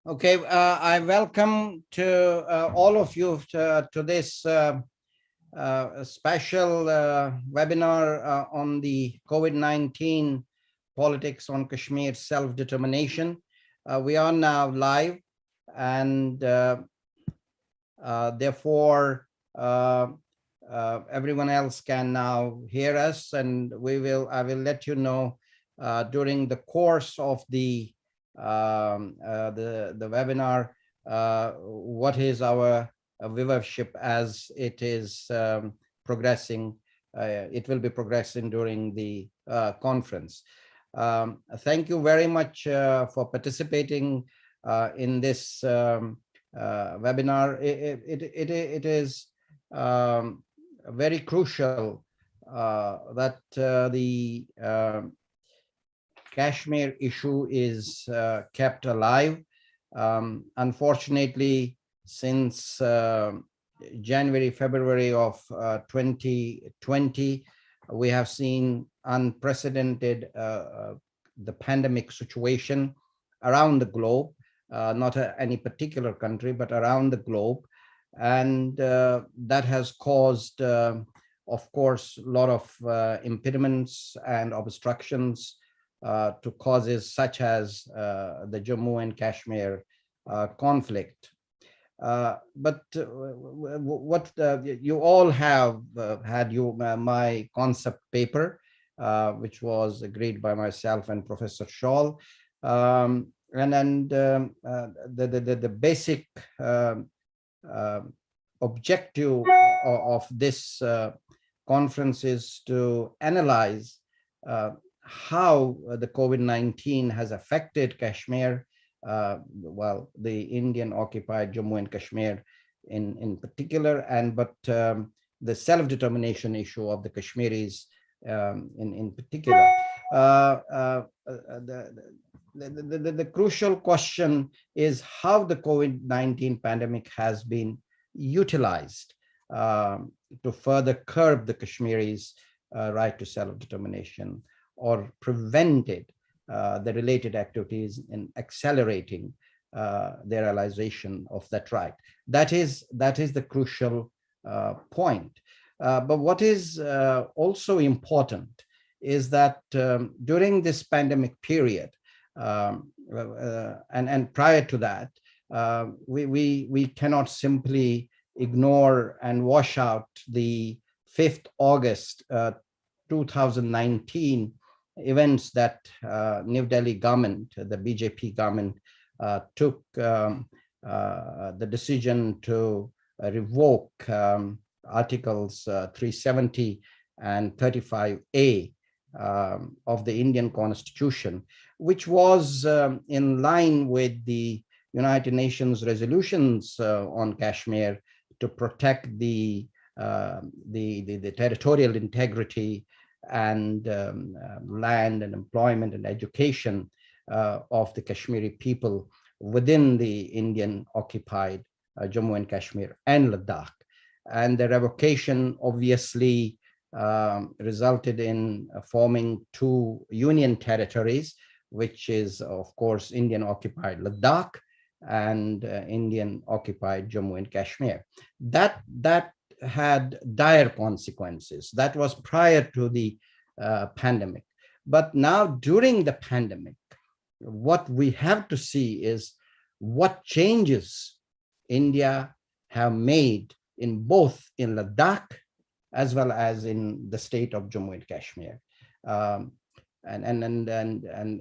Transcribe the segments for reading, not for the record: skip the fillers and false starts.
Okay, I welcome to all of you to this special webinar on the COVID-19 politics on Kashmir self-determination. We are now live, and therefore everyone else can now hear us, and I will let you know during the course of the webinar what is our viewership as it is progressing. It will be progressing during the conference. Thank you very much for participating in this webinar. It is very crucial that the Kashmir issue is kept alive. Unfortunately, since January, February of 2020, we have seen unprecedented the pandemic situation around the globe, not any particular country, but around the globe. And that has caused, of course, a lot of impediments and obstructions to causes such as the Jammu and Kashmir conflict. But what you all have had my concept paper, which was agreed by myself and Professor Scholl. And then the basic objective of this conference is to analyze how the COVID-19 has affected Kashmir, well, the Indian occupied Jammu and Kashmir in particular, but the self-determination issue of the Kashmiris in particular. The crucial question is how the COVID-19 pandemic has been utilized to further curb the Kashmiris' right to self-determination, or prevented the related activities in accelerating their realization of that right. That is the crucial point. But what is also important is that during this pandemic period, and prior to that, we cannot simply ignore and wash out the 5th August 2019 events that New Delhi government, the BJP government, took the decision to revoke Articles 370 and 35A of the Indian Constitution, which was in line with the United Nations resolutions on Kashmir to protect the territorial integrity and land and employment and education of the Kashmiri people within the Indian occupied Jammu and Kashmir and Ladakh. And the revocation obviously resulted in forming two union territories, which is, of course, Indian occupied Ladakh and Indian occupied Jammu and Kashmir. That had dire consequences. That was prior to the pandemic. But now during the pandemic, what we have to see is what changes India have made in both in Ladakh as well as in the state of Jammu and Kashmir. And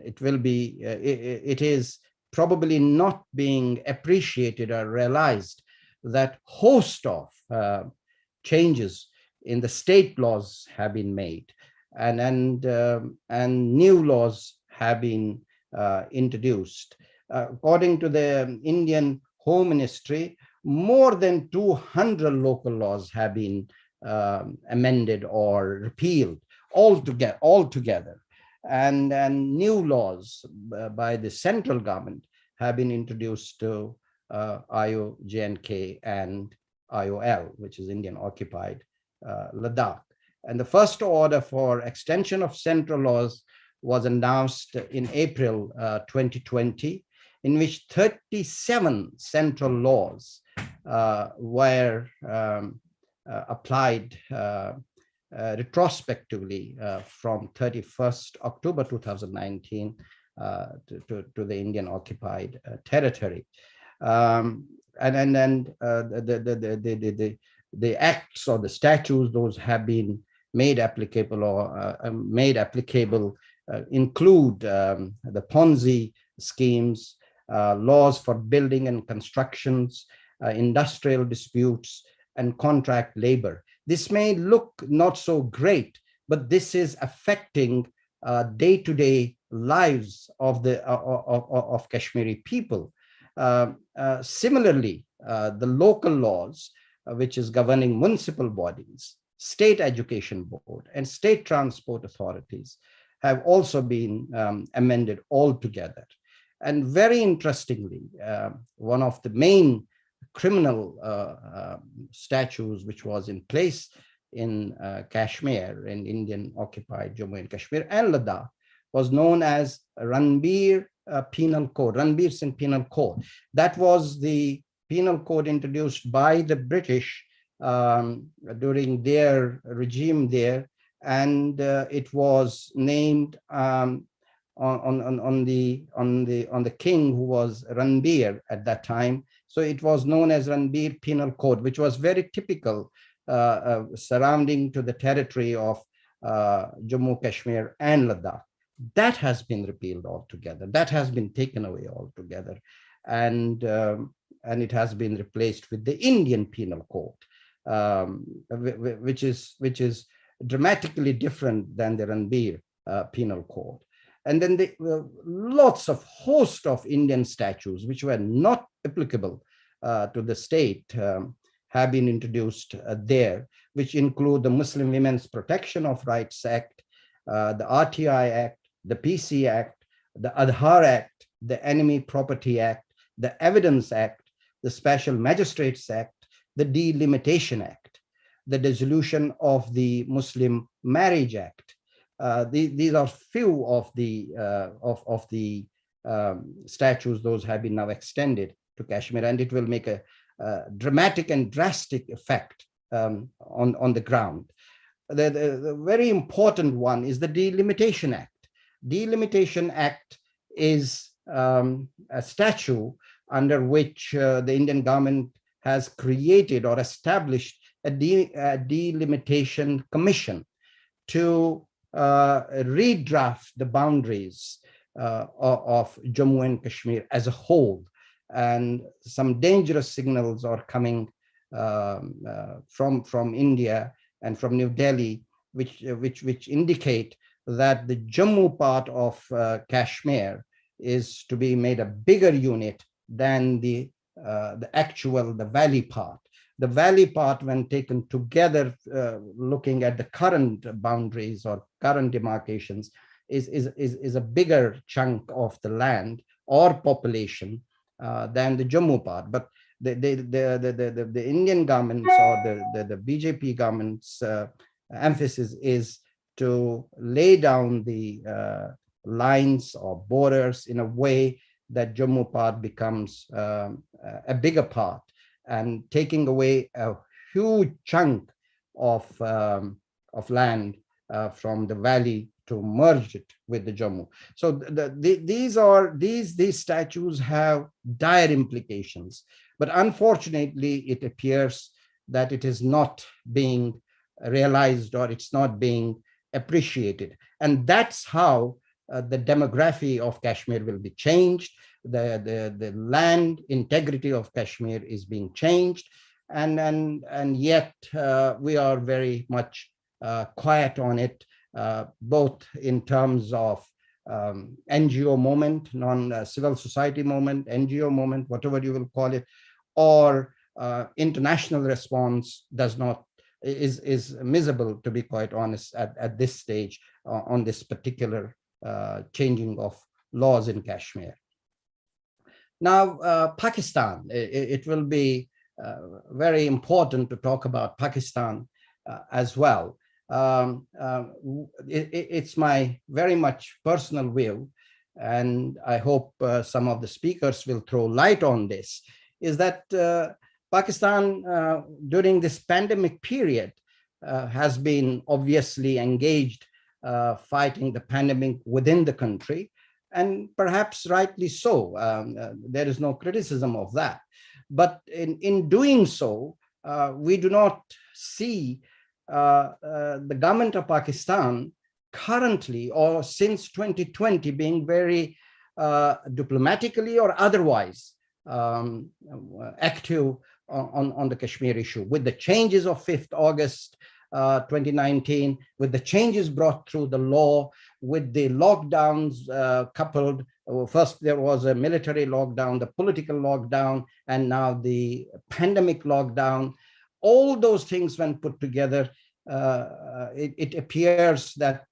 it will be, it is probably not being appreciated or realized that host of changes in the state laws have been made, and new laws have been introduced. According to the Indian Home Ministry, more than 200 local laws have been amended or repealed altogether, and new laws by the central government have been introduced to IOJNK and IOL, which is Indian occupied Ladakh. And the first order for extension of central laws was announced in April 2020, in which 37 central laws were applied retrospectively from 31st October 2019 to the Indian occupied territory. And then the acts or the statutes, those have been made applicable include the Ponzi schemes, laws for building and constructions, industrial disputes, and contract labor. This may look not so great, but this is affecting day-to-day lives of the of Kashmiri people. Similarly, the local laws, which is governing municipal bodies, state education board, and state transport authorities, have also been amended altogether. And very interestingly, one of the main criminal statutes which was in place in Kashmir, in Indian occupied Jammu and Kashmir and Ladakh, was known as Ranbir Penal Code, Ranbir Singh Penal Code. That was the penal code introduced by the British during their regime there, and it was named on the king, who was Ranbir at that time. So it was known as Ranbir Penal Code, which was very typical surrounding to the territory of Jammu, Kashmir, and Ladakh. That has been repealed altogether. That has been taken away altogether, and it has been replaced with the Indian Penal Code, which is dramatically different than the Ranbir Penal Code. And then lots of host of Indian statutes which were not applicable to the state have been introduced there, which include the Muslim Women's Protection of Rights Act, the RTI Act, the PC Act, the Aadhaar Act, the Enemy Property Act, the Evidence Act, the Special Magistrates Act, the Delimitation Act, the Dissolution of the Muslim Marriage Act. These are few of the statutes. Those have been now extended to Kashmir, and it will make a dramatic and drastic effect on the ground. The very important one is the Delimitation Act. Delimitation Act is a statute under which the Indian government has created or established a delimitation commission to redraft the boundaries of Jammu and Kashmir as a whole. And some dangerous signals are coming from India and from New Delhi, which indicate that the Jammu part of Kashmir is to be made a bigger unit than the valley part. The valley part, when taken together, looking at the current boundaries or current demarcations, is a bigger chunk of the land or population than the Jammu part. But the Indian government's or the BJP government's emphasis is to lay down the lines or borders in a way that Jammu part becomes a bigger part, and taking away a huge chunk of land from the valley to merge it with the Jammu. So these statutes have dire implications, but unfortunately, it appears that it is not being realized or it's not being appreciated, and that's how the demography of Kashmir will be changed. The land integrity of Kashmir is being changed, and yet we are very much quiet on it, both in terms of NGO movement, non-civil society movement, NGO movement, whatever you will call it, or international response is miserable, to be quite honest, at this stage on this particular changing of laws in Kashmir. Now, Pakistan, it will be very important to talk about Pakistan as well. It's my very much personal view and I hope some of the speakers will throw light on this, is that Pakistan during this pandemic period has been obviously engaged fighting the pandemic within the country, and perhaps rightly so. There is no criticism of that. But in doing so, we do not see the government of Pakistan currently or since 2020 being very diplomatically or otherwise active on the Kashmir issue. With the changes of 5th August 2019, with the changes brought through the law, with the lockdowns coupled, first there was a military lockdown, the political lockdown, and now the pandemic lockdown. All those things when put together, it appears that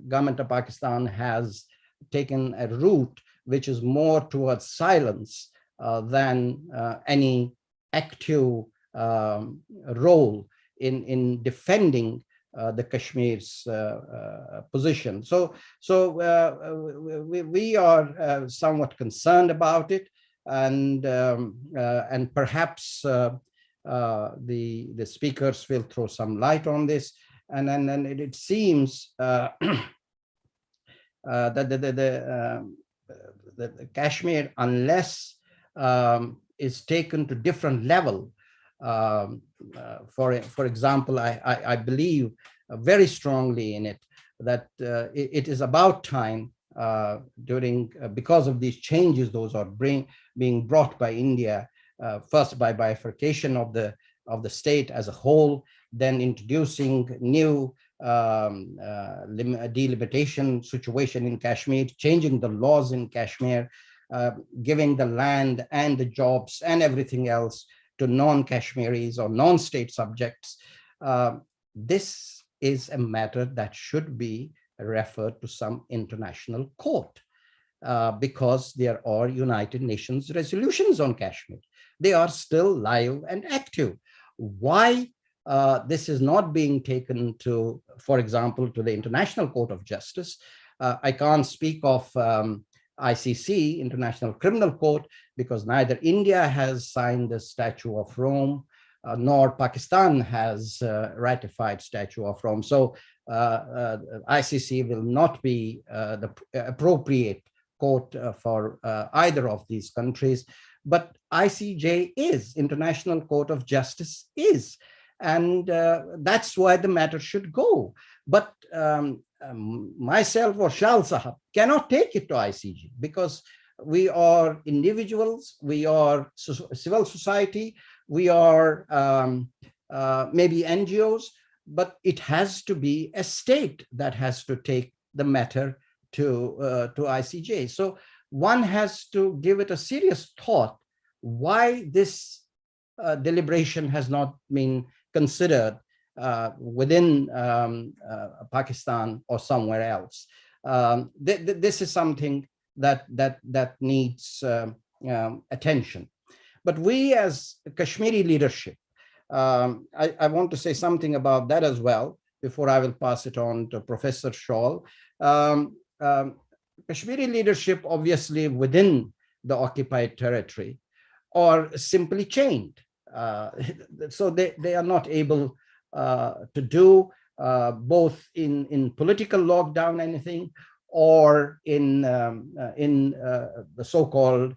government of Pakistan has taken a route which is more towards silence than any active role in defending the Kashmir's position. So we are somewhat concerned about it, and perhaps the speakers will throw some light on this. And then it seems that the Kashmir, unless is taken to different level, for example, I believe very strongly in it that it is about time because of these changes, those are being brought by India, first by bifurcation of the state as a whole, then introducing new delimitation situation in Kashmir, changing the laws in Kashmir, giving the land and the jobs and everything else to non-Kashmiris or non-state subjects. This is a matter that should be referred to some international court because there are United Nations resolutions on Kashmir. They are still live and active. Why this is not being taken to, for example, to the International Court of Justice? I can't speak of ICC, International Criminal Court, because neither India has signed the Statute of Rome, nor Pakistan has ratified Statute of Rome. So ICC will not be the appropriate court for either of these countries. But ICJ is, International Court of Justice is, and that's why the matter should go. But myself or Shal Sahab cannot take it to ICJ because we are individuals, we are civil society, we are maybe NGOs, but it has to be a state that has to take the matter to ICJ. So one has to give it a serious thought why this deliberation has not been considered within Pakistan or somewhere else. This is something that needs attention. But we as Kashmiri leadership, I want to say something about that as well before I will pass it on to Professor Shawl. Kashmiri leadership, obviously within the occupied territory, are simply chained. So they are not able to do both in political lockdown anything, or in the so-called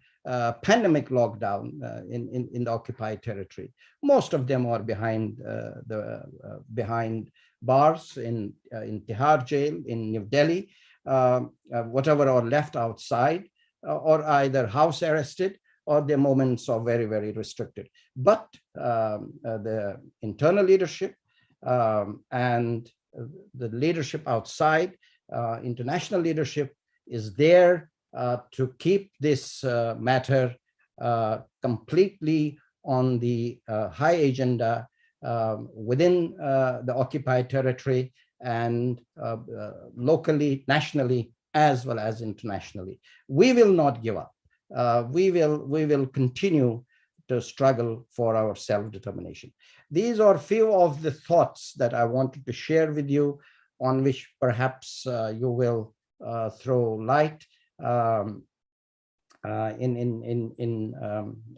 pandemic lockdown in the occupied territory. Most of them are behind bars in Tihar jail in New Delhi. Whatever are left outside or either house arrested or their movements are very, very restricted. But the internal leadership and the leadership outside, international leadership, is there to keep this matter completely on the high agenda within the occupied territory and locally, nationally, as well as internationally. We will not give up. We will continue to struggle for our self-determination. These are few of the thoughts that I wanted to share with you, on which perhaps you will throw light in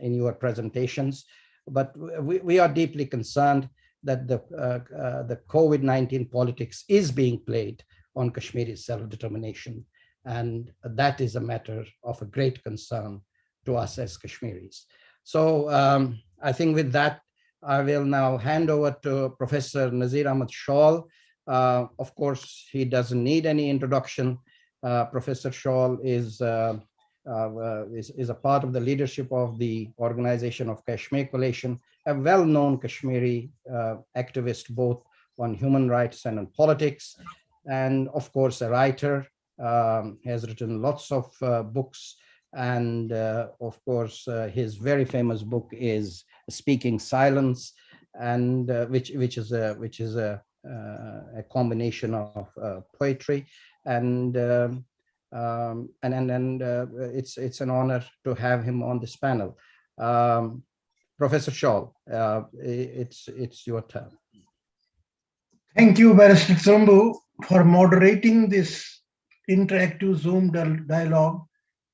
your presentations. But we are deeply concerned that the COVID-19 politics is being played on Kashmiri self-determination. And that is a matter of a great concern to us as Kashmiris. So I think with that, I will now hand over to Professor Nazir Ahmad Shawl. Of course, he doesn't need any introduction. Professor Shawl is a part of the leadership of the Organization of Kashmir Coalition, a well-known Kashmiri activist both on human rights and on politics, and of course a writer, has written lots of books, and of course his very famous book is Speaking Silence, and which is a combination of poetry and it's an honor to have him on this panel. Professor Shawl, it's your turn. Thank you, Barrister Sambu, for moderating this interactive Zoom dialogue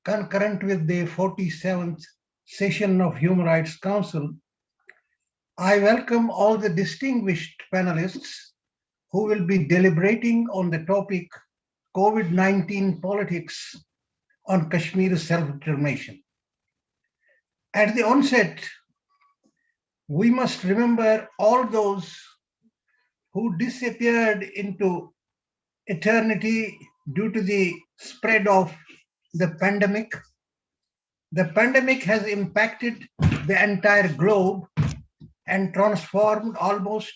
concurrent with the 47th session of Human Rights Council. I welcome all the distinguished panelists who will be deliberating on the topic COVID-19 politics on Kashmir's self-determination. At the onset, we must remember all those who disappeared into eternity due to the spread of the pandemic. The pandemic has impacted the entire globe and transformed almost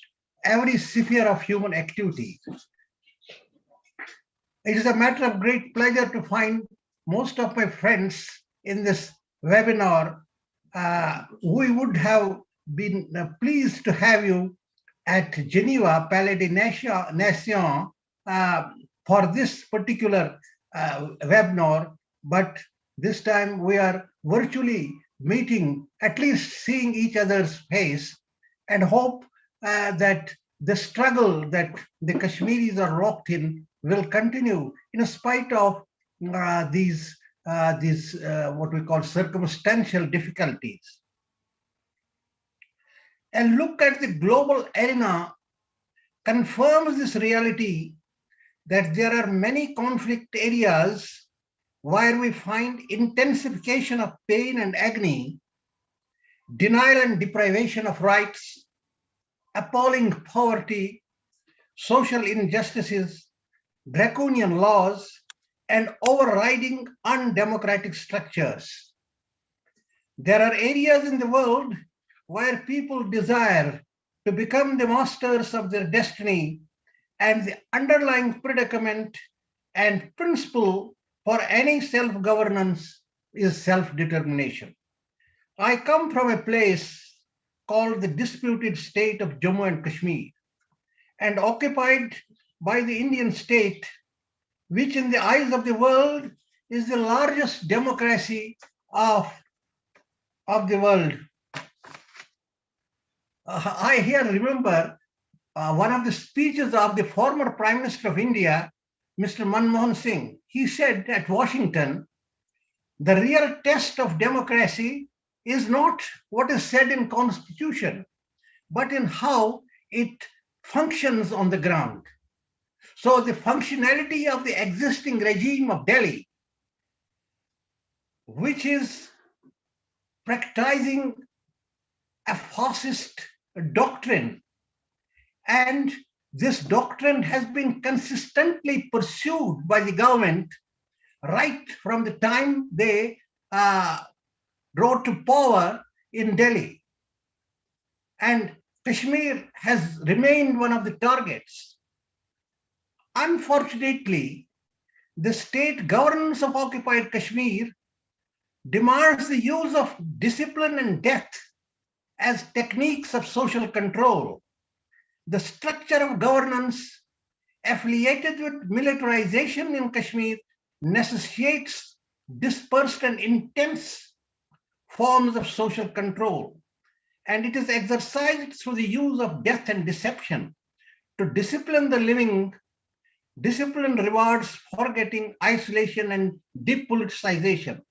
every sphere of human activity. It is a matter of great pleasure to find most of my friends in this webinar. We would have been pleased to have you at Geneva, Palais des Nations, for this particular webinar, but this time we are virtually meeting, at least seeing each other's face, and hope that the struggle that the Kashmiris are locked in will continue in spite of these what we call circumstantial difficulties. And look at the global arena confirms this reality that there are many conflict areas where we find intensification of pain and agony, denial and deprivation of rights, appalling poverty, social injustices, draconian laws, and overriding undemocratic structures. There are areas in the world where people desire to become the masters of their destiny, and the underlying predicament and principle for any self-governance is self-determination. I come from a place called the disputed state of Jammu and Kashmir, and occupied by the Indian state, which in the eyes of the world is the largest democracy of the world. I here remember one of the speeches of the former Prime Minister of India, Mr. Manmohan Singh. He said at Washington, the real test of democracy is not what is said in Constitution, but in how it functions on the ground. So the functionality of the existing regime of Delhi, which is practicing a fascist doctrine, and this doctrine has been consistently pursued by the government right from the time they rose to power in Delhi. And Kashmir has remained one of the targets. Unfortunately, the state governance of occupied Kashmir demands the use of discipline and death as techniques of social control. The structure of governance affiliated with militarization in Kashmir necessitates dispersed and intense forms of social control, and it is exercised through the use of death and deception to discipline the living Discipline rewards forgetting, isolation, and depoliticization.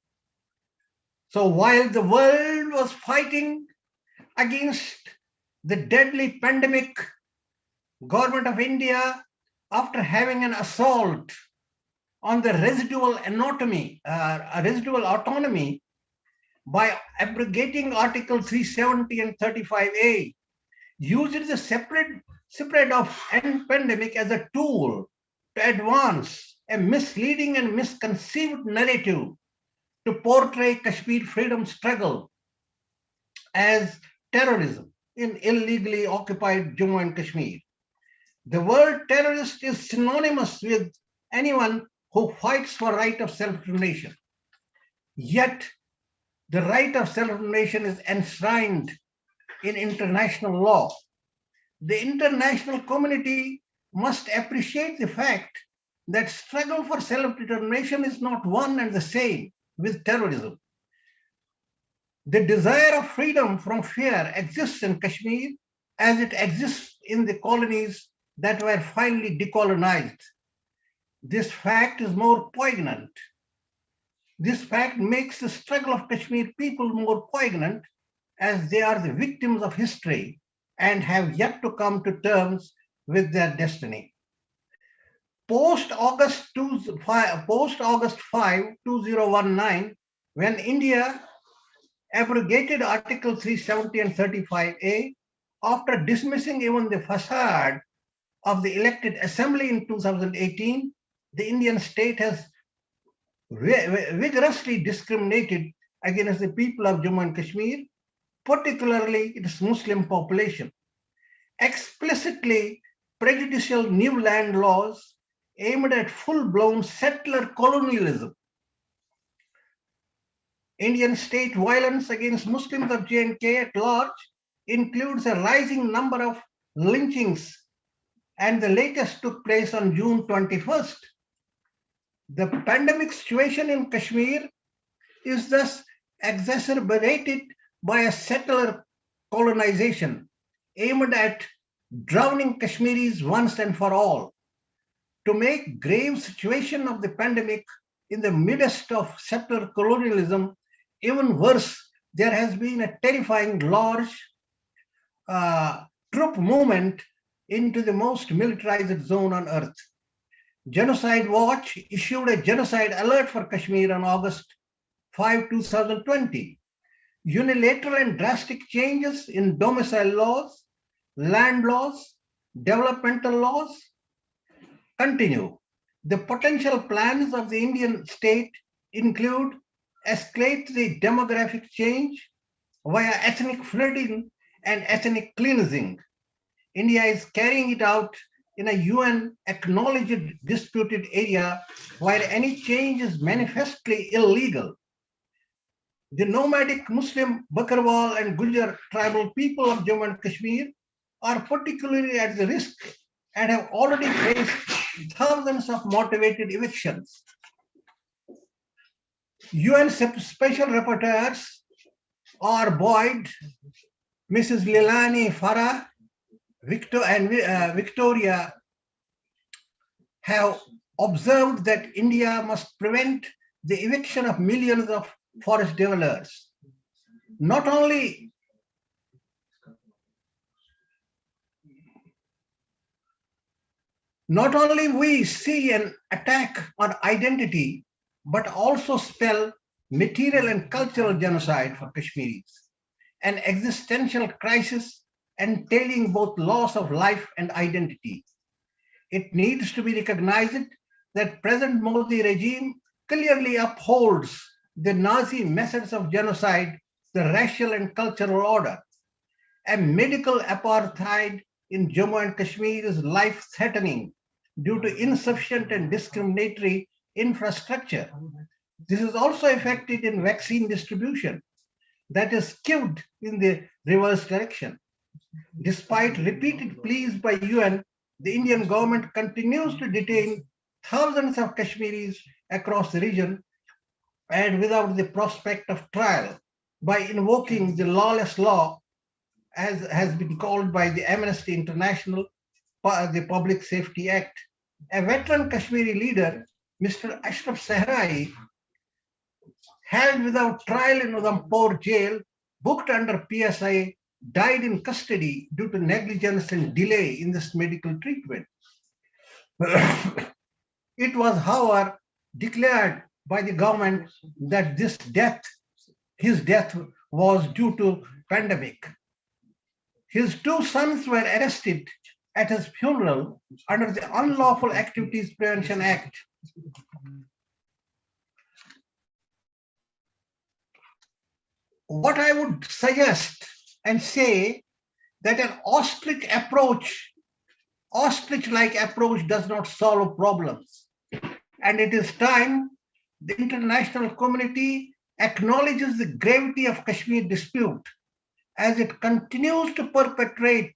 So while the world was fighting against the deadly pandemic, Government of India, after having an assault on the residual autonomy by abrogating Article 370 and 35A, uses the separate of end pandemic as a tool to advance a misleading and misconceived narrative to portray Kashmir freedom struggle as terrorism in illegally occupied Jammu and Kashmir. The word terrorist is synonymous with anyone who fights for right of self-determination. Yet, the right of self-determination is enshrined in international law. The international community must appreciate the fact that struggle for self-determination is not one and the same with terrorism. The desire of freedom from fear exists in Kashmir as it exists in the colonies that were finally decolonized. This fact is more poignant. This fact makes the struggle of Kashmir people more poignant as they are the victims of history and have yet to come to terms with their destiny. Post-August 5, 2019, when India abrogated Article 370 and 35A, after dismissing even the facade of the elected assembly in 2018, the Indian state has vigorously discriminated against the people of Jammu and Kashmir, particularly its Muslim population. Explicitly prejudicial new land laws aimed at full-blown settler colonialism. Indian state violence against Muslims of J&K at large includes a rising number of lynchings, and the latest took place on June 21st. The pandemic situation in Kashmir is thus exacerbated by a settler colonization aimed at drowning Kashmiris once and for all. To make grave situation of the pandemic in the midst of settler colonialism even worse, there has been a terrifying large troop movement into the most militarized zone on earth. Genocide Watch issued a genocide alert for Kashmir on August 5, 2020. Unilateral and drastic changes in domicile laws, land laws, developmental laws continue. The potential plans of the Indian state include escalate the demographic change via ethnic flooding and ethnic cleansing. India is carrying it out in a UN acknowledged disputed area where any change is manifestly illegal. The nomadic Muslim Bakarwal and Gujar tribal people of Jammu and Kashmir are particularly at the risk and have already faced thousands of motivated evictions. UN special rapporteurs are Boyd, Mrs. Lilani Farah, Victoria have observed that India must prevent the eviction of millions of forest dwellers. Not only we see an attack on identity, but also spell material and cultural genocide for Kashmiris, an existential crisis entailing both loss of life and identity. It needs to be recognized that present Modi regime clearly upholds the Nazi methods of genocide, the racial and cultural order. A medical apartheid in Jammu and Kashmir is life-threatening due to insufficient and discriminatory infrastructure. This is also affected in vaccine distribution that is skewed in the reverse direction. Despite repeated pleas by UN, the Indian government continues to detain thousands of Kashmiris across the region and without the prospect of trial by invoking the lawless law, as has been called by the Amnesty International, the Public Safety Act. a veteran Kashmiri leader, Mr. Ashraf Sehrai, held without trial in Udhampur jail, booked under PSI, died in custody due to negligence and delay in this medical treatment. It was, however, declared by the government that his death was due to pandemic. His two sons were arrested at his funeral under the Unlawful Activities Prevention Act. What I would suggest and say that an ostrich-like approach does not solve problems. And it is time the international community acknowledges the gravity of Kashmir dispute as it continues to perpetuate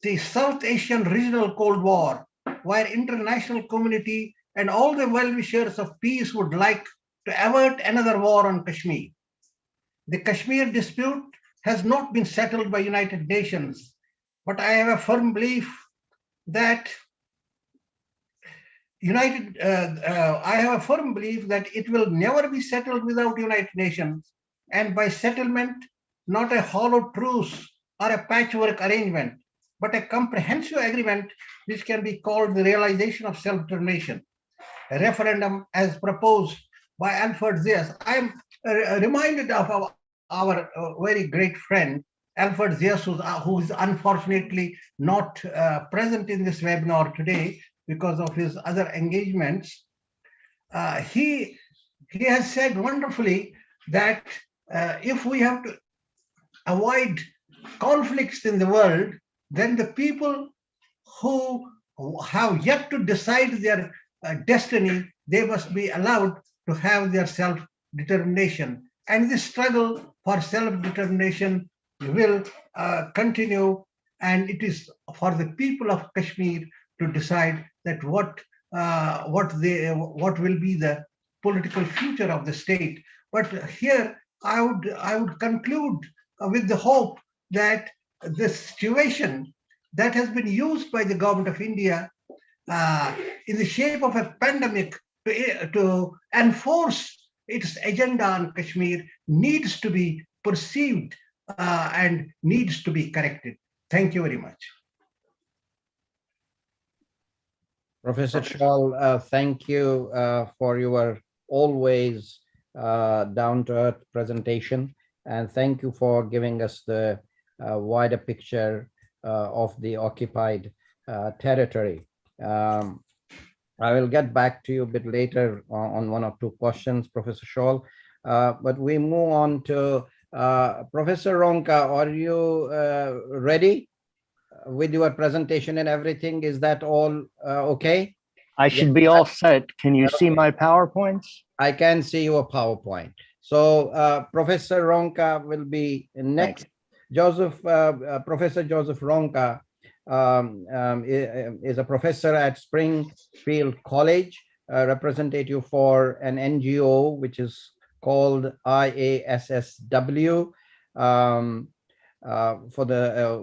the South Asian regional Cold War, where international community and all the well-wishers of peace would like to avert another war on Kashmir. The Kashmir dispute has not been settled by United Nations, but I have a firm belief that it will never be settled without United Nations, and by settlement, not a hollow truce or a patchwork arrangement, but a comprehensive agreement which can be called the realization of self-determination. A referendum as proposed by Alfred Ziyas. I am reminded of our very great friend, Alfred Ziyas, who is unfortunately not present in this webinar today because of his other engagements. He has said wonderfully that if we have to avoid conflicts in the world, then the people who have yet to decide their destiny, they must be allowed to have their self-determination. And this struggle for self-determination will continue, and it is for the people of Kashmir to decide that what will be the political future of the state. But here I would conclude with the hope that the situation that has been used by the government of India in the shape of a pandemic to enforce its agenda on Kashmir needs to be perceived and needs to be corrected. Thank you very much. Professor Shawl, thank you for your always down-to-earth presentation, and thank you for giving us the wider picture of the occupied territory. I will get back to you a bit later on one or two questions, Professor Shawl, but we move on to Professor Ronka. Are you ready with your presentation and everything? Is that all okay? I should be all set. Can you see my PowerPoints? I can see your PowerPoint. So Professor Ronka will be next. Professor Joseph Ronka is a professor at Springfield College, representative for an NGO which is called IASSW, for the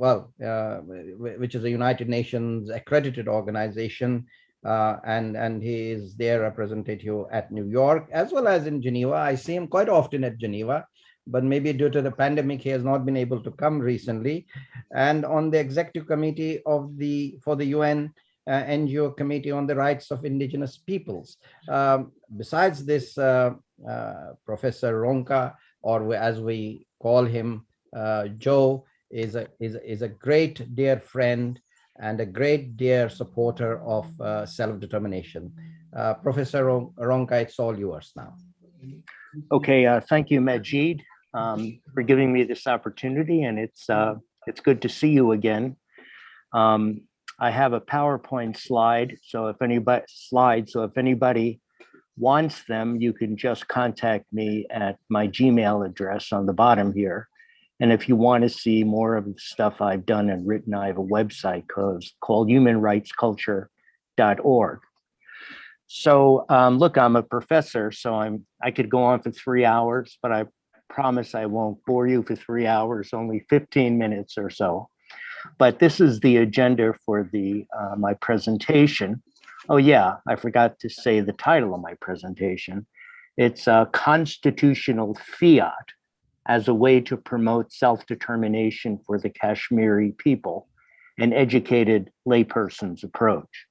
which is a United Nations accredited organization, and he is their representative at New York as well as in Geneva. I see him quite often at Geneva, but maybe due to the pandemic he has not been able to come recently. And on the executive committee of for the UN NGO Committee on the Rights of Indigenous Peoples. Besides this, Professor Ronka, or as we call him, Joe, is a great dear friend and a great dear supporter of self-determination. Professor Ronka, it's all yours now. Okay, thank you, Majid, for giving me this opportunity, and it's good to see you again. I have a PowerPoint slide, so if anybody wants them, you can just contact me at my Gmail address on the bottom here. And if you want to see more of the stuff I've done and written, I have a website called humanrightsculture.org. So look, I'm a professor, so I could go on for 3 hours, but I promise I won't bore you for 3 hours, only 15 minutes or so. But this is the agenda for the my presentation. Oh yeah, I forgot to say the title of my presentation. It's Constitutional Fiat as a way to promote self-determination for the Kashmiri people, an educated layperson's approach.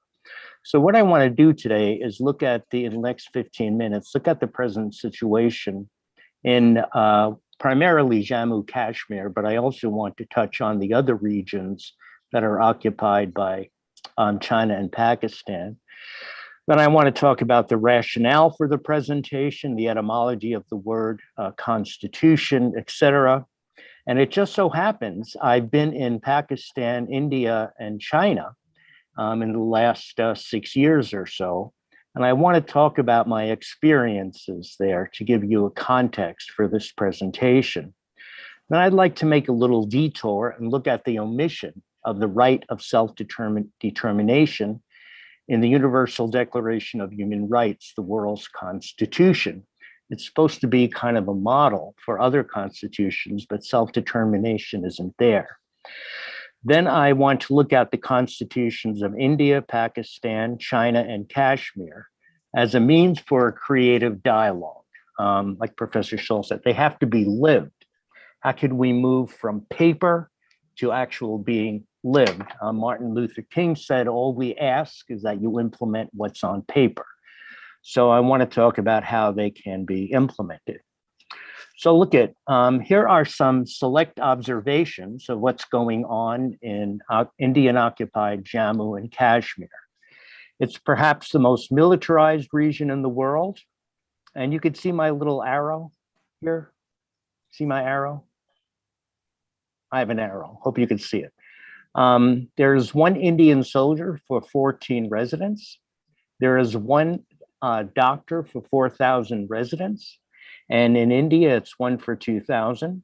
So what I want to do today is look at in the next 15 minutes, look at the present situation in primarily Jammu Kashmir, but I also want to touch on the other regions that are occupied by China and Pakistan. Then I want to talk about the rationale for the presentation, the etymology of the word constitution, etc. And it just so happens I've been in Pakistan, India, and China in the last 6 years or so. And I want to talk about my experiences there to give you a context for this presentation. Then I'd like to make a little detour and look at the omission of the right of self-determination in the Universal Declaration of Human Rights, the world's constitution. It's supposed to be kind of a model for other constitutions, but self-determination isn't there. Then I want to look at the constitutions of India, Pakistan, China, and Kashmir as a means for a creative dialogue. Like Professor Schultz said, they have to be lived. How can we move from paper to actual being lived? Martin Luther King said, all we ask is that you implement what's on paper. So I want to talk about how they can be implemented. So look at, here are some select observations of what's going on in Indian-occupied Jammu and Kashmir. It's perhaps the most militarized region in the world. And you can see my little arrow here. See my arrow? I have an arrow, hope you can see it. There's one Indian soldier for 14 residents. There is one doctor for 4,000 residents. And in India, it's 1 for 2,000.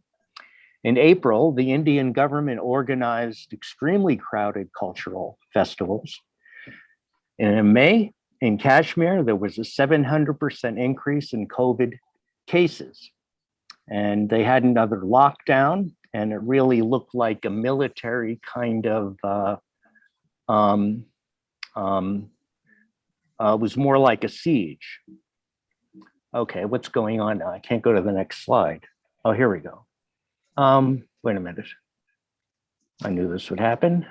In April, the Indian government organized extremely crowded cultural festivals. And in May, in Kashmir, there was a 700% increase in COVID cases. And they had another lockdown, and it really looked like a military kind of, was more like a siege. Okay, what's going on now? I can't go to the next slide. Oh, here we go. Wait a minute. I knew this would happen.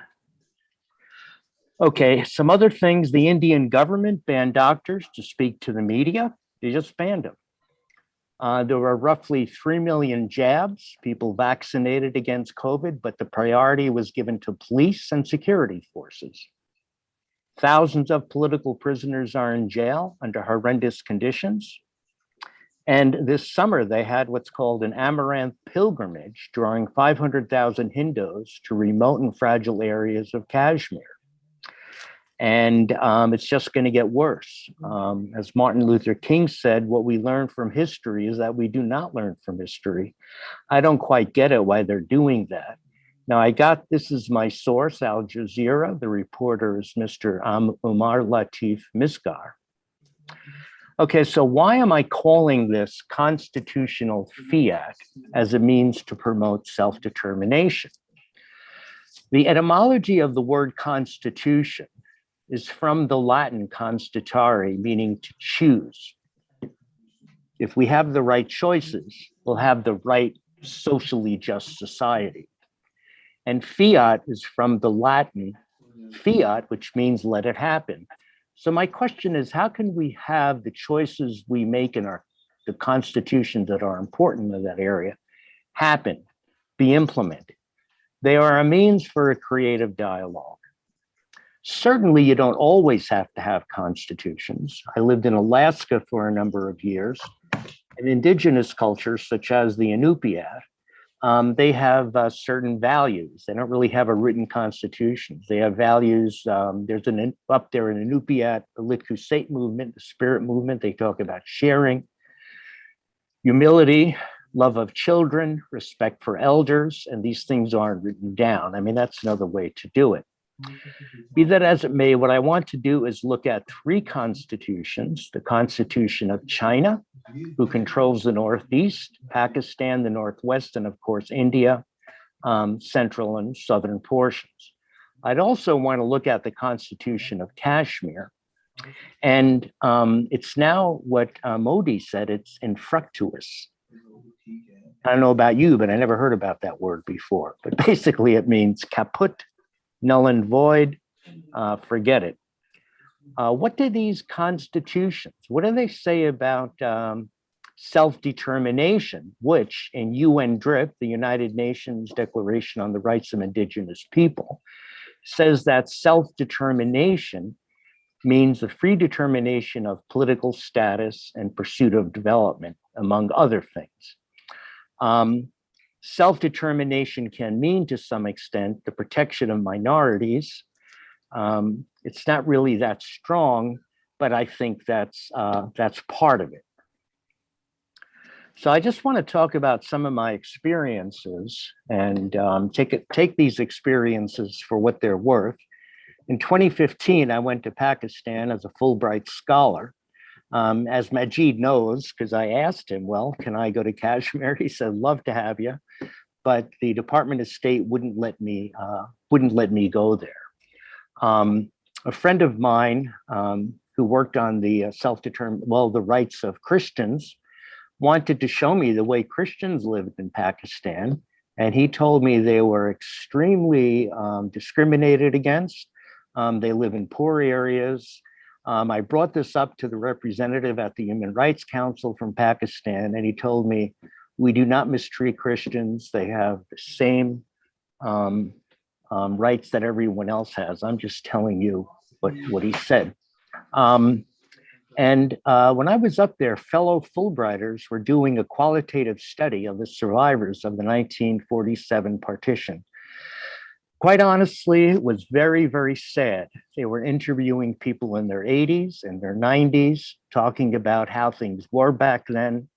Okay, some other things. The Indian government banned doctors to speak to the media. They just banned them. There were roughly 3 million jabs, people vaccinated against COVID, but the priority was given to police and security forces. Thousands of political prisoners are in jail under horrendous conditions. And this summer, they had what's called an Amaranth pilgrimage, drawing 500,000 Hindus to remote and fragile areas of Kashmir. And it's just going to get worse. As Martin Luther King said, what we learn from history is that we do not learn from history. I don't quite get it why they're doing that. Now, this is my source, Al Jazeera. The reporter is Mr. Umar Latif Misgar. Okay, so why am I calling this constitutional fiat as a means to promote self-determination? The etymology of the word constitution is from the Latin constitutare, meaning to choose. If we have the right choices, we'll have the right socially just society. And fiat is from the Latin fiat, which means let it happen. So my question is, how can we have the choices we make in the constitutions that are important in that area happen, be implemented? They are a means for a creative dialogue. Certainly, you don't always have to have constitutions. I lived in Alaska for a number of years, and indigenous cultures, such as the Inupiat, they have certain values. They don't really have a written constitution. They have values. There's up there an Inupiat, the Litkusate movement, the spirit movement. They talk about sharing, humility, love of children, respect for elders, and these things aren't written down. I mean, that's another way to do it. Be that as it may, what I want to do is look at 3 constitutions: the Constitution of China, who controls the Northeast, Pakistan, the Northwest, and of course, India, central and southern portions. I'd also want to look at the Constitution of Kashmir. And it's now what Modi said, it's infructuous. I don't know about you, but I never heard about that word before. But basically it means kaput, null and void, forget it. What do these constitutions, what do they say about self-determination, which in UN DRIP, the United Nations Declaration on the Rights of Indigenous People, says that self-determination means the free determination of political status and pursuit of development, among other things. Self-determination can mean, to some extent, the protection of minorities. It's not really that strong, but I think that's part of it. So I just want to talk about some of my experiences and take these experiences for what they're worth. In 2015, I went to Pakistan as a Fulbright scholar. As Majid knows, because I asked him, well, can I go to Kashmir? He said, love to have you, but the Department of State wouldn't let me go there. A friend of mine who worked on the the rights of Christians wanted to show me the way Christians lived in Pakistan. And he told me they were extremely discriminated against. They live in poor areas. I brought this up to the representative at the Human Rights Council from Pakistan, and he told me, we do not mistreat Christians. They have the same rights that everyone else has. I'm just telling you what he said. And when I was up there, fellow Fulbrighters were doing a qualitative study of the survivors of the 1947 partition. Quite honestly, it was very, very sad. They were interviewing people in their 80s and their 90s, talking about how things were back then.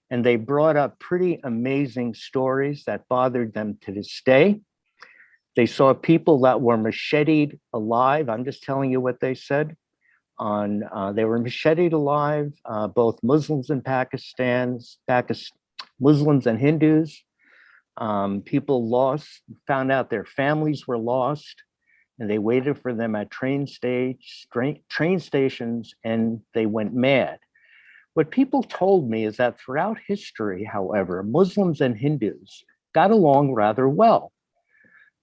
And they brought up pretty amazing stories that bothered them to this day. They saw people that were macheted alive. I'm just telling you what they said. They were macheted alive, both Muslims in Pakistan, Muslims and Hindus. People found out their families were lost, and they waited for them at train stations, and they went mad. What people told me is that throughout history, however, Muslims and Hindus got along rather well.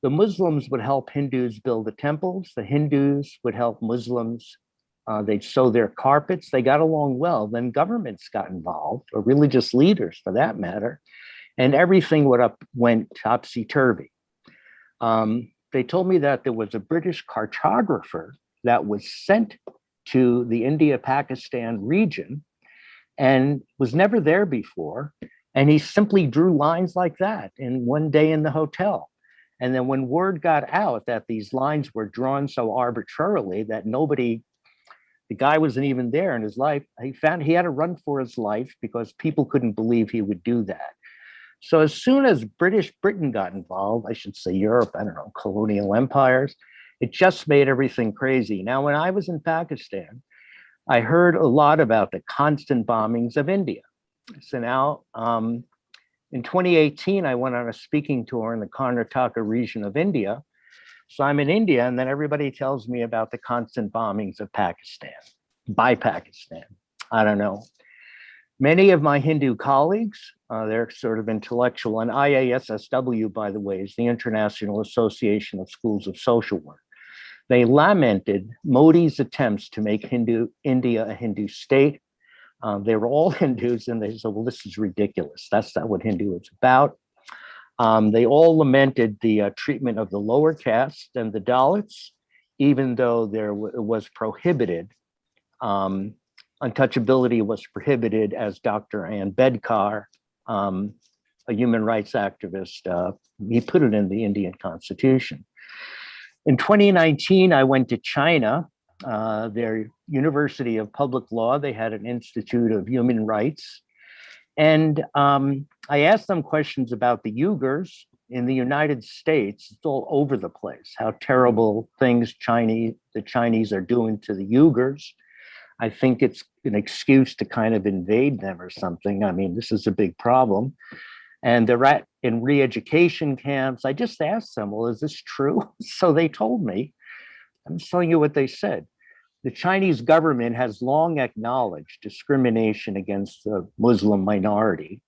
The Muslims would help Hindus build the temples. The Hindus would help Muslims. They'd sew their carpets. They got along well. Then governments got involved, or religious leaders for that matter, and everything went topsy-turvy. They told me that there was a British cartographer that was sent to the India-Pakistan region and was never there before. And he simply drew lines like that in one day in the hotel. And then when word got out that these lines were drawn so arbitrarily that the guy wasn't even there in his life, he found he had to run for his life because people couldn't believe he would do that. So as soon as Britain got involved, I should say Europe, I don't know, colonial empires, it just made everything crazy. Now, when I was in Pakistan, I heard a lot about the constant bombings of India. So now, in 2018, I went on a speaking tour in the Karnataka region of India. So I'm in India, and then everybody tells me about the constant bombings of Pakistan, by Pakistan. I don't know. Many of my Hindu colleagues, they're sort of intellectual, and IASSW, by the way, is the International Association of Schools of Social Work. They lamented Modi's attempts to make India a Hindu state. They were all Hindus, and they said, well, this is ridiculous. That's not what Hindu is about. They all lamented the treatment of the lower caste and the Dalits, even though it was prohibited. Untouchability was prohibited, as Dr. Ambedkar, a human rights activist, he put it in the Indian Constitution. In 2019, I went to China, their University of Public Law. They had an Institute of Human Rights. And I asked them questions about the Uyghurs in the United States. It's all over the place, how terrible things the Chinese are doing to the Uyghurs. I think it's an excuse to kind of invade them or something. I mean, this is a big problem. and they're in re-education camps. I just asked them, well, is this true? So they told me. I'm just telling you what they said. The Chinese government has long acknowledged discrimination against the Muslim minority.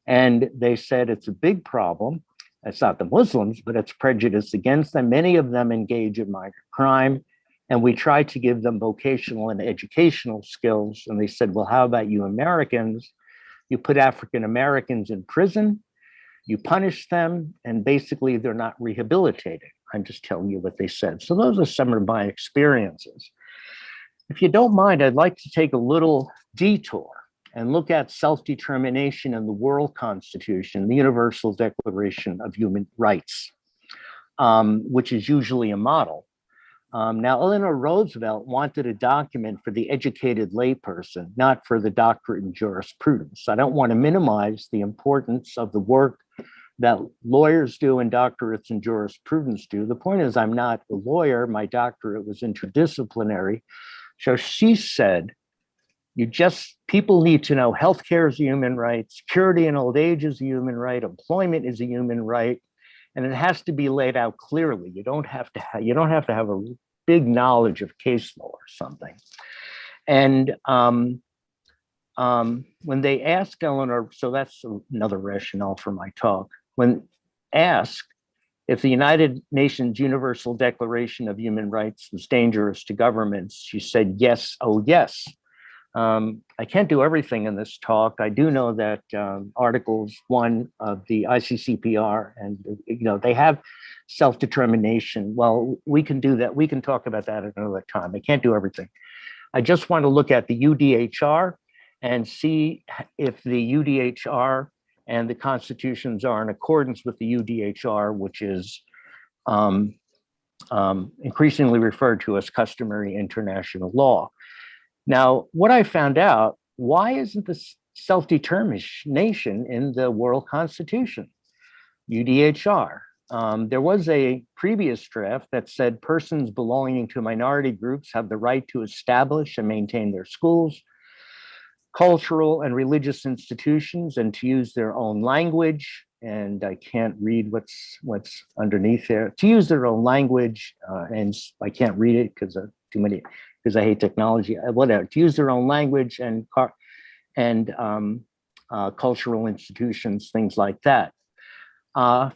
And they said it's a big problem. It's not the Muslims, but it's prejudice against them. Many of them engage in minor crime. And we try to give them vocational and educational skills. And they said, well, how about you Americans? You put African Americans in prison, you punish them, and basically they're not rehabilitated. I'm just telling you what they said. So those are some of my experiences. If you don't mind, I'd like to take a little detour and look at self-determination in the World Constitution, the Universal Declaration of Human Rights, which is usually a model. Now, Eleanor Roosevelt wanted a document for the educated layperson, not for the doctorate in jurisprudence. I don't want to minimize the importance of the work that lawyers do and doctorates in jurisprudence do. The point is, I'm not a lawyer. My doctorate was interdisciplinary. So she said, people need to know healthcare is a human right, security in old age is a human right, employment is a human right, and it has to be laid out clearly. You don't have to have a big knowledge of case law or something. And when they asked Eleanor, so that's another rationale for my talk, when asked if the United Nations Universal Declaration of Human Rights was dangerous to governments, she said, yes, oh yes. I can't do everything in this talk. I do know that Articles 1 of the ICCPR, and they have self-determination. Well, we can do that. We can talk about that at another time. I can't do everything. I just want to look at the UDHR and see if the UDHR and the constitutions are in accordance with the UDHR, which is increasingly referred to as customary international law. Now, what I found out, why isn't the self-determination in the World Constitution, UDHR? There was a previous draft that said persons belonging to minority groups have the right to establish and maintain their schools, cultural and religious institutions, and to use their own language. And I can't read what's underneath there. To use their own language, and I can't read it because too many. Because I hate technology, whatever, to use their own language and cultural institutions, things like that.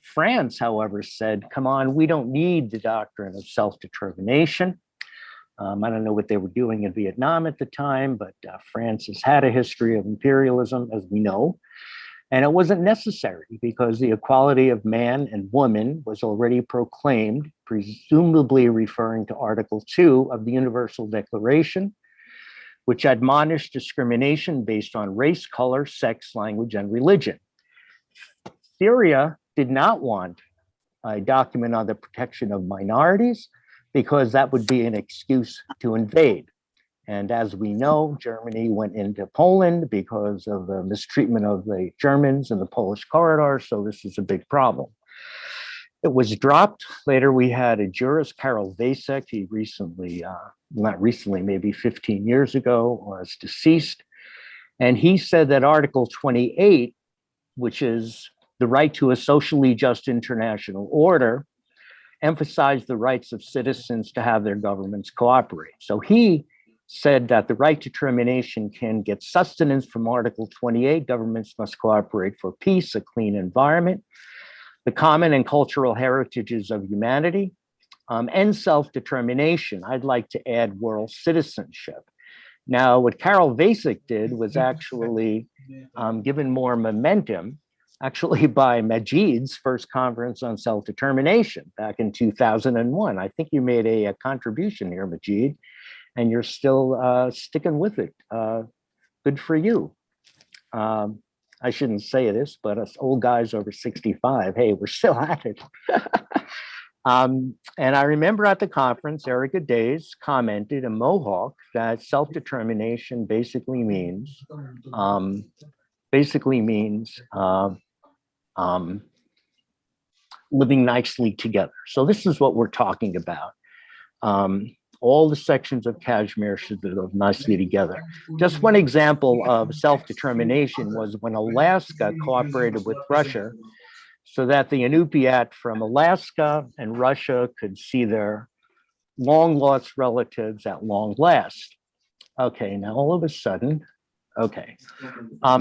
France, however, said, come on, we don't need the doctrine of self-determination. I don't know what they were doing in Vietnam at the time, but France has had a history of imperialism, as we know. And it wasn't necessary because the equality of man and woman was already proclaimed, presumably referring to Article 2 of the Universal Declaration, which admonished discrimination based on race, color, sex, language, and religion. Syria did not want a document on the protection of minorities because that would be an excuse to invade. And as we know, Germany went into Poland because of the mistreatment of the Germans in the Polish corridor. So this is a big problem. It was dropped. Later, we had a jurist, Karol Vasek. He recently, not recently, maybe 15 years ago, was deceased. And he said that Article 28, which is the right to a socially just international order, emphasized the rights of citizens to have their governments cooperate. So he said that the right to termination can get sustenance from Article 28. Governments must cooperate for peace, a clean environment, the common and cultural heritages of humanity, and self-determination. I'd like to add world citizenship. Now, what Karol Vasek did was actually given more momentum, actually by Majid's first conference on self-determination back in 2001. I think you made a contribution here, Majid, and you're still sticking with it. Good for you. I shouldn't say this, but us old guys over 65, hey, we're still at it. And I remember at the conference, Erica Days commented in Mohawk that self-determination basically means living nicely together. So this is what we're talking about. All the sections of Kashmir should live nicely together. Just one example of self-determination was when Alaska cooperated with Russia so that the Inupiat from Alaska and Russia could see their long lost relatives at long last. Okay, now all of a sudden, okay.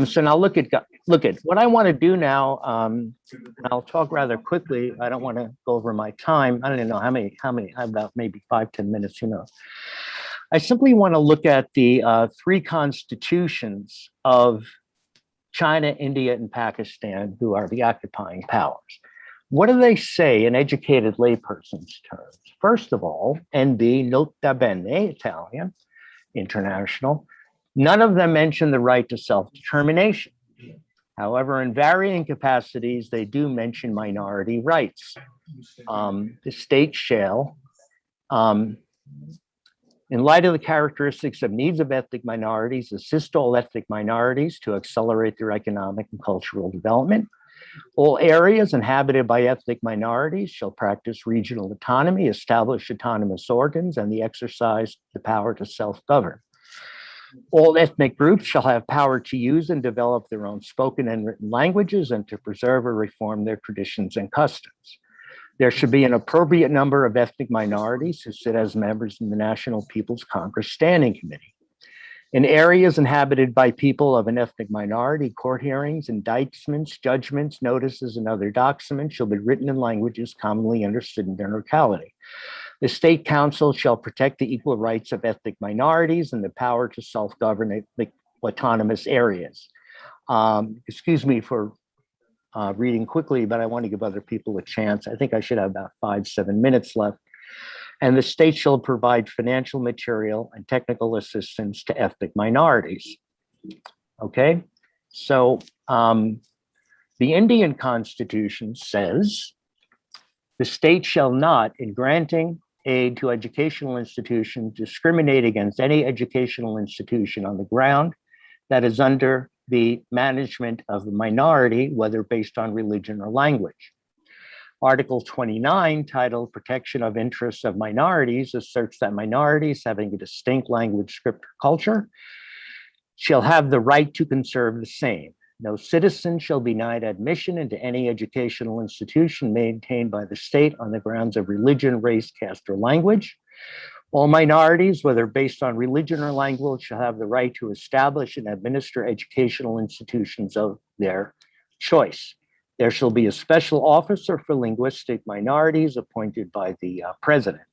So now look at what I want to do now. And I'll talk rather quickly. I don't want to go over my time. I don't even know how many, about maybe 5-10 minutes, who knows. I simply want to look at the three constitutions of China, India, and Pakistan, who are the occupying powers. What do they say in educated layperson's terms? First of all, NB, nota bene, Italian, international, none of them mention the right to self-determination. However, in varying capacities, they do mention minority rights. The state shall, in light of the characteristics of needs of ethnic minorities, assist all ethnic minorities to accelerate their economic and cultural development. All areas inhabited by ethnic minorities shall practice regional autonomy, establish autonomous organs, and exercise the power to self-govern. All ethnic groups shall have power to use and develop their own spoken and written languages and to preserve or reform their traditions and customs. There should be an appropriate number of ethnic minorities who sit as members in the National People's Congress Standing Committee. In areas inhabited by people of an ethnic minority, court hearings, indictments, judgments, notices, and other documents shall be written in languages commonly understood in their locality. The State Council shall protect the equal rights of ethnic minorities and the power to self-govern the autonomous areas. Excuse me for reading quickly, but I want to give other people a chance. I think I should have about 5-7 minutes left. And the state shall provide financial, material, and technical assistance to ethnic minorities. Okay, so the Indian Constitution says the state shall not, in granting aid to educational institutions, discriminate against any educational institution on the ground that is under the management of a minority, whether based on religion or language. Article 29, titled Protection of Interests of Minorities, asserts that minorities having a distinct language, script, or culture shall have the right to conserve the same. No citizen shall be denied admission into any educational institution maintained by the state on the grounds of religion, race, caste, or language. All minorities, whether based on religion or language, shall have the right to establish and administer educational institutions of their choice. There shall be a special officer for linguistic minorities appointed by the president.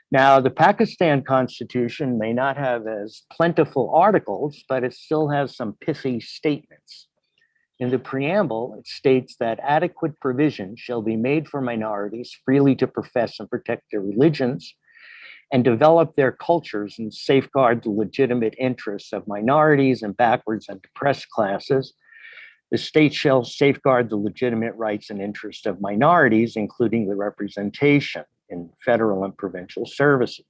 Now, the Pakistan Constitution may not have as plentiful articles, but it still has some pithy statements. In the preamble, it states that adequate provision shall be made for minorities freely to profess and protect their religions and develop their cultures and safeguard the legitimate interests of minorities and backwards and depressed classes. The state shall safeguard the legitimate rights and interests of minorities, including the representation in federal and provincial services.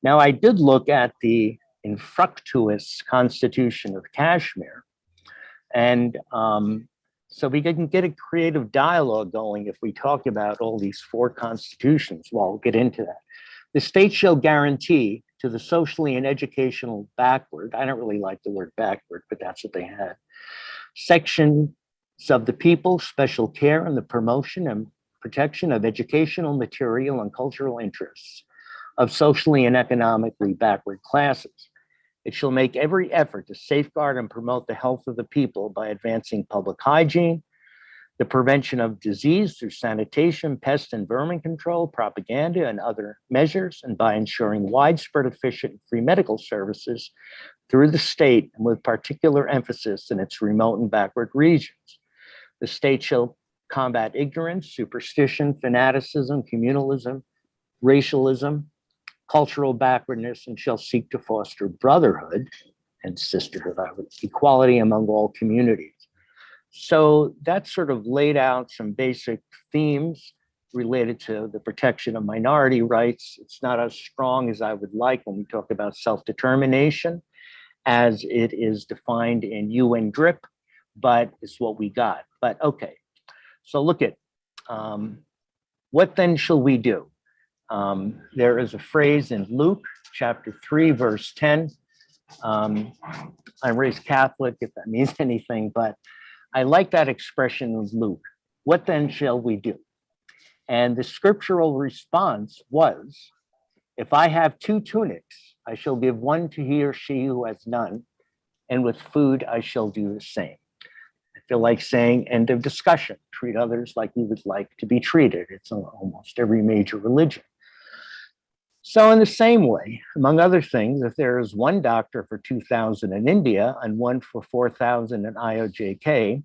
Now, I did look at the infructuous Constitution of Kashmir, and so we can get a creative dialogue going if we talk about all these four constitutions. Well, I'll get into that. The state shall guarantee to the socially and educational backward, I don't really like the word backward, but that's what they had, sections of the people, special care in the promotion and protection of educational, material, and cultural interests of socially and economically backward classes. It shall make every effort to safeguard and promote the health of the people by advancing public hygiene, the prevention of disease through sanitation, pest and vermin control, propaganda, and other measures, and by ensuring widespread, efficient, and free medical services through the state, and with particular emphasis in its remote and backward regions. The state shall combat ignorance, superstition, fanaticism, communalism, racialism, cultural backwardness, and shall seek to foster brotherhood and sisterhood, equality among all communities. So that sort of laid out some basic themes related to the protection of minority rights. It's not as strong as I would like when we talk about self-determination as it is defined in UN DRIP, but it's what we got. But okay, so look at what then shall we do? There is a phrase in Luke chapter 3, verse 10. I'm raised Catholic, if that means anything, but I like that expression of Luke. What then shall we do? And the scriptural response was, if I have 2 tunics, I shall give one to he or she who has none, and with food I shall do the same. I feel like saying end of discussion. Treat others like you would like to be treated. It's in almost every major religion. So in the same way, among other things, if there is one doctor for 2,000 in India and one for 4,000 in IOJK,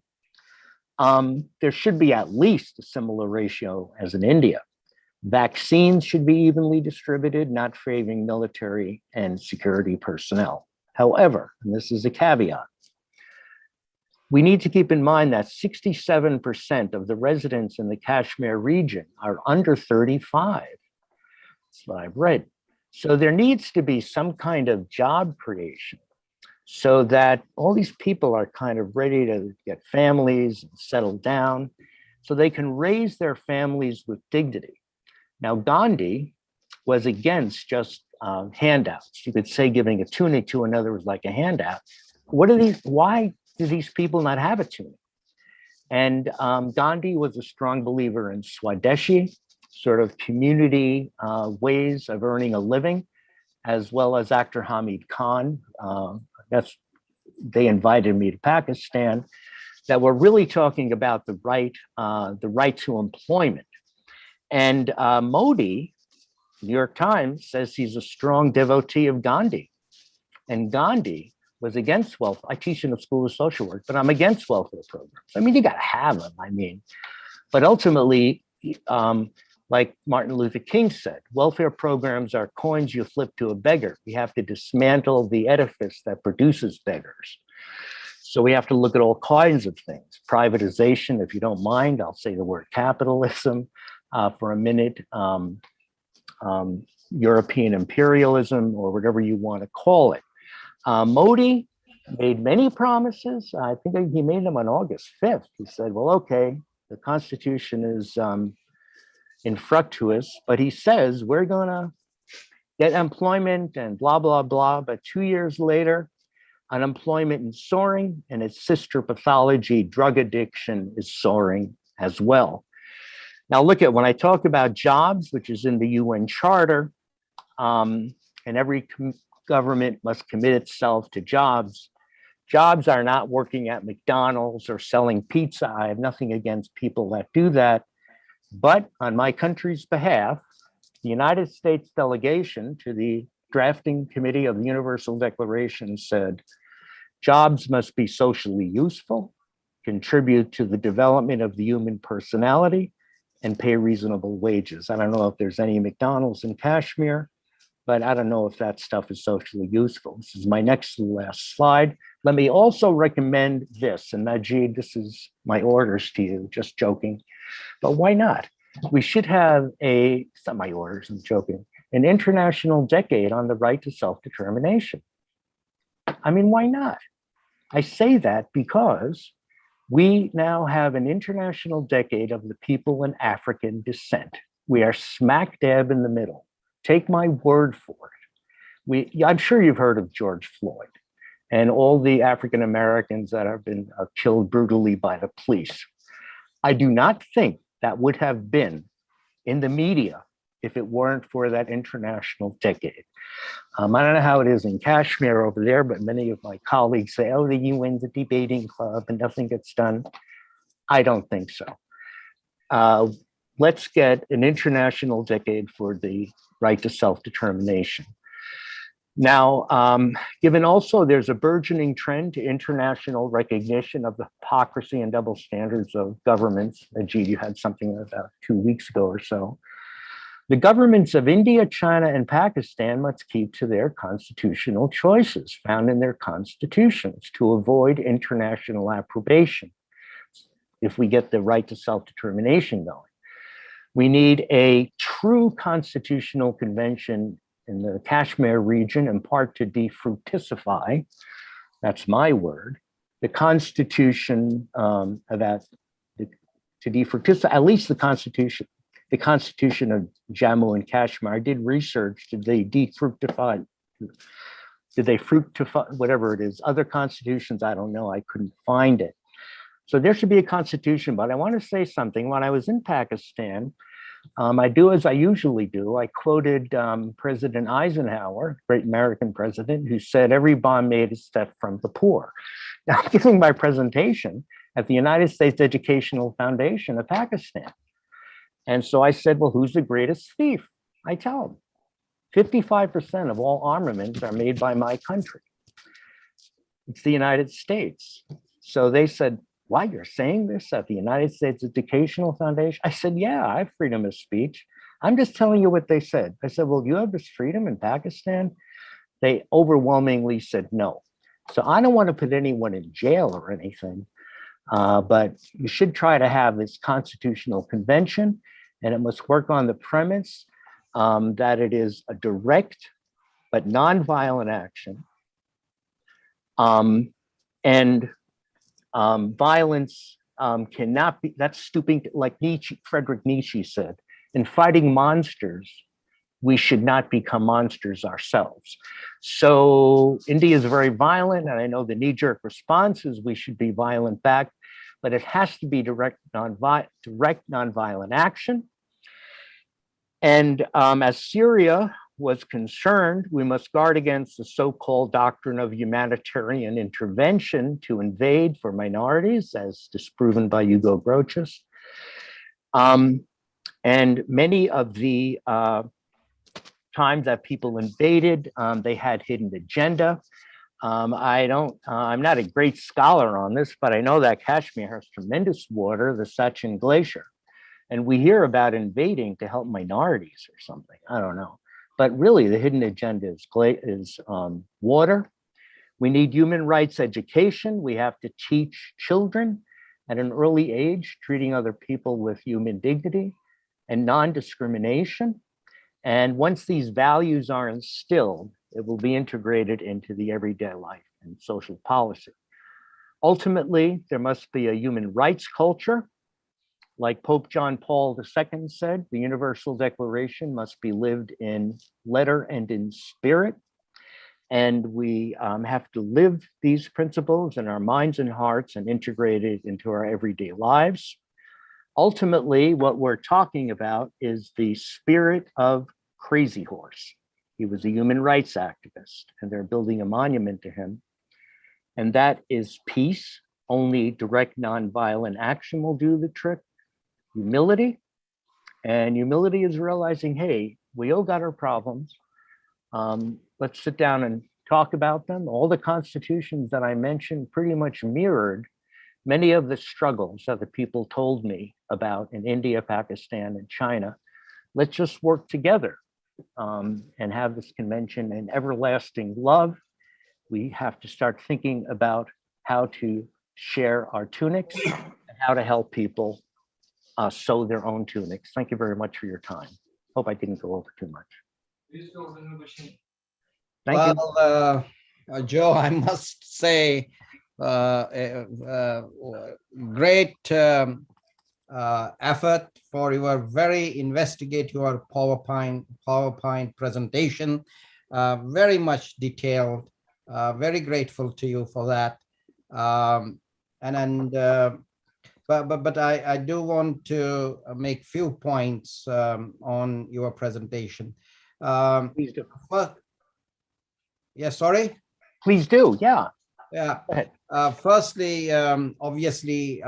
there should be at least a similar ratio as in India. Vaccines should be evenly distributed, not favoring military and security personnel. However, and this is a caveat, we need to keep in mind that 67% of the residents in the Kashmir region are under 35. That's what I've read. So there needs to be some kind of job creation so that all these people are kind of ready to get families and settle down so they can raise their families with dignity. Now, Gandhi was against just handouts. You could say giving a tunic to another was like a handout. Why do these people not have a tunic? And Gandhi was a strong believer in Swadeshi, sort of community ways of earning a living, as well as actor Hamid Khan. They invited me to Pakistan, that were really talking about the right to employment. And Modi, New York Times, says he's a strong devotee of Gandhi. And Gandhi was against welfare. I teach in a school of social work, but I'm against welfare programs. I mean, you got to have them, but ultimately, like Martin Luther King said, welfare programs are coins you flip to a beggar. We have to dismantle the edifice that produces beggars. So we have to look at all kinds of things. Privatization, if you don't mind, I'll say the word capitalism for a minute. European imperialism, or whatever you want to call it. Modi made many promises. I think he made them on August 5th. He said, well, okay, the Constitution is infructuous, but he says we're going to get employment and blah, blah, blah. But 2 years later, unemployment is soaring, and its sister pathology, drug addiction, is soaring as well. Now, look at when I talk about jobs, which is in the UN Charter, and every government must commit itself to jobs. Jobs are not working at McDonald's or selling pizza. I have nothing against people that do that. But on my country's behalf, the United States delegation to the drafting committee of the Universal Declaration said, jobs must be socially useful, contribute to the development of the human personality, and pay reasonable wages. I don't know if there's any McDonald's in Kashmir, but I don't know if that stuff is socially useful. This is my next to last slide. Let me also recommend this, and Najid, this is my orders to you, just joking, but why not? We should have it's not my orders, I'm joking, an international decade on the right to self-determination. I mean, why not? I say that because we now have an international decade of the people in African descent. We are smack dab in the middle. Take my word for it. I'm sure you've heard of George Floyd and all the African Americans that have been killed brutally by the police. I do not think that would have been in the media if it weren't for that international decade. I don't know how it is in Kashmir over there, but many of my colleagues say, oh, the UN's a debating club and nothing gets done. I don't think so. Let's get an international decade for the right to self-determination. Now, given also there's a burgeoning trend to international recognition of the hypocrisy and double standards of governments. Ajit, you had something about 2 weeks ago or so. The governments of India, China, and Pakistan must keep to their constitutional choices found in their constitutions to avoid international approbation if we get the right to self-determination going. We need a true constitutional convention in the Kashmir region, in part to defructify, that's my word, the constitution to defructify, at least the constitution, the Constitution of Jammu and Kashmir. I did research. Did they defructify? Did they fructify? Whatever it is. Other constitutions, I don't know. I couldn't find it. So there should be a constitution. But I want to say something. When I was in Pakistan, I do as I usually do. I quoted President Eisenhower, great American president, who said, "Every bomb made is theft from the poor." Now, I'm giving my presentation at the United States Educational Foundation of Pakistan. And so I said, well, who's the greatest thief? I tell them 55% of all armaments are made by my country. It's the United States. So they said, why, you're saying this at the United States Educational Foundation? I said, yeah, I have freedom of speech. I'm just telling you what they said. I said, well, you have this freedom in Pakistan? They overwhelmingly said no. So I don't want to put anyone in jail or anything, but you should try to have this constitutional convention, and it must work on the premise that it is a direct but nonviolent action. Violence cannot be, that's stooping, like Nietzsche, Friedrich Nietzsche said, in fighting monsters, we should not become monsters ourselves. So India is very violent, and I know the knee-jerk response is we should be violent back, but it has to be direct nonviolent action. And as Syria was concerned, we must guard against the so-called doctrine of humanitarian intervention to invade for minorities, as disproven by Hugo Grotius. And many of the times that people invaded, they had hidden agenda. I'm not a great scholar on this, but I know that Kashmir has tremendous water, the Sachin Glacier. And we hear about invading to help minorities or something. I don't know. But really, the hidden agenda is water. We need human rights education. We have to teach children at an early age, treating other people with human dignity and non-discrimination. And once these values are instilled, it will be integrated into the everyday life and social policy. Ultimately, there must be a human rights culture. Like Pope John Paul II said, the Universal Declaration must be lived in letter and in spirit. And we have to live these principles in our minds and hearts and integrate it into our everyday lives. Ultimately, what we're talking about is the spirit of Crazy Horse. He was a human rights activist, and they're building a monument to him. And that is peace. Only direct nonviolent action will do the trick. Humility, and humility is realizing, hey, we all got our problems. Let's sit down and talk about them. All the constitutions that I mentioned pretty much mirrored many of the struggles that the people told me about in India, Pakistan, and China. Let's just work together and have this convention in everlasting love. We have to start thinking about how to share our tunics and how to help people sew their own tunics. Thank you very much for your time. Hope I didn't go over too much. Thank you. Joe, I must say, great effort for your very investigative PowerPoint presentation, very much detailed. Very grateful to you for that. But I do want to make few points on your presentation. Please do. Yeah, sorry? Please do, yeah. Yeah. Firstly, obviously,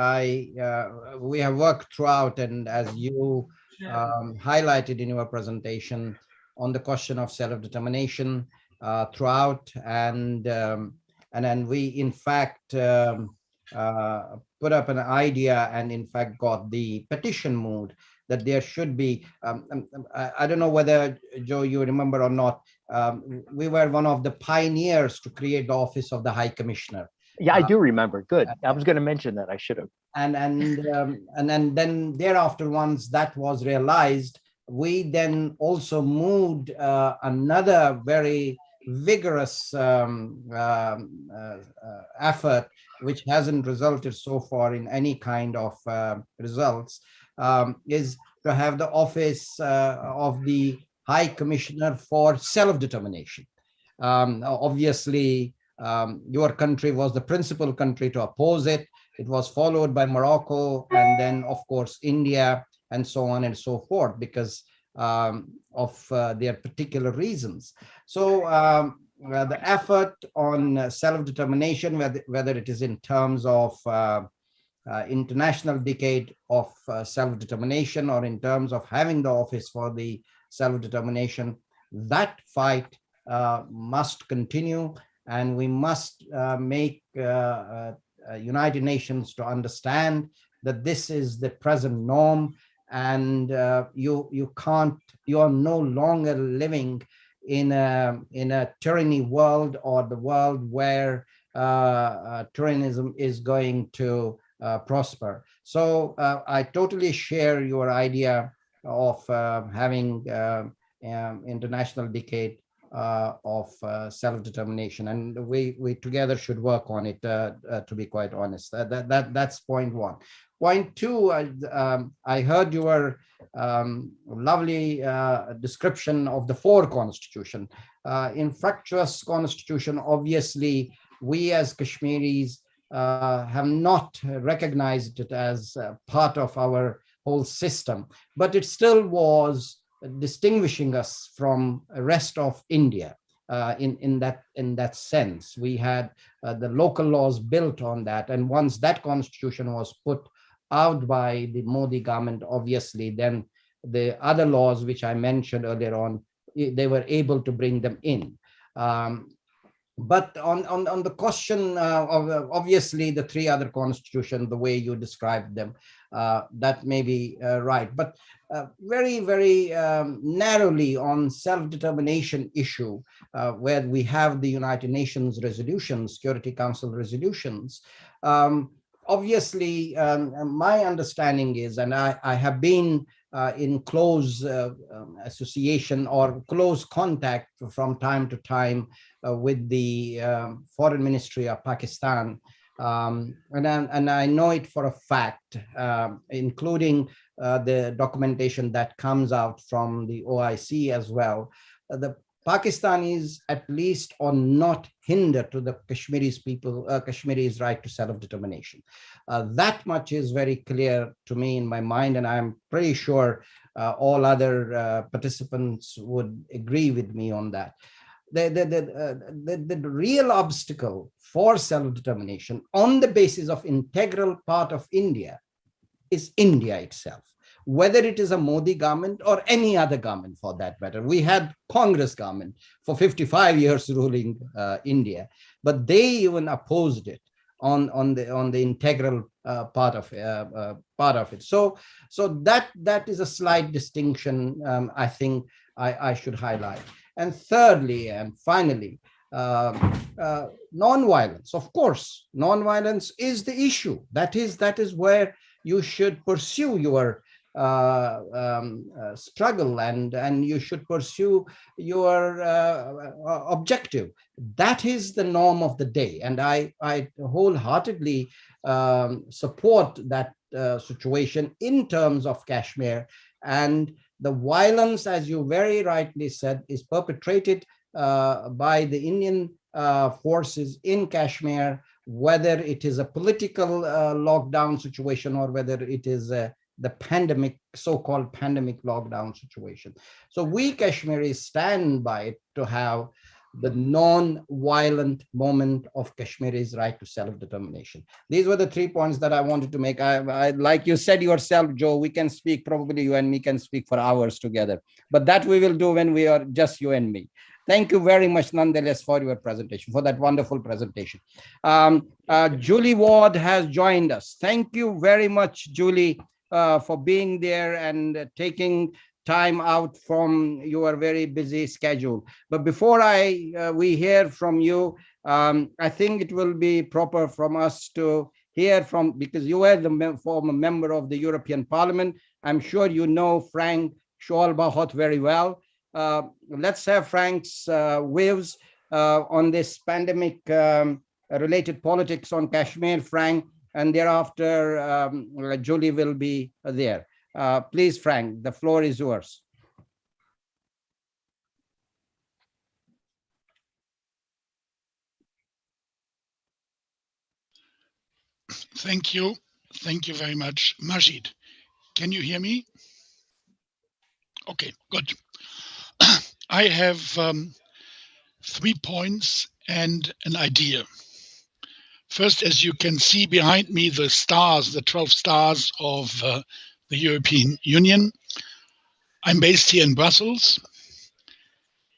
we have worked throughout, and as you highlighted in your presentation, on the question of self-determination throughout, and then we, in fact, put up an idea and in fact got the petition moved that there should be, I don't know whether, Joe, you remember or not, we were one of the pioneers to create the Office of the High Commissioner. Yeah, I do remember. Good. I was going to mention that. I should have. And then thereafter, once that was realized, we then also moved another very vigorous effort, which hasn't resulted so far in any kind of results, is to have the office of the High Commissioner for Self-Determination. Obviously, your country was the principal country to oppose it. It was followed by Morocco and then, of course, India and so on and so forth because of their particular reasons. So the effort on self-determination, whether it is in terms of international decade of self-determination or in terms of having the office for the self-determination, that fight must continue, and we must make United Nations to understand that this is the present norm, and you are no longer living in a tyranny world, or the world where tyrannism is going to prosper. So I totally share your idea of having international decade of self-determination, and we together should work on it, to be quite honest. That's point one. Point two, I heard your lovely description of the four constitution. In fructuous constitution, obviously, we as Kashmiris have not recognized it as part of our whole system, but it still was distinguishing us from the rest of India. In that sense, we had the local laws built on that, and once that constitution was put out by the Modi government, obviously, then the other laws which I mentioned earlier on, they were able to bring them in. But on the question of obviously the three other constitutions, the way you described them, that may be right. But very, very narrowly on self-determination issue, where we have the United Nations resolutions, Security Council resolutions, obviously, my understanding is, and I have been in close association or close contact from time to time with the Foreign Ministry of Pakistan, and I know it for a fact, including the documentation that comes out from the OIC as well. The Pakistanis at least are not hindered to the Kashmiri's people, Kashmiri's right to self-determination. That much is very clear to me in my mind, and I'm pretty sure all other participants would agree with me on that. The real obstacle for self-determination on the basis of integral part of India is India itself, whether it is a Modi government or any other government for that matter. We had Congress government for 55 years ruling India, but they even opposed it on the integral part of it. So that is a slight distinction, I think I should highlight. And thirdly and finally, non-violence. Of course, non-violence is the issue. That is where you should pursue your struggle, and you should pursue your objective. That is the norm of the day, and I wholeheartedly support that situation in terms of Kashmir. And the violence, as you very rightly said, is perpetrated by the Indian forces in Kashmir, whether it is a political lockdown situation or whether it is the pandemic, so-called pandemic lockdown situation. So we Kashmiris stand by it to have the non-violent moment of Kashmiri's right to self-determination. These were the 3 points that I wanted to make. I like you said yourself, Joe, we can speak, probably you and me can speak for hours together, but that we will do when we are just you and me. Thank you very much, nonetheless, for your presentation, for that wonderful presentation. Julie Ward has joined us. Thank you very much, Julie, for being there and taking time out from your very busy schedule. But before we hear from you, I think it will be proper from us to hear from, because you were the former member of the European Parliament. I'm sure you know Frank Schoelbachot very well. Let's have Frank's views on this pandemic related politics on Kashmir, Frank, and thereafter Julie will be there. Please, Frank, the floor is yours. Thank you. Thank you very much. Majid, can you hear me? Okay, good. I have 3 points and an idea. First, as you can see behind me, the stars, the 12 stars of the European Union. I'm based here in Brussels,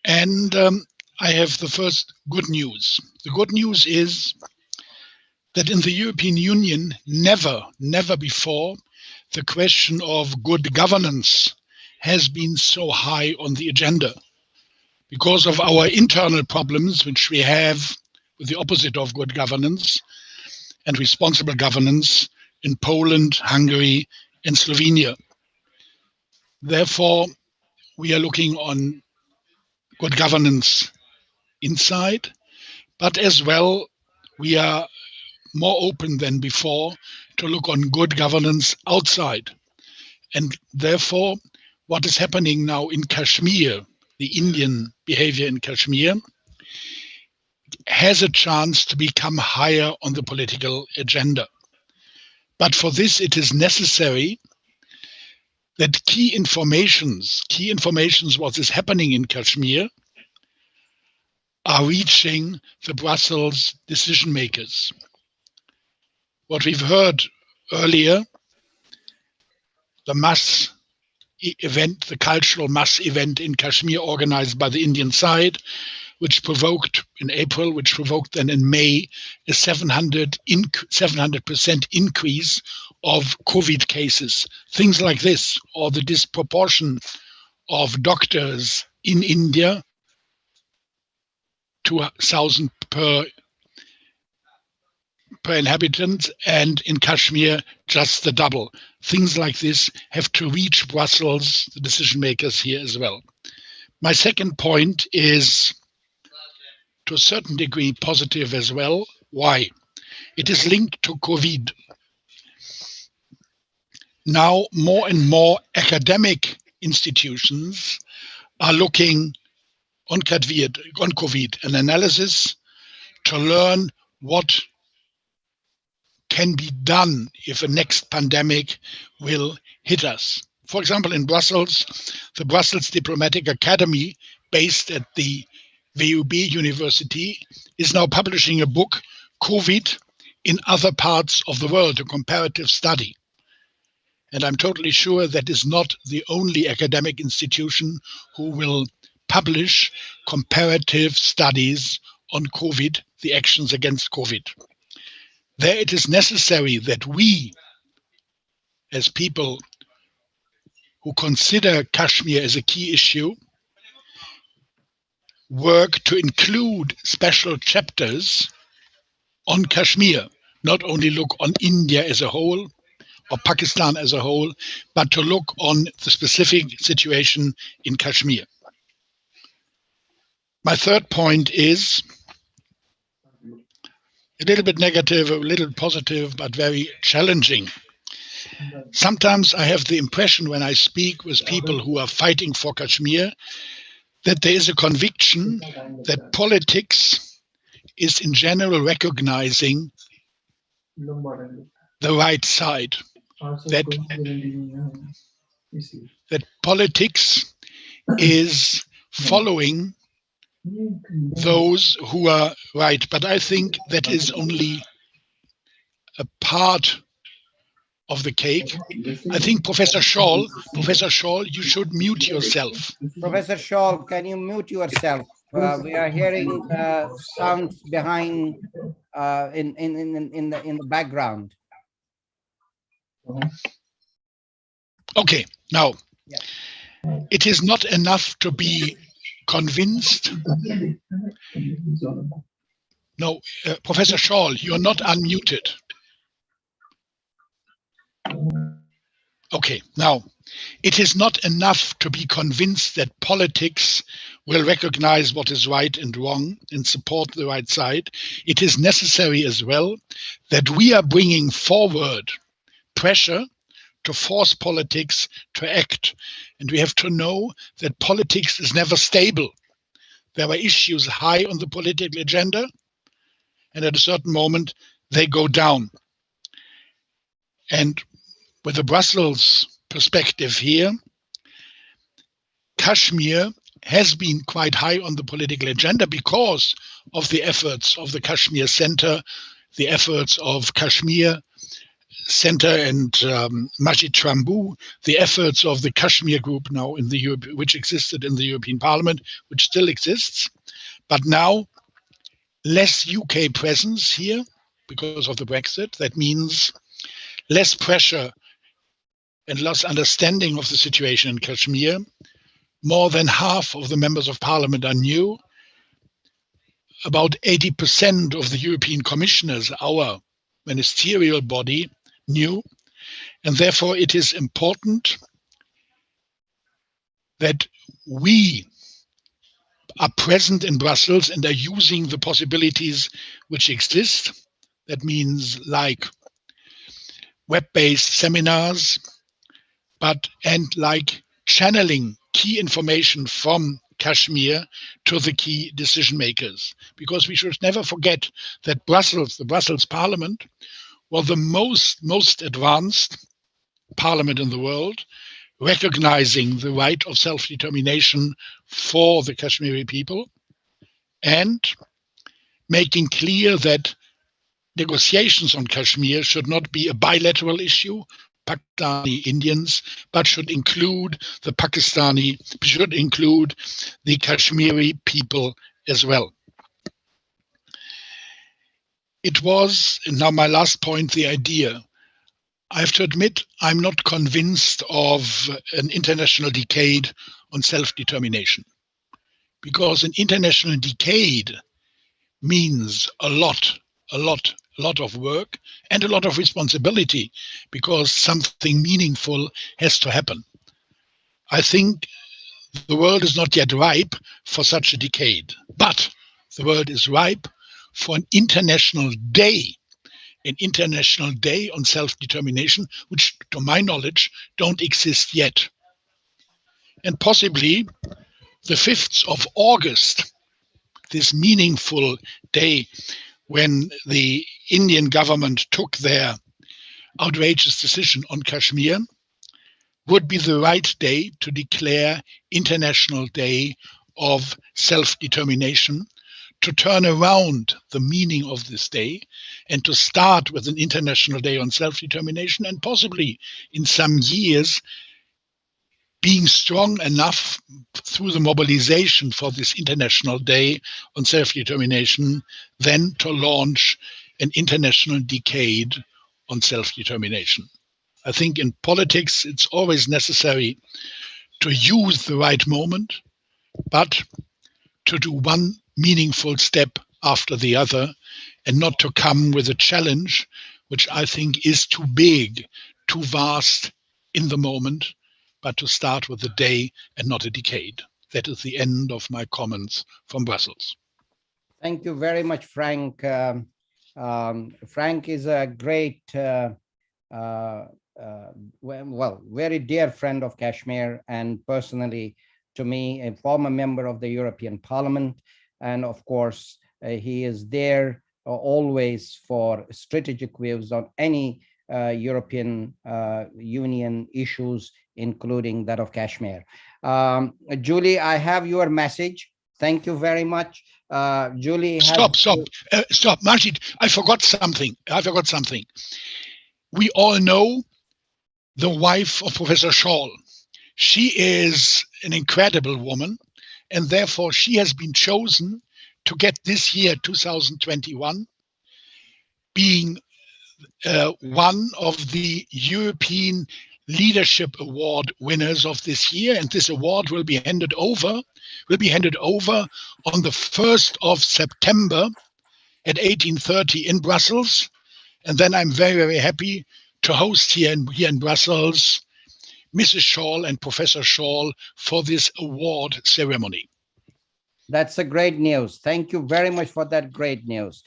and I have the first good news. The good news is that in the European Union, never before, the question of good governance has been so high on the agenda because of our internal problems, which we have with the opposite of good governance and responsible governance in Poland, Hungary, and Slovenia. Therefore, we are looking on good governance inside, but as well, we are more open than before to look on good governance outside. And therefore, what is happening now in Kashmir, the Indian behavior in Kashmir, has a chance to become higher on the political agenda. But for this, it is necessary that key informations, what is happening in Kashmir, are reaching the Brussels decision makers. What we've heard earlier, the mass event, the cultural mass event in Kashmir organized by the Indian side, which provoked in April, which provoked then in May a 700% increase of COVID cases, things like this, or the disproportion of doctors in India, 2,000 per inhabitant, and in Kashmir, just the double. Things like this have to reach Brussels, the decision makers here as well. My second point is, to a certain degree, positive as well. Why? It is linked to COVID. Now, more and more academic institutions are looking on COVID, an analysis to learn what can be done if a next pandemic will hit us. For example, in Brussels, the Brussels Diplomatic Academy, based at the VUB University, is now publishing a book, COVID in Other Parts of the World, a comparative study. And I'm totally sure that is not the only academic institution who will publish comparative studies on COVID, the actions against COVID. There it is necessary that we, as people who consider Kashmir as a key issue, work to include special chapters on Kashmir, not only look on India as a whole or Pakistan as a whole, but to look on the specific situation in Kashmir. My third point is a little bit negative, a little positive, but very challenging. Sometimes I have the impression when I speak with people who are fighting for Kashmir that there is a conviction that politics is in general recognizing the right side, that politics is following those who are right. But I think that is only a part of the cake. I think Professor Scholl, you should mute yourself. Professor Scholl, can you mute yourself? We are hearing sounds behind in the background. Okay, now it is not enough to be convinced. No, Professor Scholl, you're not unmuted. Okay, now it is not enough to be convinced that politics will recognize what is right and wrong and support the right side. It is necessary as well that we are bringing forward pressure to force politics to act. And we have to know that politics is never stable. There are issues high on the political agenda, and at a certain moment, they go down. And with the Brussels perspective here, Kashmir has been quite high on the political agenda because of the efforts of the Kashmir Center, the efforts of Kashmir Center and Majid Trambu, the efforts of the Kashmir Group now in the Europe, which existed in the European Parliament, which still exists, but now less UK presence here because of the Brexit. That means less pressure and less understanding of the situation in Kashmir. More than half of the members of parliament are new. About 80% of the European commissioners, our ministerial body, new. And therefore it is important that we are present in Brussels and are using the possibilities which exist. That means like web-based seminars, and like channeling key information from Kashmir to the key decision makers. Because we should never forget that Brussels, the Brussels Parliament, was the most advanced parliament in the world, recognizing the right of self-determination for the Kashmiri people and making clear that negotiations on Kashmir should not be a bilateral issue, Pakistani Indians, but should include the Kashmiri people as well. It was, and now my last point, the idea. I have to admit, I'm not convinced of an international decade on self-determination, because an international decade means a lot of work and a lot of responsibility, because something meaningful has to happen. I think the world is not yet ripe for such a decade, but the world is ripe for an international day on self-determination, which to my knowledge don't exist yet. And possibly the 5th of August, this meaningful day when the Indian government took their outrageous decision on Kashmir, would be the right day to declare International Day of Self-Determination, to turn around the meaning of this day and to start with an International Day on Self-Determination, and possibly in some years being strong enough through the mobilization for this International Day on Self-Determination, then to launch an international decade on self-determination. I think in politics, it's always necessary to use the right moment, but to do one meaningful step after the other and not to come with a challenge, which I think is too big, too vast in the moment, but to start with a day and not a decade. That is the end of my comments from Brussels. Thank you very much, Frank. Frank is a great, very dear friend of Kashmir, and personally to me, a former member of the European Parliament. And of course, he is there always for strategic views on any European Union issues, including that of Kashmir. Julie, I have your message. Thank you very much. Julie. Stop, Majid. I forgot something. We all know the wife of Professor Scholl. She is an incredible woman, and therefore she has been chosen to get this year, 2021, being one of the European Leadership Award winners of this year. And this award will be handed over on the 1st of September at 18:30 in Brussels. And then I'm very, very happy to host here in Brussels Mrs. Scholl and Professor Scholl for this award ceremony. That's a great news. Thank you very much for that great news.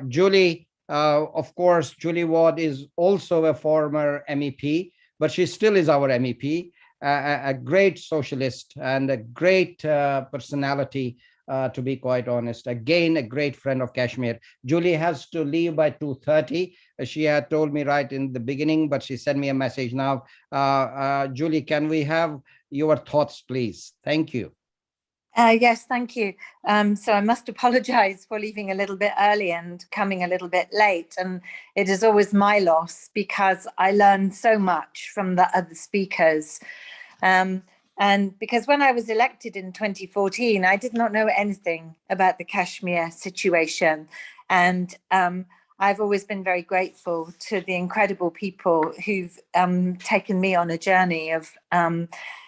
Julie, of course, Julie Ward is also a former MEP but she still is our MEP, a great socialist and a great personality, to be quite honest. Again, a great friend of Kashmir. Julie has to leave by 2:30. She had told me right in the beginning, but she sent me a message now. Julie, can we have your thoughts, please? Thank you. Yes, thank you. So I must apologize for leaving a little bit early and coming a little bit late. And it is always my loss because I learned so much from the other speakers. And because when I was elected in 2014, I did not know anything about the Kashmir situation. And I've always been very grateful to the incredible people who've taken me on a journey of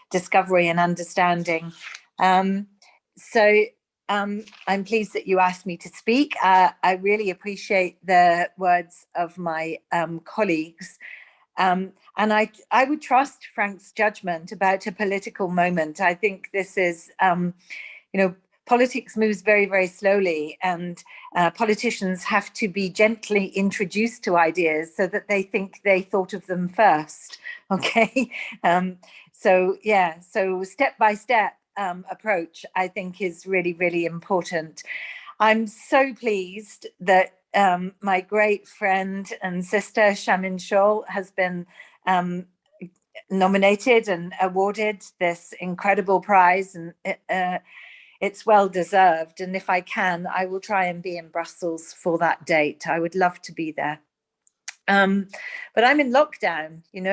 discovery and understanding. So I'm pleased that you asked me to speak. I really appreciate the words of my colleagues. And I would trust Frank's judgment about a political moment. I think this is, politics moves very, very slowly, and politicians have to be gently introduced to ideas so that they think they thought of them first. Okay. So step by step approach, I think, is really, really important. I'm so pleased that my great friend and sister Shamin Shaul has been nominated and awarded this incredible prize, and it's well deserved. And if I can, I will try and be in Brussels for that date. I would love to be there. But I'm in lockdown, in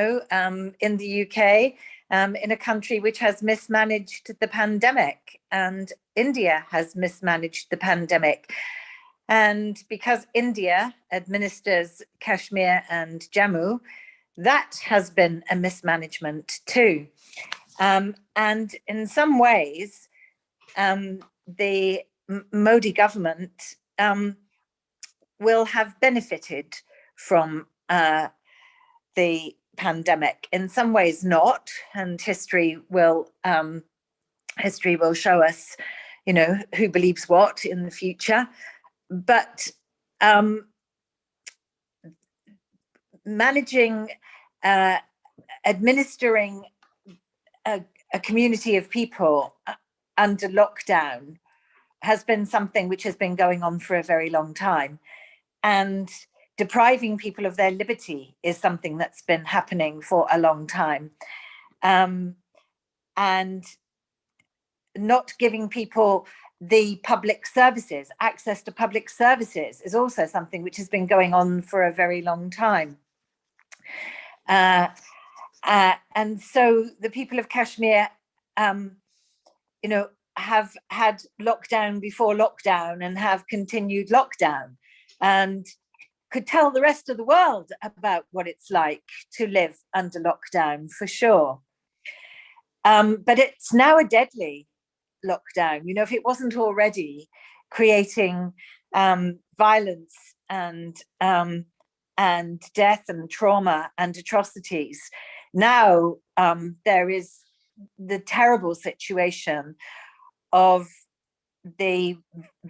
the UK, in a country which has mismanaged the pandemic, and India has mismanaged the pandemic. And because India administers Kashmir and Jammu, that has been a mismanagement too. And in some ways, the Modi government will have benefited from the pandemic. In some ways not, and history will show us, who believes what in the future. But managing, administering a community of people under lockdown has been something which has been going on for a very long time. And depriving people of their liberty is something that's been happening for a long time. And not giving people the public services, access to public services, is also something which has been going on for a very long time. And so the people of Kashmir, have had lockdown before lockdown and have continued lockdown, and could tell the rest of the world about what it's like to live under lockdown, for sure. But it's now a deadly lockdown. If it wasn't already creating violence and death and trauma and atrocities, now there is the terrible situation of the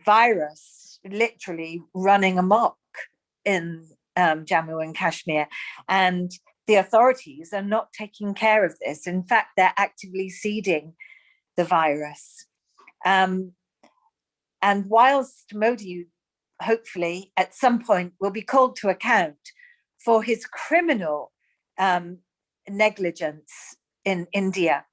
virus literally running amok in Jammu and Kashmir, and the authorities are not taking care of this. In fact, they're actively seeding the virus. And whilst Modi hopefully at some point will be called to account for his criminal negligence in India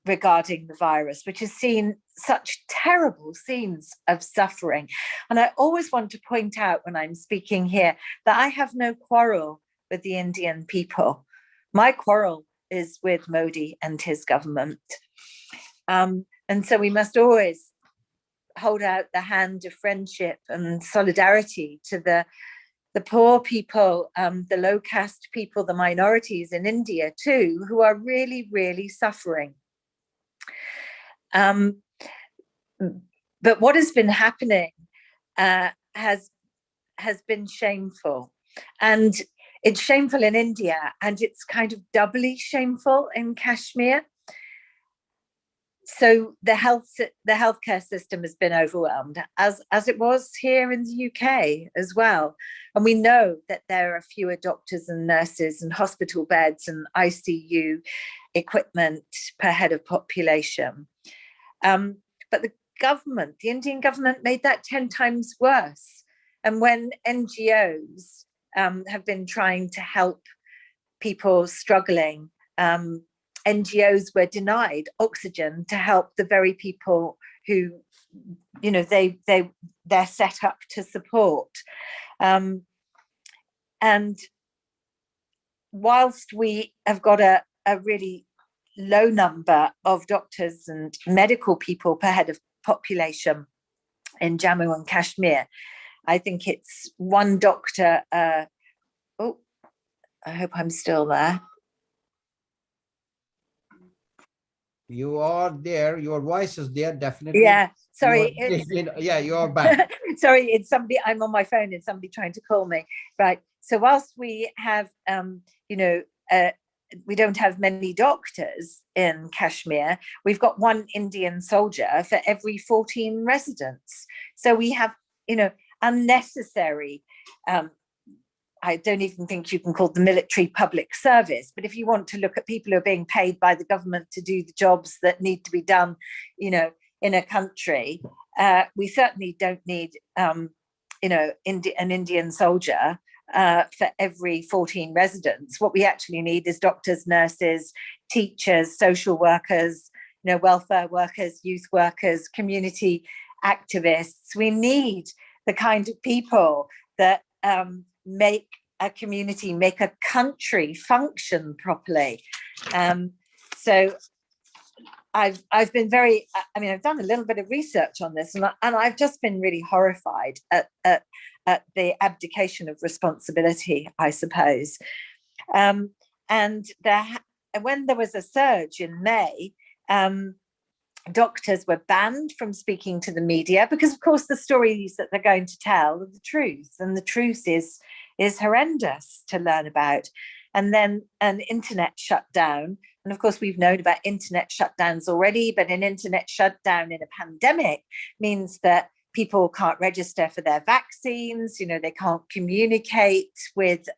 regarding the virus, which has seen such terrible scenes of suffering. And I always want to point out when I'm speaking here that I have no quarrel with the Indian people. My quarrel is with Modi and his government. And so we must always hold out the hand of friendship and solidarity to the poor people, the low caste people, the minorities in India too, who are really, really suffering. But what has been happening has been shameful. And it's shameful in India, and it's kind of doubly shameful in Kashmir. So the healthcare system has been overwhelmed, as it was here in the UK as well. And we know that there are fewer doctors and nurses and hospital beds and ICU equipment per head of population. But the Indian government made that 10 times worse. And when NGOs have been trying to help people struggling, NGOs were denied oxygen to help the very people who, you know, they're set up to support. And whilst we have got a really low number of doctors and medical people per head of population in Jammu and Kashmir, I think it's one doctor. Oh, I hope I'm still there. You are there. Your voice is there, definitely. Yeah, sorry. Yeah, you are back. Sorry, it's somebody. I'm on my phone. It's somebody trying to call me. Right. So whilst we have, we don't have many doctors in Kashmir, we've got one Indian soldier for every 14 residents. So we have, unnecessary. I don't even think you can call the military public service, but if you want to look at people who are being paid by the government to do the jobs that need to be done, in a country, we certainly don't need, an Indian soldier for every 14 residents. What we actually need is doctors, nurses, teachers, social workers, welfare workers, youth workers, community activists. We need the kind of people that make a community, make a country function properly. So I've been very, I've done a little bit of research on this, and I've just been really horrified at the abdication of responsibility, I suppose. And when there was a surge in May, doctors were banned from speaking to the media because, of course, the stories that they're going to tell are the truth, and the truth is horrendous to learn about. And then an internet shutdown, and of course we've known about internet shutdowns already, but an internet shutdown in a pandemic means that people can't register for their vaccines, they can't communicate with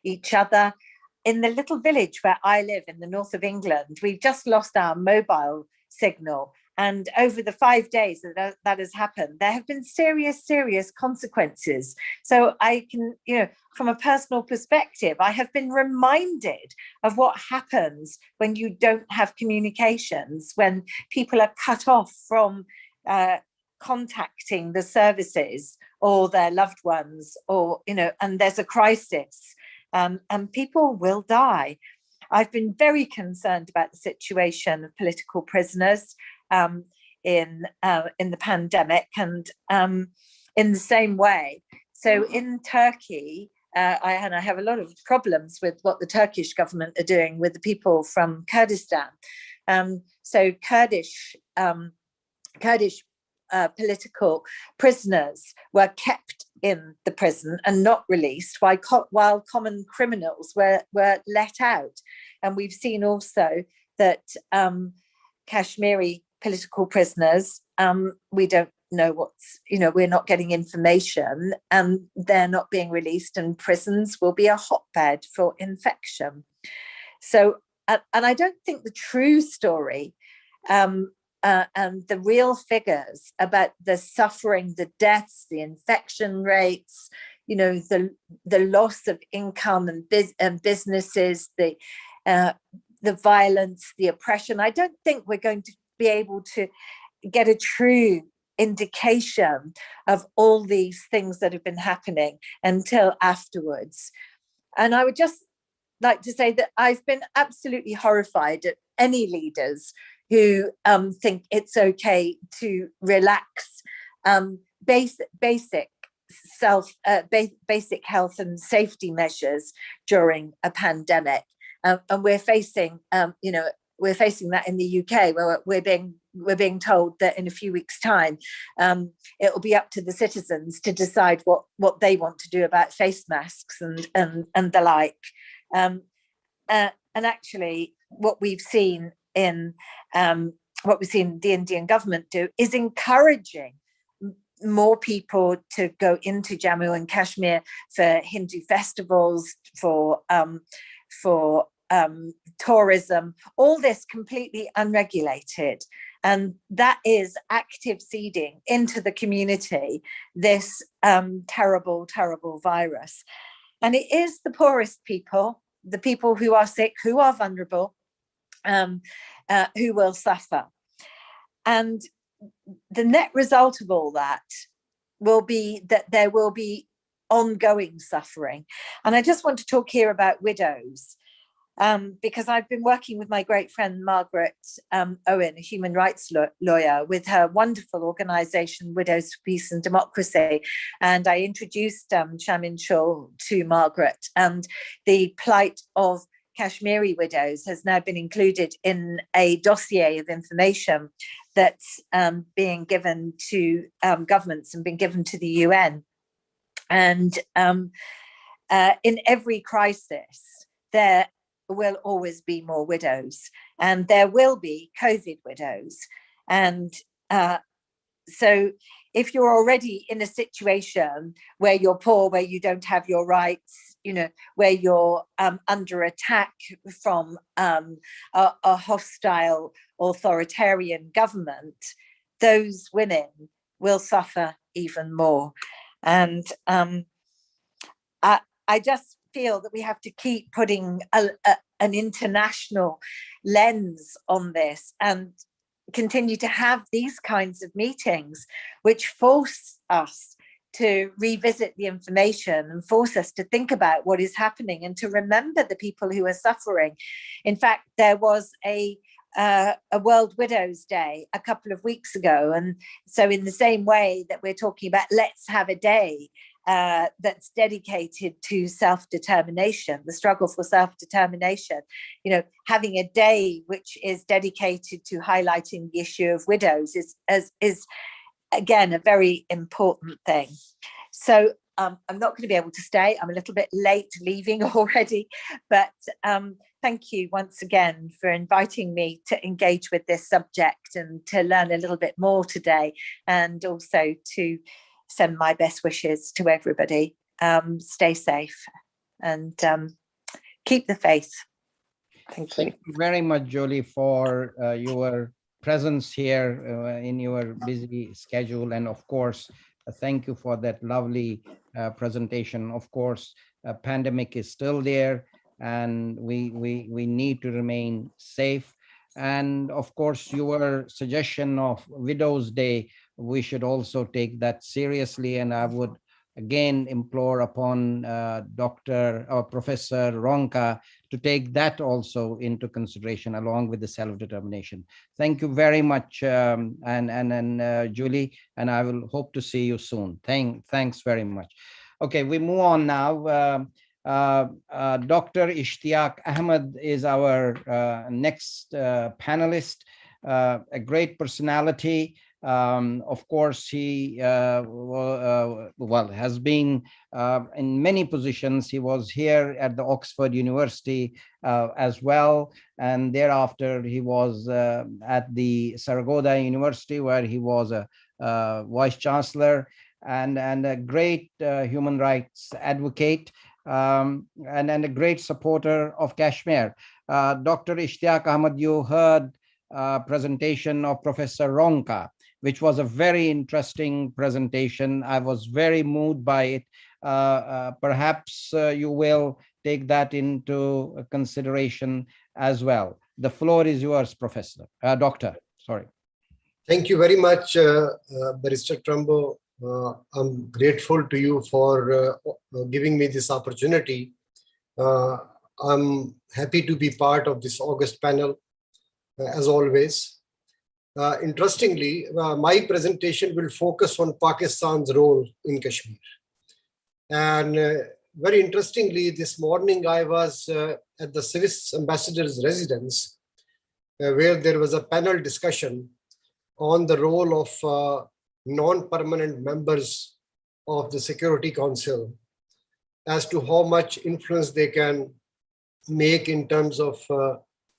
each other. In the little village where I live in the north of England, we've just lost our mobile signal. And over the 5 days that has happened, there have been serious consequences. So I can, from a personal perspective, I have been reminded of what happens when you don't have communications, when people are cut off from contacting the services or their loved ones, or, and there's a crisis, and people will die. I've been very concerned about the situation of political prisoners in the pandemic, and in the same way. So in Turkey, I have a lot of problems with what the Turkish government are doing with the people from Kurdistan. So Kurdish political prisoners were kept in the prison and not released, while common criminals were let out. And we've seen also that Kashmiri political prisoners, we don't know we're not getting information, and they're not being released, and prisons will be a hotbed for infection. So, and I don't think the true story and the real figures about the suffering, the deaths, the infection rates, the loss of income and businesses, the violence, the oppression. I don't think we're going to be able to get a true indication of all these things that have been happening until afterwards. And I would just like to say that I've been absolutely horrified at any leaders who think it's okay to relax basic health and safety measures during a pandemic. And we're facing, we're facing that in the UK, where we're being told that in a few weeks' time, it will be up to the citizens to decide what they want to do about face masks and the like. And actually, what we've seen in what we've seen the Indian government do is encouraging more people to go into Jammu and Kashmir for Hindu festivals, for tourism, all this completely unregulated. And that is active seeding into the community, this terrible, terrible virus. And it is the poorest people, the people who are sick, who are vulnerable, who will suffer. And the net result of all that will be that there will be ongoing suffering. And I just want to talk here about widows, because I've been working with my great friend Margaret Owen, a human rights lawyer, with her wonderful organization Widows for Peace and Democracy. And I introduced Shamin Shul to Margaret, and the plight of Kashmiri widows has now been included in a dossier of information that's being given to governments and been given to the UN. And in every crisis, there will always be more widows, and there will be COVID widows. And so if you're already in a situation where you're poor, where you don't have your rights, where you're under attack from a hostile authoritarian government, those women will suffer even more. And I just feel that we have to keep putting an international lens on this and continue to have these kinds of meetings, which force us to revisit the information and force us to think about what is happening and to remember the people who are suffering. In fact, there was a World Widows Day a couple of weeks ago. And so in the same way that we're talking about, let's have a day that's dedicated to self-determination, the struggle for self-determination, having a day which is dedicated to highlighting the issue of widows is again a very important thing. So I'm not going to be able to stay. I'm a little bit late leaving already, but thank you once again for inviting me to engage with this subject and to learn a little bit more today, and also to send my best wishes to everybody. Stay safe and keep the faith. Thank you very much, Jolie, for your presence here in your busy schedule. And of course, thank you for that lovely presentation. Of course, a pandemic is still there, and we need to remain safe. And of course, your suggestion of Widows Day, we should also take that seriously. And I would again implore upon Dr. or Professor Ronka to take that also into consideration along with the self-determination. Thank you very much, and Julie, and I will hope to see you soon. Thanks very much. Okay, we move on now. Dr. Ishtiaq Ahmed is our next panelist, a great personality. Of course, he has been in many positions. He was here at the Oxford University as well, and thereafter he was at the Sargodha University, where he was a vice chancellor and a great human rights advocate, and a great supporter of Kashmir. Dr. Ishtiaq Ahmed, you heard a presentation of Professor Ronka, which was a very interesting presentation. I was very moved by it. Perhaps you will take that into consideration as well. The floor is yours, Professor. Doctor, sorry. Thank you very much, Barrister Trumbo. I'm grateful to you for giving me this opportunity. I'm happy to be part of this August panel, as always. Interestingly, my presentation will focus on Pakistan's role in Kashmir. And very interestingly, this morning I was at the Swiss ambassador's residence, where there was a panel discussion on the role of non-permanent members of the Security Council as to how much influence they can make in terms of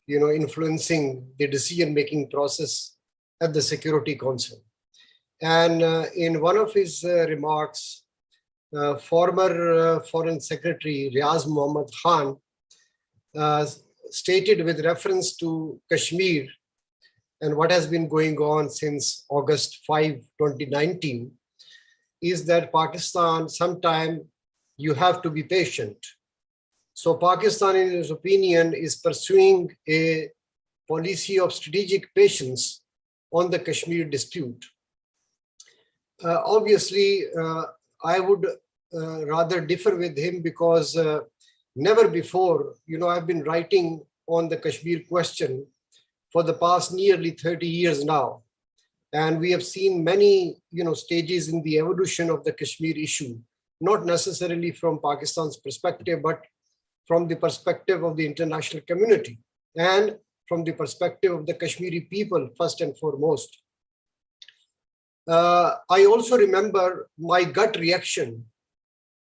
influencing the decision-making process at the Security Council. And in one of his remarks, former Foreign Secretary Riaz Muhammad Khan stated with reference to Kashmir and what has been going on since August 5, 2019, is that Pakistan, sometime you have to be patient. So Pakistan, in his opinion, is pursuing a policy of strategic patience on the Kashmir dispute. Obviously, I would rather differ with him because never before, I've been writing on the Kashmir question for the past nearly 30 years now. And we have seen many, stages in the evolution of the Kashmir issue, not necessarily from Pakistan's perspective, but from the perspective of the international community and from the perspective of the Kashmiri people, first and foremost. I also remember my gut reaction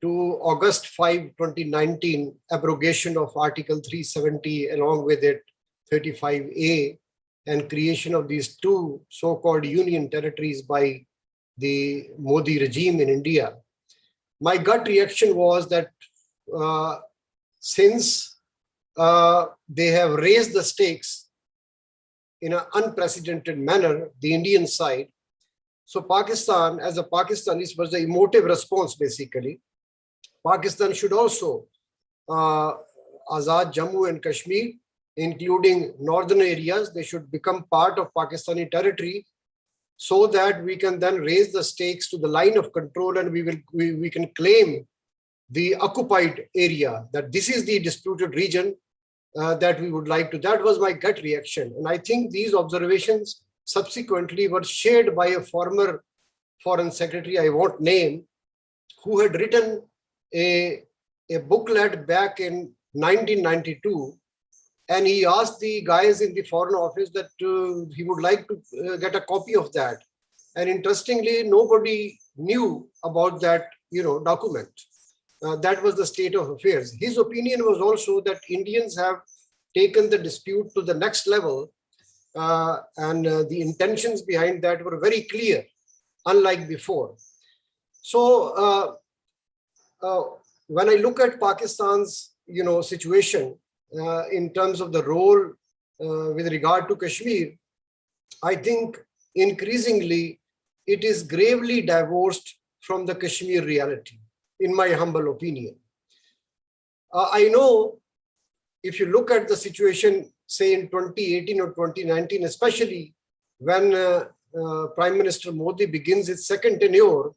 to August 5, 2019, abrogation of Article 370, along with it 35A, and creation of these two so-called union territories by the Modi regime in India. My gut reaction was that since they have raised the stakes in an unprecedented manner, the Indian side, so Pakistan, as a Pakistanis, was the emotive response basically. Pakistan should also Azad Jammu and Kashmir, including northern areas, they should become part of Pakistani territory so that we can then raise the stakes to the line of control and we can claim the occupied area, that this is the disputed region that we would like to. That was my gut reaction. And I think these observations subsequently were shared by a former foreign secretary, I won't name, who had written a booklet back in 1992. And he asked the guys in the Foreign Office that he would like to get a copy of that. And interestingly, nobody knew about that, document. That was the state of affairs. His opinion was also that Indians have taken the dispute to the next level, and the intentions behind that were very clear, unlike before. So when I look at Pakistan's, situation, in terms of the role with regard to Kashmir, I think increasingly it is gravely divorced from the Kashmir reality, in my humble opinion. I know if you look at the situation, say in 2018 or 2019, especially when Prime Minister Modi begins his second tenure,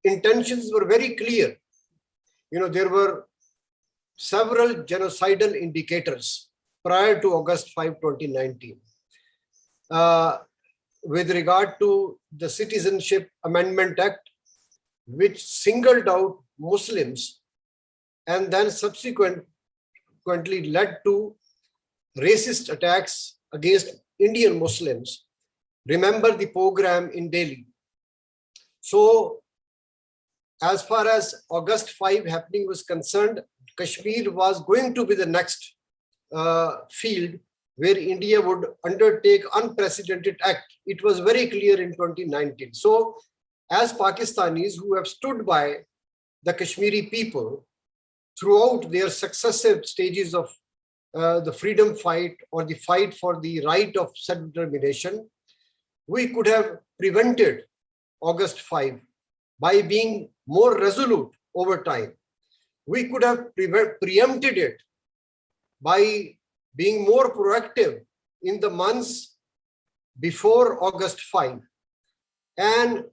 intentions were very clear. There were several genocidal indicators prior to August 5, 2019. With regard to the Citizenship Amendment Act, which singled out Muslims and then subsequently led to racist attacks against Indian Muslims. Remember the program in Delhi. So as far as August 5 happening was concerned, Kashmir was going to be the next field where India would undertake unprecedented act. It was very clear in 2019. So as Pakistanis who have stood by the Kashmiri people throughout their successive stages of the freedom fight or the fight for the right of self-determination, we could have prevented August 5 by being more resolute over time. We could have preempted it by being more proactive in the months before August 5. And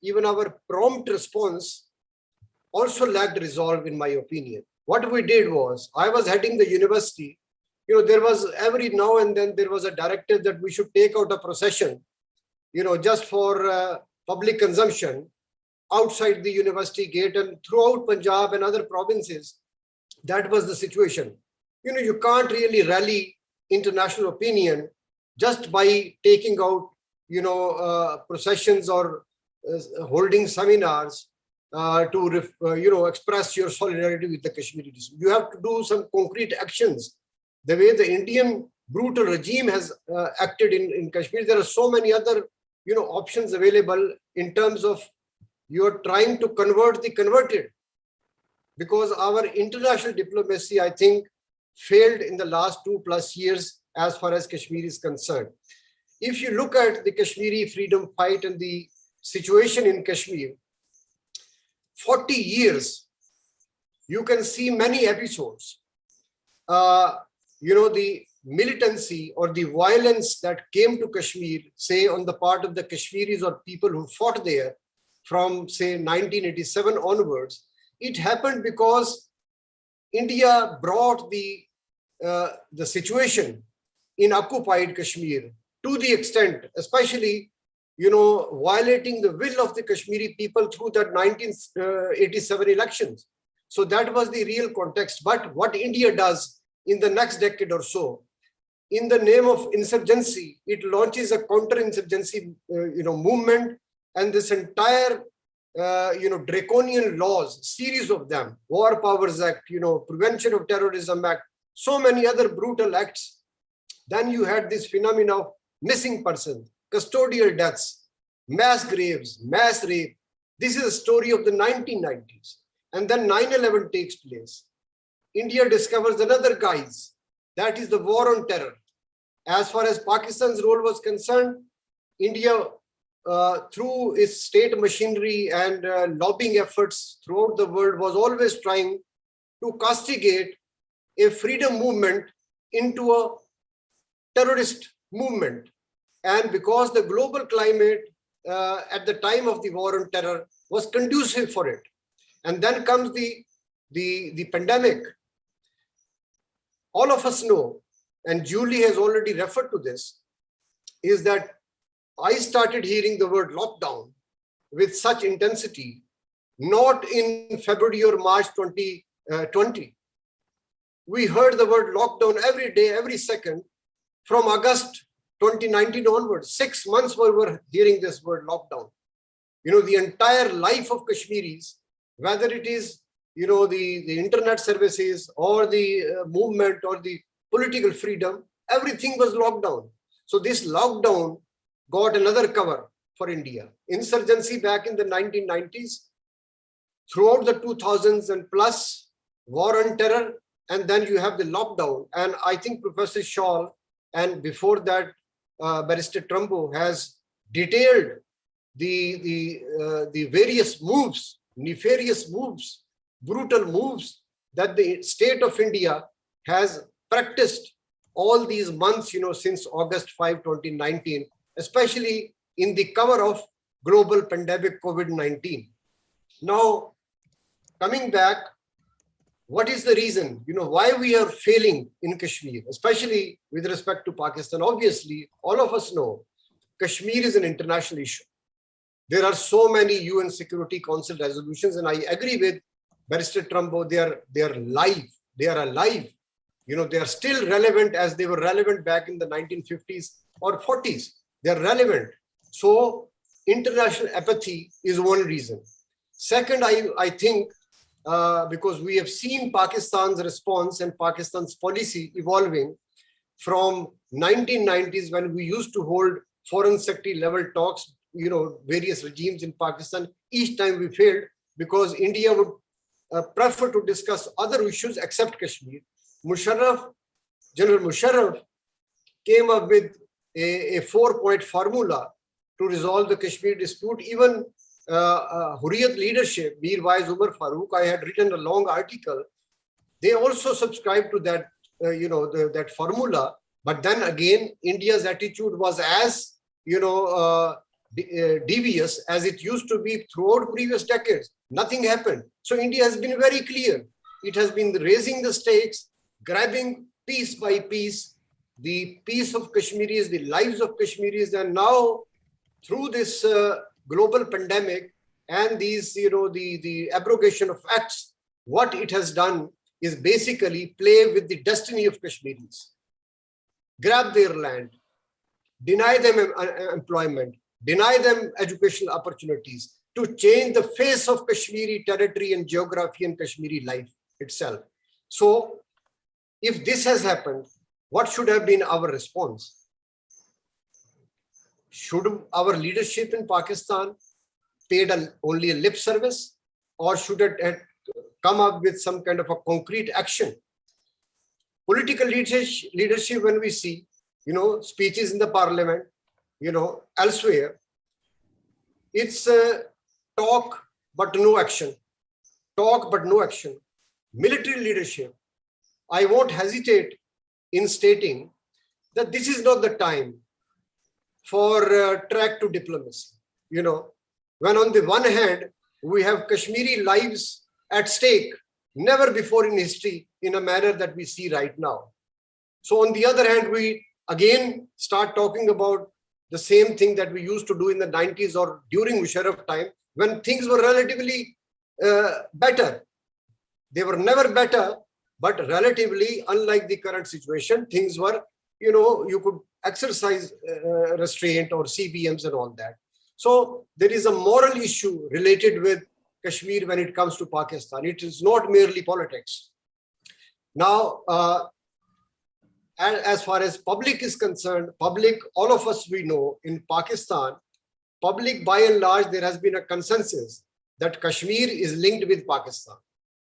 even our prompt response also lacked resolve, in my opinion. What we did was, I was heading the university. There was every now and then there was a directive that we should take out a procession, just for public consumption outside the university gate, and throughout Punjab and other provinces. That was the situation. You can't really rally international opinion just by taking out, processions or holding seminars to express your solidarity with the Kashmiris. You have to do some concrete actions. The way the Indian brutal regime has acted in Kashmir. There are so many other, options available in terms of you're trying to convert the converted, because our international diplomacy, I think, failed in the last 2+ years as far as Kashmir is concerned. If you look at the Kashmiri freedom fight and the situation in Kashmir, 40 years, you can see many episodes. The militancy or the violence that came to Kashmir, say on the part of the Kashmiris or people who fought there from, say, 1987 onwards, it happened because India brought the situation in occupied Kashmir to the extent, especially, violating the will of the Kashmiri people through that 1987 elections. So that was the real context. But what India does in the next decade or so, in the name of insurgency, it launches a counter-insurgency, movement, and this entire, draconian laws, series of them, War Powers Act, Prevention of Terrorism Act, so many other brutal acts. Then you had this phenomena of missing persons, custodial deaths, mass graves, mass rape. This is a story of the 1990s. And then 9/11 takes place. India discovers another guise, that is the war on terror. As far as Pakistan's role was concerned, India, through its state machinery and lobbying efforts throughout the world, was always trying to castigate a freedom movement into a terrorist movement. And because the global climate at the time of the war on terror was conducive for it. And then comes the pandemic. All of us know, and Julie has already referred to this, is that I started hearing the word lockdown with such intensity, not in February or March 2020. We heard the word lockdown every day, every second, from August 2019 onwards. 6 months we were hearing this word lockdown. The entire life of Kashmiris, whether it is, the internet services or the movement or the political freedom, everything was locked down. So this lockdown got another cover for India. Insurgency back in the 1990s, throughout the 2000s and plus, war on terror, and then you have the lockdown. And I think Professor Shaw, and before that, Barrister Trumbo has detailed the various moves, nefarious moves, brutal moves that the state of India has practiced all these months, since August 5, 2019, especially in the cover of global pandemic COVID-19. Now, coming back, what is the reason, why we are failing in Kashmir, especially with respect to Pakistan? Obviously, all of us know Kashmir is an international issue. There are so many UN Security Council resolutions, and I agree with Barrister Trumbo, they are live, they are alive. They are still relevant as they were relevant back in the 1950s or 40s. They are relevant. So international apathy is one reason. Second, I think, because we have seen Pakistan's response and Pakistan's policy evolving from 1990s, when we used to hold foreign secretary level talks, various regimes in Pakistan. Each time we failed because India would prefer to discuss other issues except Kashmir. General Musharraf came up with a 4-point formula to resolve the Kashmir dispute. Even Hurriyat leadership, Mir Wais Umar Farooq, I had written a long article. They also subscribed to that, that formula. But then again, India's attitude was as, devious as it used to be throughout previous decades. Nothing happened. So India has been very clear. It has been raising the stakes, grabbing piece by piece the peace of Kashmiris, the lives of Kashmiris, and now through this global pandemic and these, the abrogation of acts, what it has done is basically play with the destiny of Kashmiris, grab their land, deny them employment, deny them educational opportunities, to change the face of Kashmiri territory and geography and Kashmiri life itself. So if this has happened, what should have been our response? Should our leadership in Pakistan paid only a lip service, or should it have come up with some kind of a concrete action? Political leadership, when we see, speeches in the parliament, elsewhere, it's talk but no action. Talk but no action. Military leadership, I won't hesitate in stating that this is not the time for track to diplomacy. When on the one hand, we have Kashmiri lives at stake, never before in history, in a manner that we see right now. So on the other hand, we again start talking about the same thing that we used to do in the 90s or during Musharraf time, when things were relatively better. They were never better, but relatively, unlike the current situation, things were, you could exercise restraint or CBMs and all that. So there is a moral issue related with Kashmir when it comes to Pakistan. It is not merely politics. Now, as far as public is concerned, public, all of us we know in Pakistan, public by and large, there has been a consensus that Kashmir is linked with Pakistan,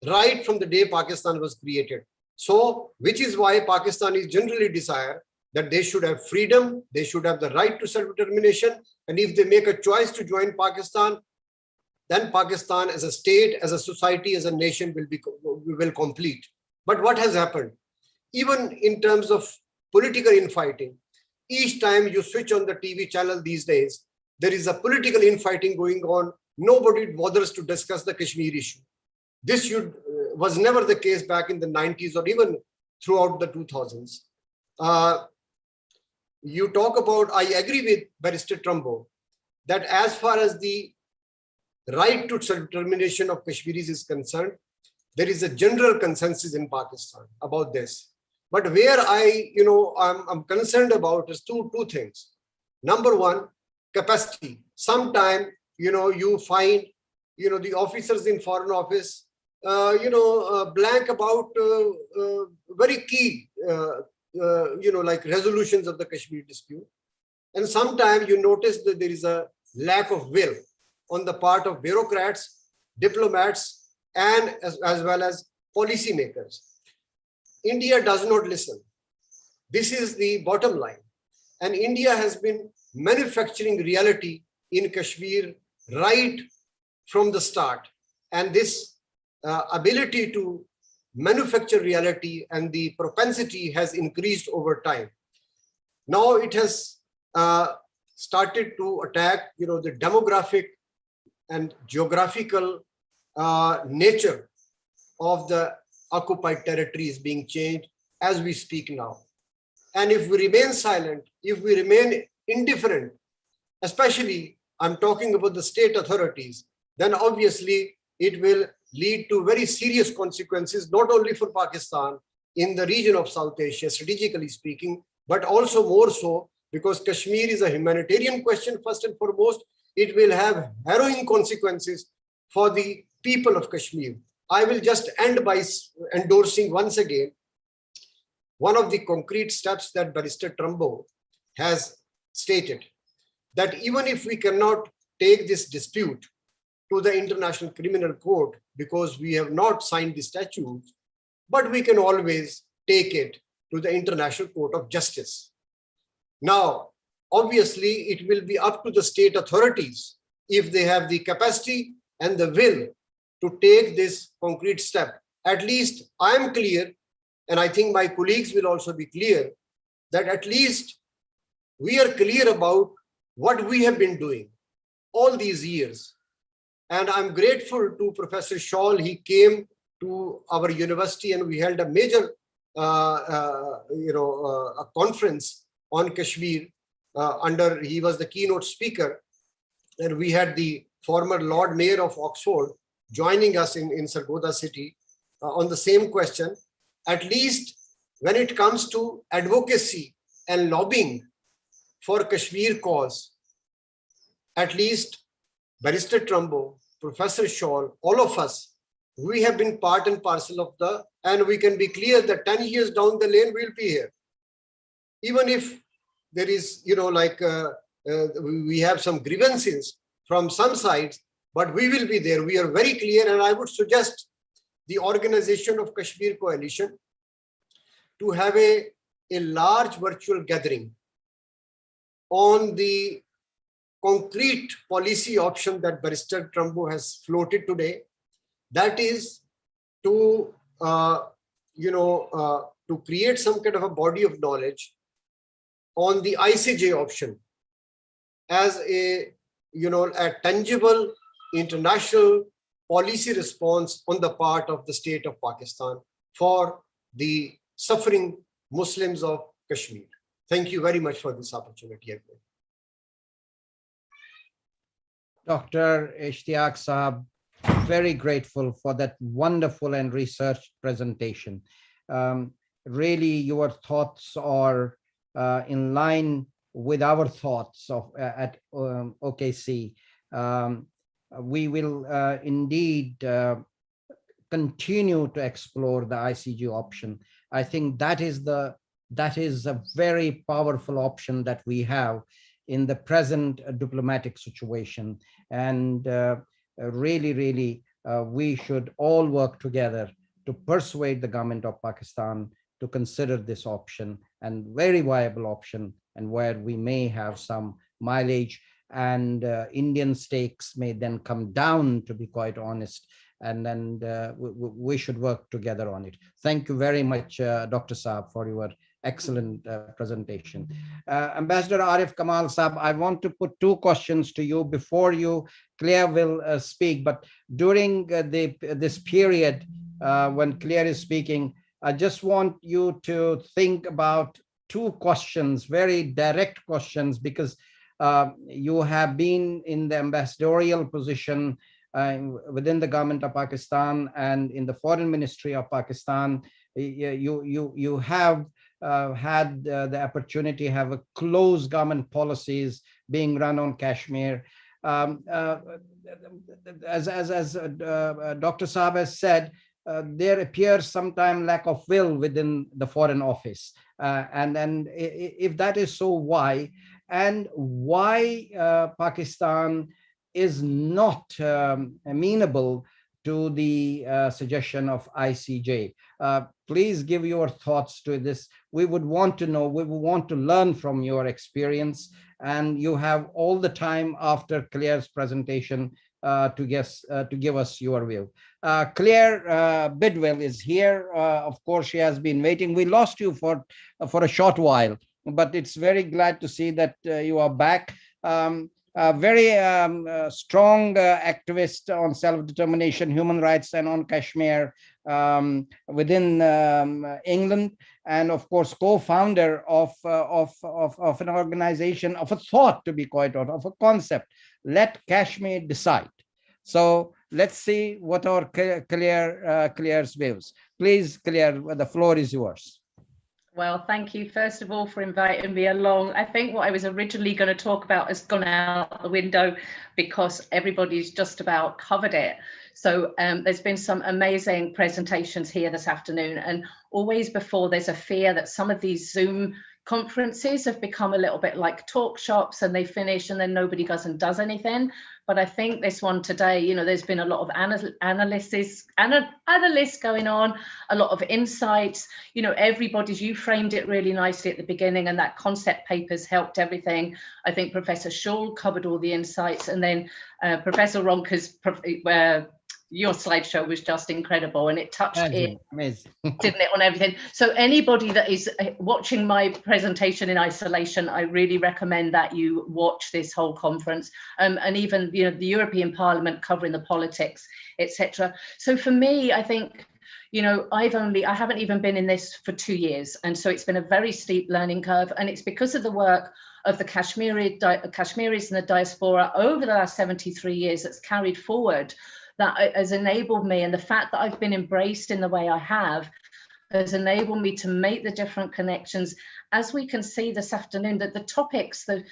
right from the day Pakistan was created. So, which is why Pakistanis generally desire that they should have freedom, they should have the right to self-determination, and if they make a choice to join Pakistan, then Pakistan as a state, as a society, as a nation will complete. But what has happened? Even in terms of political infighting, each time you switch on the TV channel these days, there is a political infighting going on. Nobody bothers to discuss the Kashmir issue. This was never the case back in the 90s or even throughout the 2000s. You talk about, I agree with Barrister Trumbo, that as far as the right to self-determination of Kashmiris is concerned, there is a general consensus in Pakistan about this. But where I'm concerned about is two things. Number one, capacity. Sometime, you find, the officers in Foreign Office, blank about very key, like resolutions of the Kashmir dispute. And sometimes you notice that there is a lack of will on the part of bureaucrats, diplomats, and as well as policymakers. India does not listen. This is the bottom line. And India has been manufacturing reality in Kashmir right from the start. And this ability to manufacture reality and the propensity has increased over time. Now it has started to attack, the demographic and geographical nature of the occupied territory is being changed as we speak now. And if we remain silent, if we remain indifferent, especially I'm talking about the state authorities, then obviously it will lead to very serious consequences, not only for Pakistan in the region of South Asia, strategically speaking, but also more so because Kashmir is a humanitarian question first and foremost. It will have harrowing consequences for the people of Kashmir. I will just end by endorsing once again one of the concrete steps that Barrister Trumbo has stated, that even if we cannot take this dispute to the International Criminal Court because we have not signed the statutes, but we can always take it to the International Court of Justice. Now, obviously, it will be up to the state authorities if they have the capacity and the will to take this concrete step. At least I am clear, and I think my colleagues will also be clear, that at least we are clear about what we have been doing all these years. And I'm grateful to Professor Shawl. He came to our university and we held a major a conference on Kashmir he was the keynote speaker. And we had the former Lord Mayor of Oxford joining us in Sargodha city on the same question. At least when it comes to advocacy and lobbying for Kashmir cause, at least Barrister Trumbo, Professor Shawl, all of us, we have been part and parcel of and we can be clear that 10 years down the lane, we'll be here. even if there is, we have some grievances from some sides, but we will be there. We are very clear, and I would suggest the organization of Kashmir Coalition to have a large virtual gathering on the concrete policy option that Barrister Trumbo has floated today. That is to, to create some kind of a body of knowledge on the ICJ option as a tangible international policy response on the part of the state of Pakistan for the suffering Muslims of Kashmir. Thank you very much for this opportunity, everyone. Dr. Ishtiaq Saab, very grateful for that wonderful and researched presentation. Really, your thoughts are in line with our thoughts at OKC. We will indeed continue to explore the ICJ option. I think that is a very powerful option that we have in the present diplomatic situation. And really, we should all work together to persuade the government of Pakistan to consider this option, and very viable option, and where we may have some mileage, and Indian stakes may then come down, to be quite honest, and then we should work together on it. Thank you very much, Dr. Saab, for your excellent presentation. Ambassador Arif Kamal Saab, I want to put two questions to you before Claire will speak, but during this period when Claire is speaking, I just want you to think about two questions, very direct questions, because you have been in the ambassadorial position within the government of Pakistan and in the foreign ministry of Pakistan. You have had the opportunity to have a close government policies being run on Kashmir. As Dr. Saab has said, there appears sometimes lack of will within the Foreign Office. And if that is so, why? And why Pakistan is not amenable to the suggestion of ICJ? Please give your thoughts to this. We would want to know, we would want to learn from your experience, and you have all the time after Claire's presentation to give us your view. Claire Bidwell is here. Of course, she has been waiting. We lost you for a short while, but it's very glad to see that you are back. Very strong activist on self-determination, human rights, and on Kashmir within England, and of course co-founder of an organization, of a thought, to be quite honest, of a concept, Let Kashmir Decide. So let's see what our Claire's views. Please, Claire, the floor is yours. Well, thank you, first of all, for inviting me along. I think what I was originally going to talk about has gone out the window because everybody's just about covered it. So there's been some amazing presentations here this afternoon, and always before there's a fear that some of these Zoom conferences have become a little bit like talk shops, and they finish and then nobody goes and does anything. But I think this one today, there's been a lot of analysis going on, a lot of insights. You framed it really nicely at the beginning, and that concept paper's helped everything. I think Professor Shaul covered all the insights, and then Professor Ronca's your slideshow was just incredible, and it touched it, didn't it, on everything. So anybody that is watching my presentation in isolation, I really recommend that you watch this whole conference, and even the European Parliament covering the politics, etc. So for me, I think I haven't even been in this for 2 years, and so it's been a very steep learning curve, and it's because of the work of the Kashmiris and the diaspora over the last 73 years that's carried forward, that has enabled me, and the fact that I've been embraced in the way I have has enabled me to make the different connections. As we can see this afternoon, that the topics, the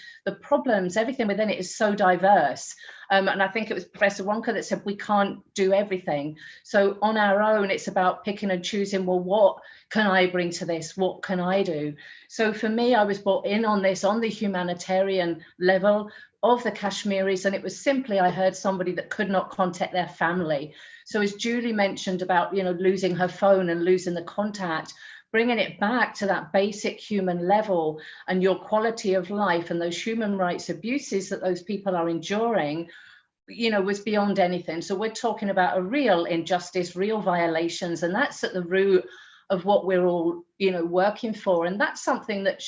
problems, everything within it is so diverse. And I think it was Professor Wonka that said we can't do everything. So on our own, it's about picking and choosing, well, what can I bring to this? What can I do? So for me, I was brought in on this on the humanitarian level of the Kashmiris, and it was simply, I heard somebody that could not contact their family. So as Julie mentioned about, losing her phone and losing the contact, bringing it back to that basic human level and your quality of life and those human rights abuses that those people are enduring, was beyond anything. So we're talking about a real injustice, real violations, and that's at the root of what we're all, working for. And that's something that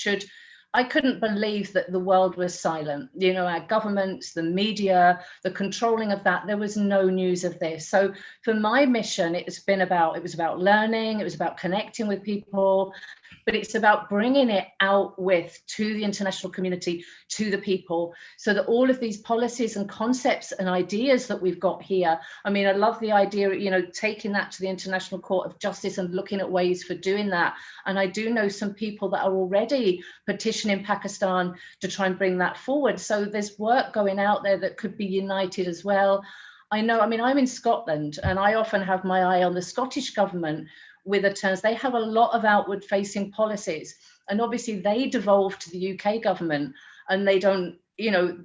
I couldn't believe that the world was silent. Our governments, the media, the controlling of that, there was no news of this. So for my mission, it was about learning, it was about connecting with people, but it's about bringing it out to the international community, to the people, so that all of these policies and concepts and ideas that we've got here, I mean, I love the idea, taking that to the International Court of Justice and looking at ways for doing that. And I do know some people that are already petitioning Pakistan to try and bring that forward. So there's work going out there that could be united as well. I'm in Scotland, and I often have my eye on the Scottish government with the terms. They have a lot of outward facing policies, and obviously they devolve to the UK government, and they don't,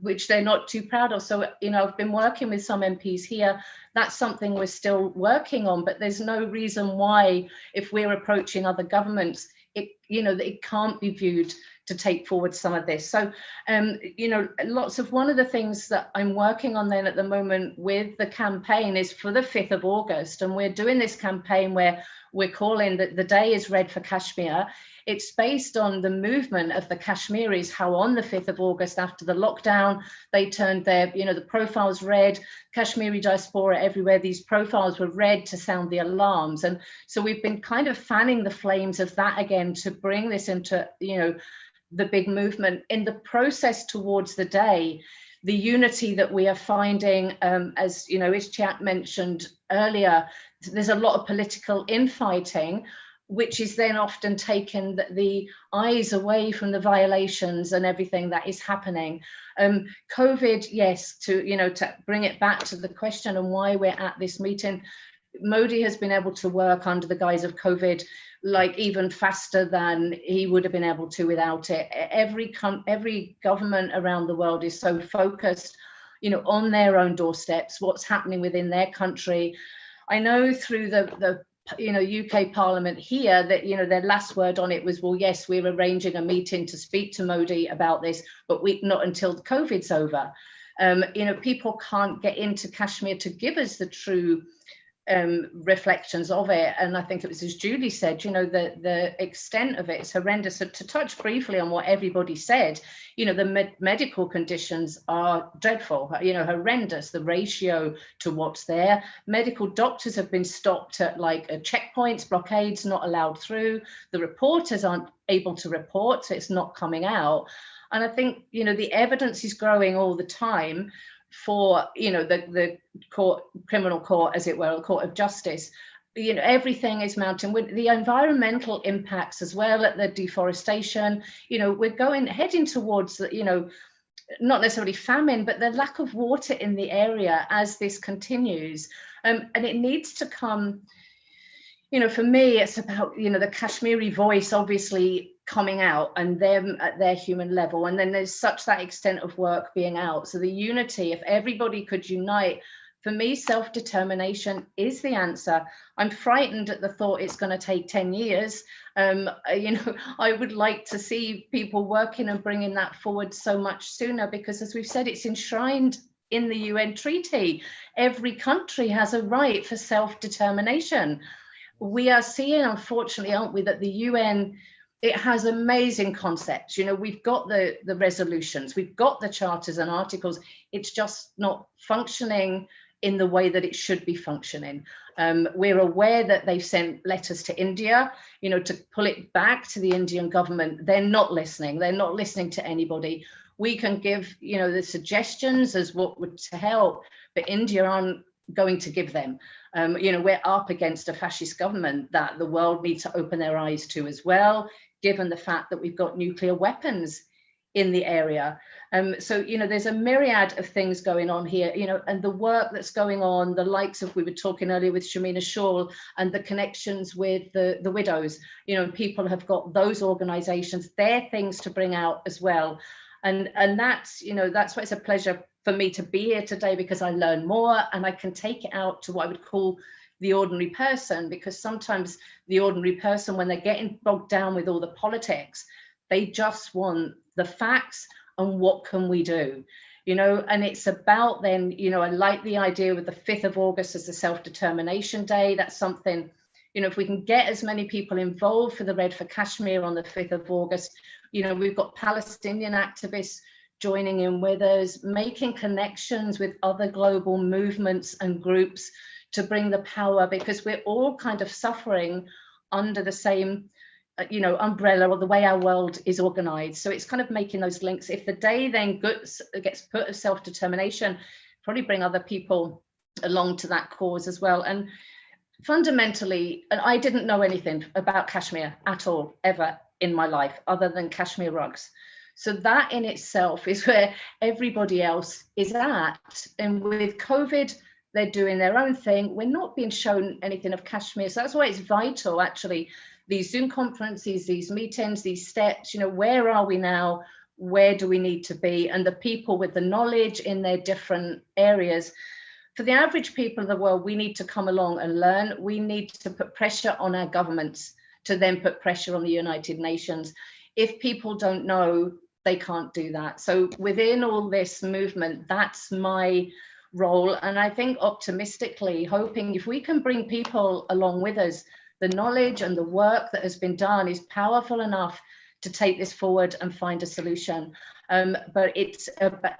which they're not too proud of. So, I've been working with some MPs here. That's something we're still working on, but there's no reason why, if we're approaching other governments, it can't be viewed to take forward some of this. So, one of the things that I'm working on then at the moment with the campaign is for the 5th of August. And we're doing this campaign where we're calling that the day is red for Kashmir. It's based on the movement of the Kashmiris, how on the 5th of August, after the lockdown, they turned their, the profiles red, Kashmiri diaspora everywhere. These profiles were red to sound the alarms. And so we've been kind of fanning the flames of that again to bring this into, the big movement. In the process towards the day, the unity that we are finding, as Ishtiaq mentioned earlier, there's a lot of political infighting, which is then often taken the eyes away from the violations and everything that is happening. COVID, yes, to bring it back to the question and why we're at this meeting, Modi has been able to work under the guise of COVID like even faster than he would have been able to without it. Every government around the world is so focused, on their own doorsteps, what's happening within their country. I know through the UK Parliament here that, their last word on it was, well, yes, we're arranging a meeting to speak to Modi about this, but not until COVID's over. People can't get into Kashmir to give us the true reflections of it. And I think it was, as Julie said, the extent of it is horrendous. So to touch briefly on what everybody said, the medical conditions are dreadful, horrendous, the ratio to what's there. Medical doctors have been stopped at checkpoints, blockades, not allowed through. The reporters aren't able to report, so it's not coming out. And I think, the evidence is growing all the time for the court, criminal court, as it were, the court of justice. Everything is mounting with the environmental impacts as well, at the deforestation. We're heading towards not necessarily famine, but the lack of water in the area as this continues, and it needs to come. For me, it's about the Kashmiri voice obviously coming out and them at their human level, and then there's such that extent of work being out. So the unity, if everybody could unite, for me, self-determination is the answer. I'm frightened at the thought it's going to take 10 years. I would like to see people working and bringing that forward so much sooner, because as we've said, it's enshrined in the UN treaty. Every country has a right for self-determination. We are seeing, unfortunately, aren't we, that the UN, it has amazing concepts. We've got the resolutions, we've got the charters and articles. It's just not functioning in the way that it should be functioning. We're aware that they've sent letters to India, to pull it back to the Indian government. They're not listening. They're not listening to anybody. We can give, the suggestions as what would to help, but India aren't going to give them. We're up against a fascist government that the world needs to open their eyes to as well, given the fact that we've got nuclear weapons in the area. So, you know, there's a myriad of things going on here, you know, and the work that's going on, the likes of, we were talking earlier with Shamina Shawl and the connections with the widows, you know, people have got those organizations, their things to bring out as well. And that's, you know, that's why it's a pleasure for me to be here today, because I learn more and I can take it out to what I would call the ordinary person, because sometimes the ordinary person, when they're getting bogged down with all the politics, they just want the facts and what can we do, you know. And it's about then, you know, I like the idea with the 5th of August as the Self-Determination Day. That's something, you know, if we can get as many people involved for the Red for Kashmir on the 5th of August, you know, we've got Palestinian activists joining in with us, making connections with other global movements and groups to bring the power, because we're all kind of suffering under the same, you know, umbrella or the way our world is organized. So it's kind of making those links. If the day then gets put of self-determination, probably bring other people along to that cause as well. And fundamentally, and I didn't know anything about Kashmir at all, ever in my life, other than Kashmir rugs. So that in itself is where everybody else is at. And with COVID, they're doing their own thing. We're not being shown anything of Kashmir. So that's why it's vital, actually, these Zoom conferences, these meetings, these steps, you know, where are we now? Where do we need to be? And the people with the knowledge in their different areas. For the average people of the world, we need to come along and learn. We need to put pressure on our governments to then put pressure on the United Nations. If people don't know, they can't do that. So within all this movement, that's my role. And I think optimistically, hoping if we can bring people along with us, the knowledge and the work that has been done is powerful enough to take this forward and find a solution. But it's,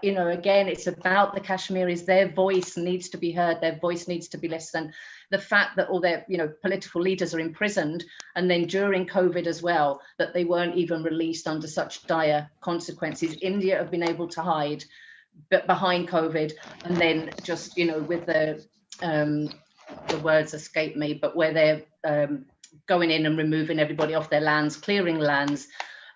you know, again, it's about the Kashmiris. Their voice needs to be heard. Their voice needs to be listened. The fact that all their, you know, political leaders are imprisoned, and then during COVID as well, that they weren't even released under such dire consequences. India have been able to hide, but behind COVID, and then just, you know, with the words escape me, but where they're going in and removing everybody off their lands, clearing lands.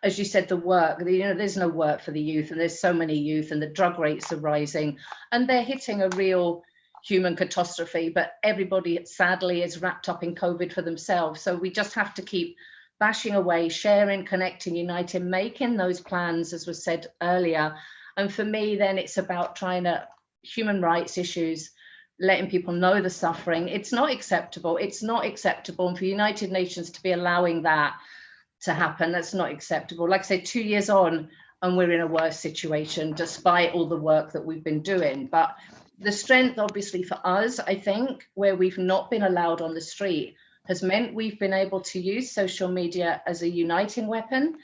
As you said, the work, you know, there's no work for the youth, and there's so many youth, and the drug rates are rising, and they're hitting a real human catastrophe. But everybody, sadly, is wrapped up in COVID for themselves. So we just have to keep bashing away, sharing, connecting, uniting, making those plans, as was said earlier. And for me, then it's about trying to human rights issues, letting people know the suffering. It's not acceptable. It's not acceptable. And for United Nations to be allowing that to happen, that's not acceptable. Like I say, 2 years on, and we're in a worse situation, despite all the work that we've been doing. But the strength, obviously, for us, I think, where we've not been allowed on the street, has meant we've been able to use social media as a uniting weapon,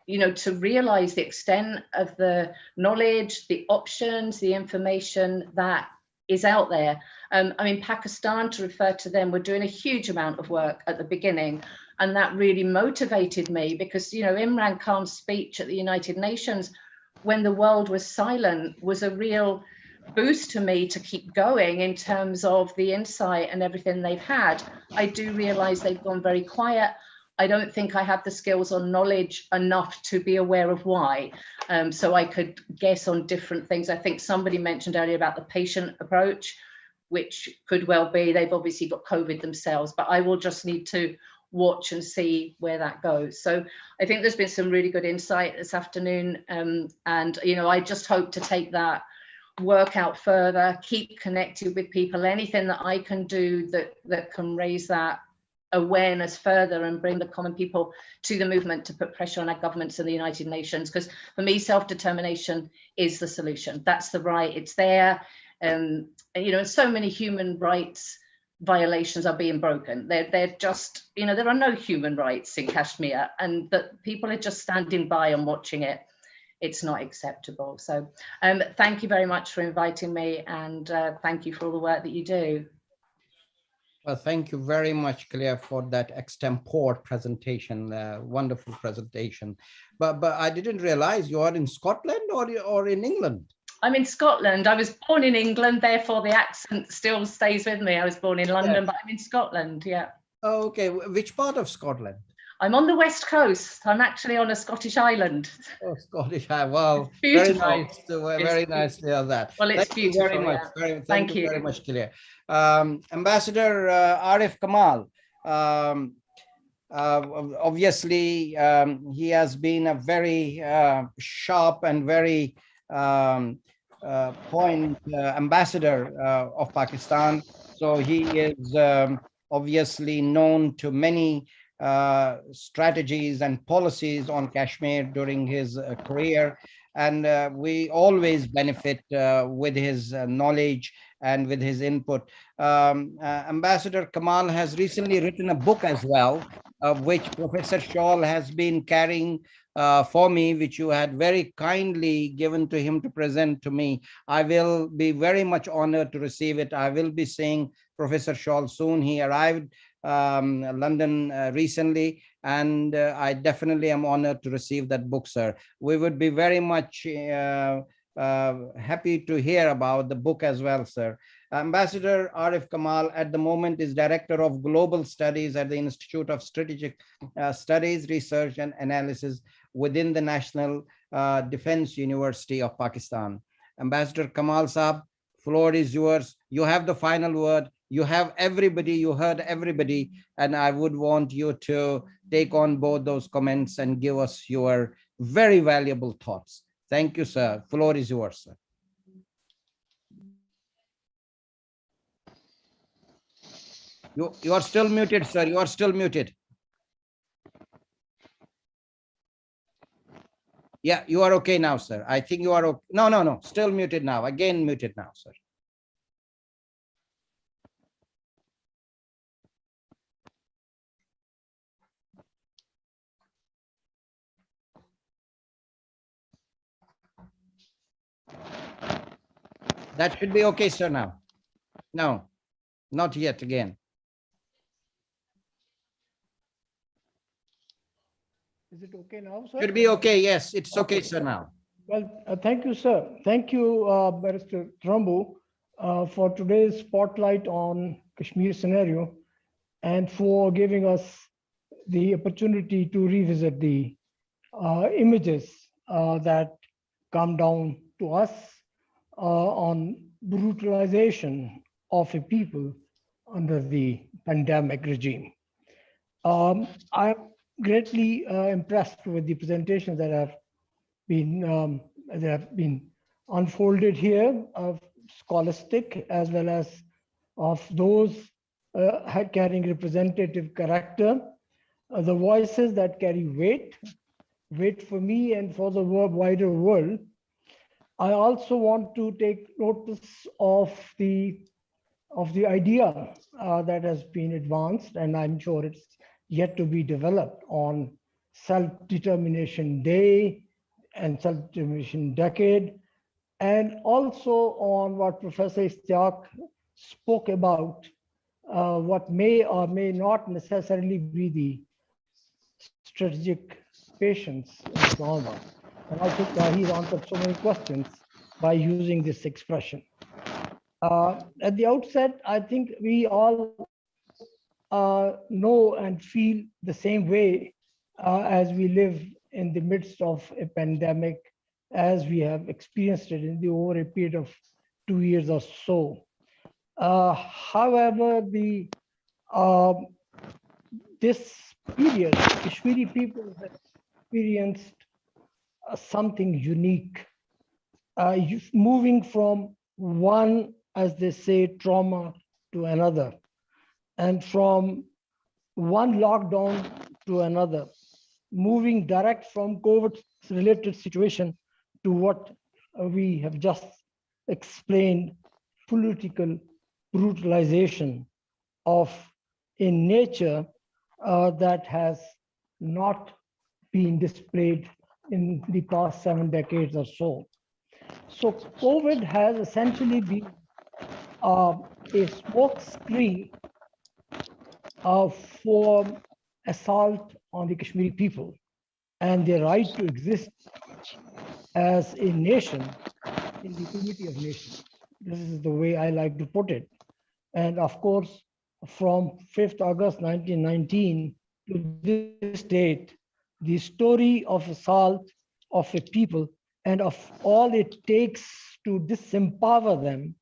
you know, to realize the extent of the knowledge, the options, the information that is out there. I mean, Pakistan, to refer to them, were doing a huge amount of work at the beginning. And that really motivated me because, you know, Imran Khan's speech at the United Nations, when the world was silent, was a real boost to me to keep going in terms of the insight and everything they've had. I do realize they've gone very quiet. I don't think I have the skills or knowledge enough to be aware of why. So I could guess on different things. I think somebody mentioned earlier about the patient approach, which could well be, they've obviously got COVID themselves, but I will just need to watch and see where that goes. So I think there's been some really good insight this afternoon. And, you know, I just hope to take that work out further, keep connected with people, anything that I can do that can raise that awareness further and bring the common people to the movement to put pressure on our governments and the United Nations. Because for me, self-determination is the solution. That's the right, it's there. And you know, so many human rights violations are being broken. They're just, you know, there are no human rights in Kashmir, and that people are just standing by and watching it. It's not acceptable. So thank you very much for inviting me, and thank you for all the work that you do. Well, thank you very much, Claire, for that extempore presentation, wonderful presentation. But I didn't realize you are in Scotland or in England. I'm in Scotland. I was born in England, therefore the accent still stays with me. I was born in London, but I'm in Scotland, yeah. Oh, okay, which part of Scotland? I'm on the West Coast. I'm actually on a Scottish island. Oh, Scottish, wow, It's beautiful. very nice to hear that. Well, it's Thank you very beautiful, much. yeah. Thank you very much, Claire. Ambassador Arif Kamal, obviously, he has been a very sharp and very point ambassador of Pakistan. So he is obviously known to many strategies and policies on Kashmir during his career. And we always benefit with his knowledge and with his input. Ambassador Kamal has recently written a book as well, which Professor Shawl has been carrying for me, which you had very kindly given to him to present to me. I will be very much honored to receive it. I will be seeing Professor Shawl soon. He arrived London recently, and I definitely am honored to receive that book, sir. We would be very much happy to hear about the book as well, sir. Ambassador Arif Kamal at the moment is Director of Global Studies at the Institute of Strategic Studies, Research and Analysis within the National Defense University of Pakistan. Ambassador Kamal Saab, floor is yours. You have the final word. You have everybody, you heard everybody, and I would want you to take on both those comments and give us your very valuable thoughts. Thank you, sir. Floor is yours, sir. You are still muted, sir. You are still muted. Yeah, you are okay now, sir. I think you are okay. No. Still muted now. Again muted now, sir. That should be okay, sir, now. No, not yet again. Is it okay now, sir? Should be okay. Yes, it's okay, sir, now. Well, thank you, sir. Thank you, Barrister Trumbo, for today's spotlight on Kashmir scenario and for giving us the opportunity to revisit the images that come down to us on brutalization of a people under the pandemic regime. I'm greatly impressed with the presentations that have been unfolded here, of scholastic as well as of those carrying representative character, the voices that carry weight for me and for the wider world. I also want to take notice of the idea that has been advanced, and I'm sure it's yet to be developed, on Self-Determination Day and Self-Determination Decade, and also on what Professor Istiaq spoke about, what may or may not necessarily be the strategic patience in trauma. And I think he's answered so many questions by using this expression. At the outset, I think we all know and feel the same way as we live in the midst of a pandemic, as we have experienced it in the over a period of 2 years or so. However, this period, Kashmiri people have experienced something unique, moving from one, as they say, trauma to another, and from one lockdown to another, moving direct from COVID-related situation to what we have just explained, political brutalization of a nature that has not been displayed in the past 7 decades or so. So COVID has essentially been a smoke screen for assault on the Kashmiri people and their right to exist as a nation in the community of nations. This is the way I like to put it. And of course, from 5th August 1919 to this state the story of assault of a people and of all it takes to disempower them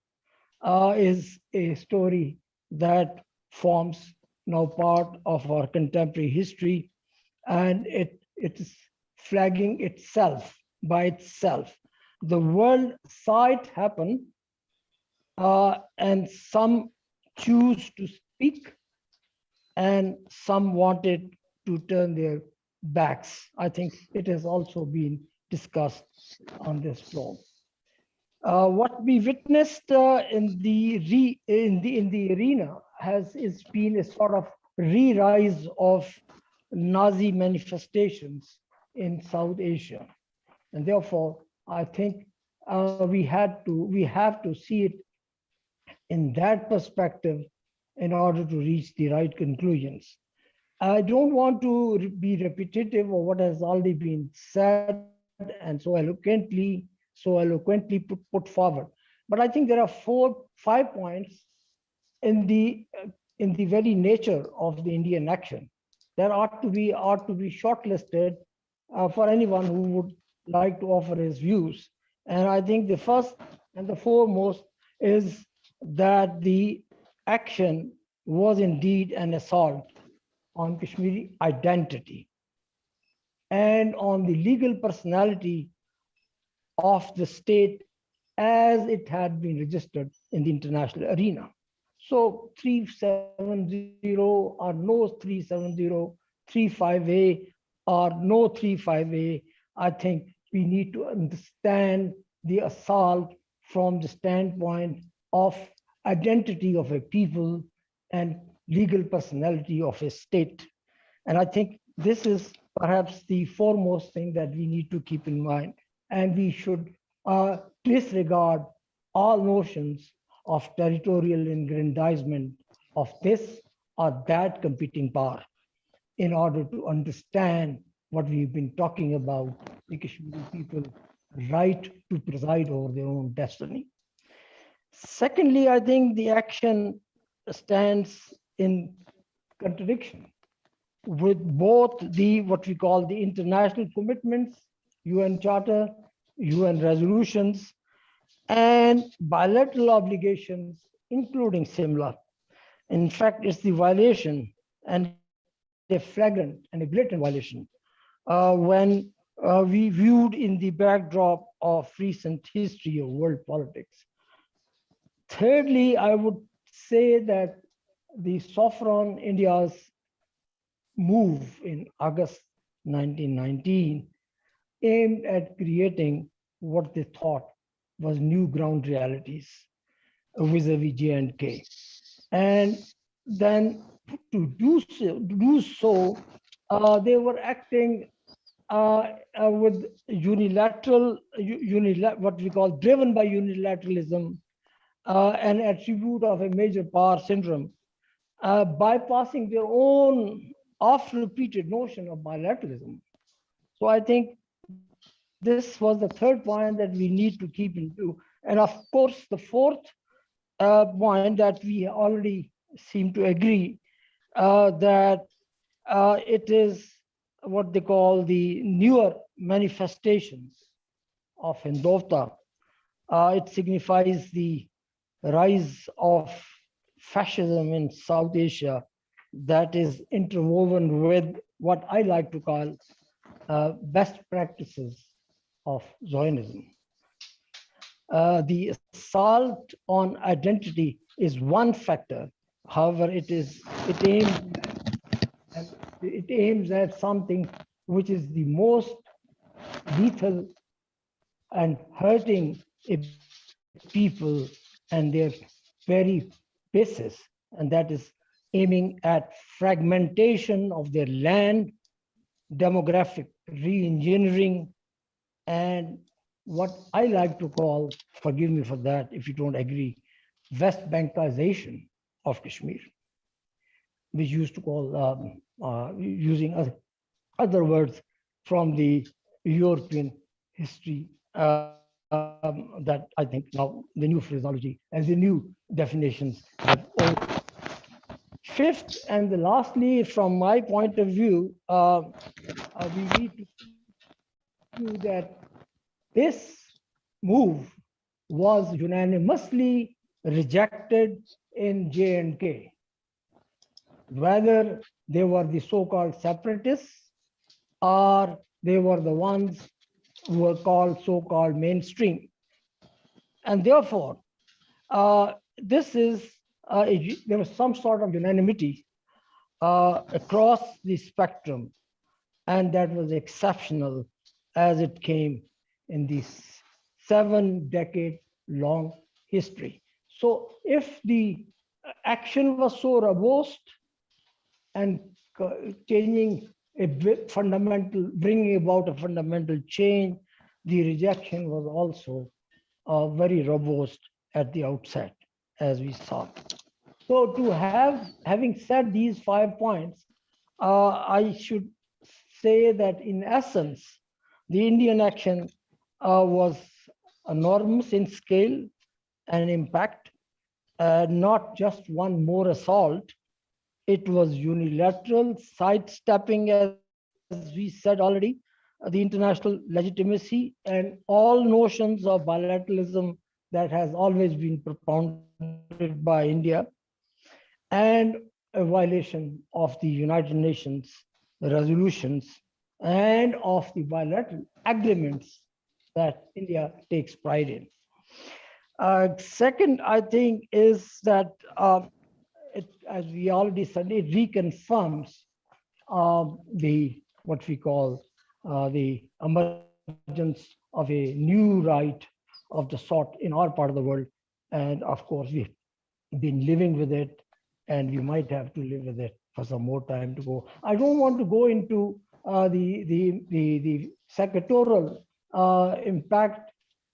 is a story that forms now part of our contemporary history, and it is flagging itself by itself. The world saw it happen, and some choose to speak, and some wanted to turn their backs. I think it has also been discussed on this floor. What we witnessed in the arena is been a sort of re-rise of Nazi manifestations in South Asia, and therefore I think we have to see it in that perspective in order to reach the right conclusions. I don't want to be repetitive of what has already been said and so eloquently put forward. But I think there are 5 points in the very nature of the Indian action that ought to be shortlisted for anyone who would like to offer his views. And I think the first and the foremost is that the action was indeed an assault on Kashmiri identity and on the legal personality of the state as it had been registered in the international arena. So 370 or no 370, 35A or no 35A, I think we need to understand the assault from the standpoint of identity of a people and legal personality of a state. And I think this is perhaps the foremost thing that we need to keep in mind. And we should disregard all notions of territorial aggrandizement of this or that competing power in order to understand what we've been talking about, the Kashmiri people right to preside over their own destiny. Secondly, I think the action stands in contradiction with both the what we call the international commitments, UN Charter, UN resolutions, and bilateral obligations, including similar. In fact, it's the violation and a flagrant and a blatant violation when we viewed in the backdrop of recent history of world politics. Thirdly, I would say that the sovereign India's move in August 1919 aimed at creating what they thought was new ground realities vis-a-vis J&K. And then to do so, they were acting with what we call driven by unilateralism, an attribute of a major power syndrome, bypassing their own oft-repeated notion of bilateralism. So I think this was the third point that we need to keep in view. And of course, the fourth point that we already seem to agree that it is what they call the newer manifestations of Hindutva. It signifies the rise of fascism in South Asia that is interwoven with what I like to call best practices of Zionism. The assault on identity is one factor. However, it aims at something which is the most lethal and hurting a people and their very basis, and that is aiming at fragmentation of their land, demographic re-engineering, and what I like to call, forgive me for that if you don't agree, West Bankization of Kashmir, which used to call, using other words from the European history that I think now the new phraseology and the new definitions have all fifth and lastly, from my point of view, we need to see that this move was unanimously rejected in J&K, whether they were the so-called separatists or they were the ones who were called so-called mainstream. And therefore, this is, there was some sort of unanimity across the spectrum, and that was exceptional as it came in this 7-decade-long history. So if the action was so robust and changing bringing about a fundamental change, the rejection was also very robust at the outset, as we saw. So having said these 5 points, I should say that in essence, the Indian action was enormous in scale and impact, not just one more assault. It was unilateral, sidestepping, as we said already, the international legitimacy and all notions of bilateralism that has always been propounded by India, and a violation of the United Nations resolutions and of the bilateral agreements that India takes pride in. Second, I think, is that as we already said, it reconfirms the what we call the emergence of a new right of the sort in our part of the world. And of course, we've been living with it, and we might have to live with it for some more time to go. I don't want to go into the sectoral impact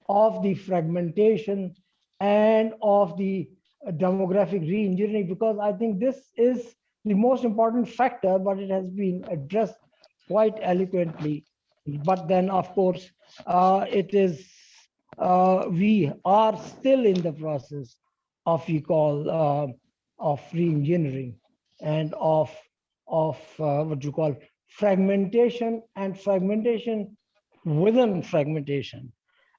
of the fragmentation and of the demographic re-engineering, because I think this is the most important factor, but it has been addressed quite eloquently. But then, of course, it is we are still in the process of of re-engineering and of what you call fragmentation and fragmentation within fragmentation,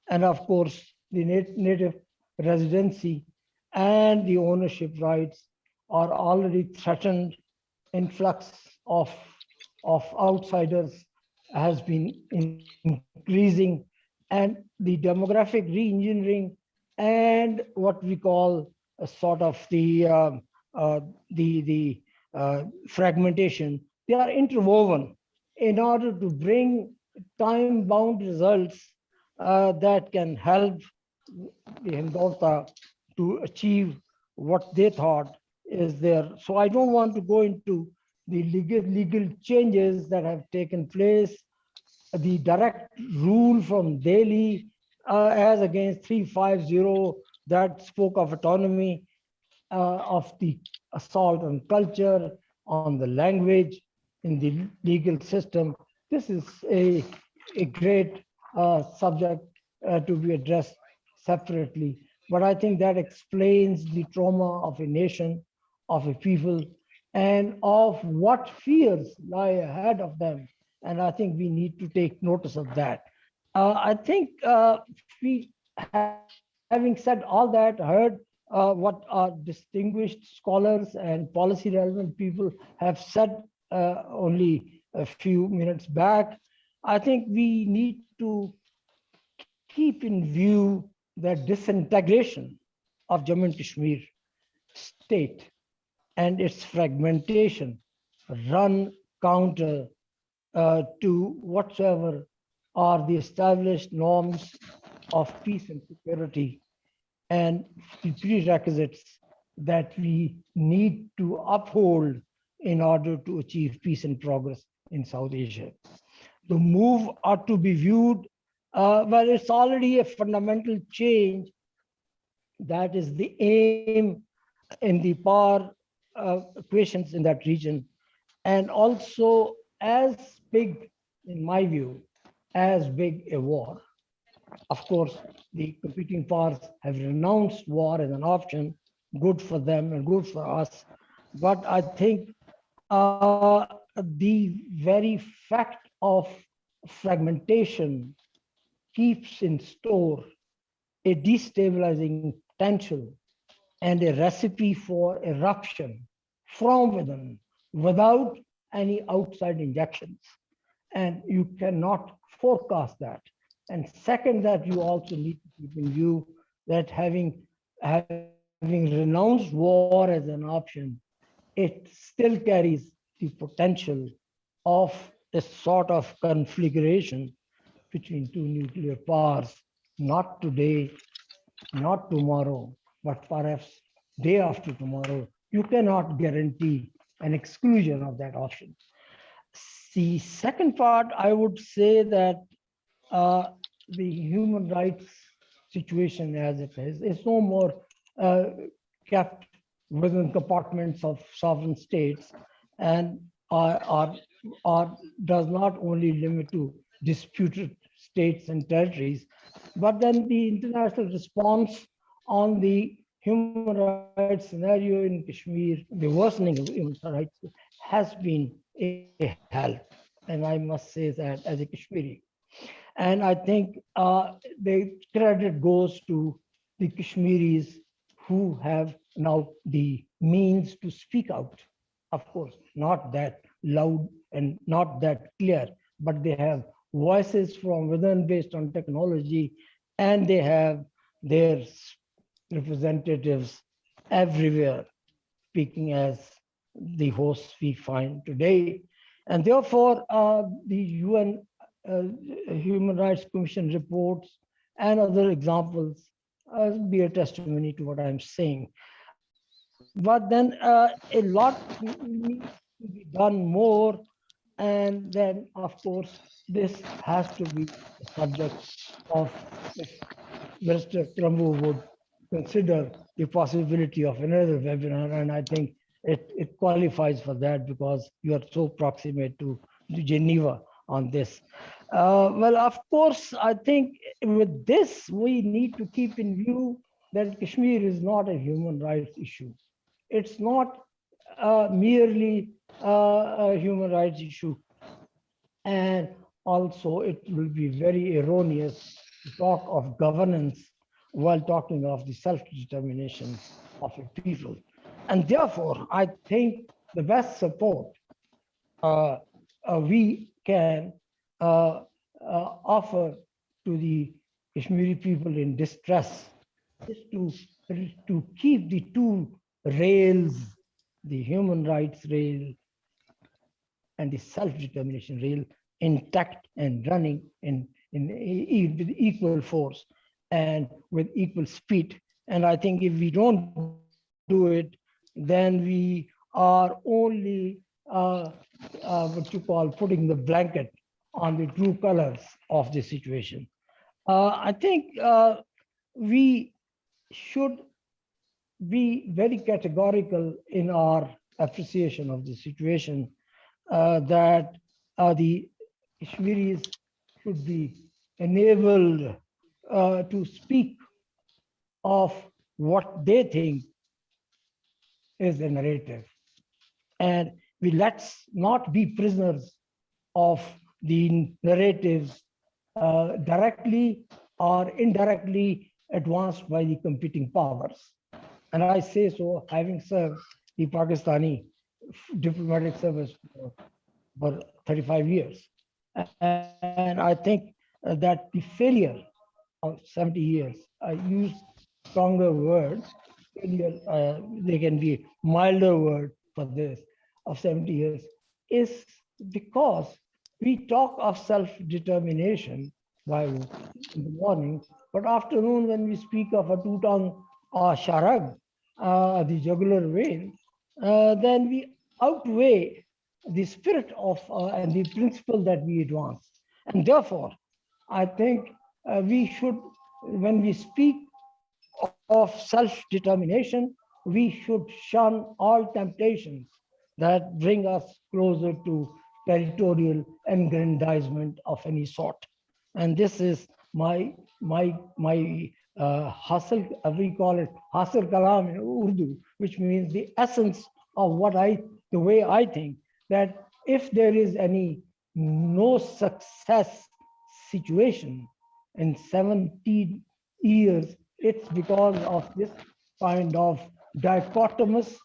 and of course the native residency and the ownership rights are already threatened. Influx of outsiders has been increasing, and the demographic re-engineering and what we call a sort of the fragmentation, they are interwoven in order to bring time-bound results that can help the Hindutva to achieve what they thought is there. So I don't want to go into the legal changes that have taken place, the direct rule from Delhi as against 350 that spoke of autonomy, of the assault on culture, on the language, in the legal system. This is a great subject to be addressed separately. But I think that explains the trauma of a nation, of a people, and of what fears lie ahead of them. And I think we need to take notice of that. I think we, having said all that, heard what our distinguished scholars and policy relevant people have said only a few minutes back, I think we need to keep in view the disintegration of Jammu and Kashmir state and its fragmentation run counter to whatsoever are the established norms of peace and security and the prerequisites that we need to uphold in order to achieve peace and progress in South Asia. The move ought to be viewed, well, it's already a fundamental change that is the aim in the power equations in that region, and also as big, in my view, as big a war. Of course, the competing powers have renounced war as an option, good for them and good for us. But I think the very fact of fragmentation keeps in store a destabilizing potential and a recipe for eruption from within without any outside injections. And you cannot forecast that. And second, that you also need to keep in view that having renounced war as an option, it still carries the potential of a sort of conflagration between two nuclear powers, not today, not tomorrow, but perhaps day after tomorrow. You cannot guarantee an exclusion of that option. The second part, I would say that the human rights situation as it is no more uh, kept within compartments of sovereign states and are does not only limit to disputed states and territories, but then the international response on the human rights scenario in Kashmir, the worsening of human rights has been a help. And I must say that as a Kashmiri. And I think the credit goes to the Kashmiris who have now the means to speak out. Of course, not that loud and not that clear, but they have voices from within based on technology, and they have their representatives everywhere speaking as the hosts we find today. And therefore, the UN Human Rights Commission reports and other examples be a testimony to what I'm saying. But then a lot needs to be done more. And then, of course, this has to be the subject of, if Mr. Trumbo would consider the possibility of another webinar. And I think it qualifies for that because you are so proximate to Geneva on this. Well, of course, I think with this, we need to keep in view that Kashmir is not a human rights issue. It's not merely a human rights issue. And also, it will be very erroneous to talk of governance while talking of the self-determination of a people. And therefore, I think the best support we can offer to the Kashmiri people in distress is to keep the two rails, the human rights rail and the self-determination rail, intact and running with equal force and with equal speed. And I think if we don't do it, then we are only what you call putting the blanket on the true colors of the situation. I think we should be very categorical in our appreciation of the situation, that the Kashmiris should be enabled to speak of what they think is the narrative. And let's not be prisoners of the narratives directly or indirectly advanced by the competing powers. And I say so having served the Pakistani diplomatic service for 35 years. And I think that the failure of 70 years, I use stronger words, failure, they can be milder word for this, of 70 years, is because we talk of self-determination in the morning, but afternoon when we speak of a two-tongue sharag, the jugular vein, then we outweigh the spirit of and the principle that we advance. And therefore, I think we should, when we speak of self-determination, we should shun all temptations that bring us closer to territorial aggrandizement of any sort. And this is my hasil, we call it hasil kalam in Urdu, which means the essence of the way I think, that if there is any no success situation in 17 years, it's because of this kind of dichotomous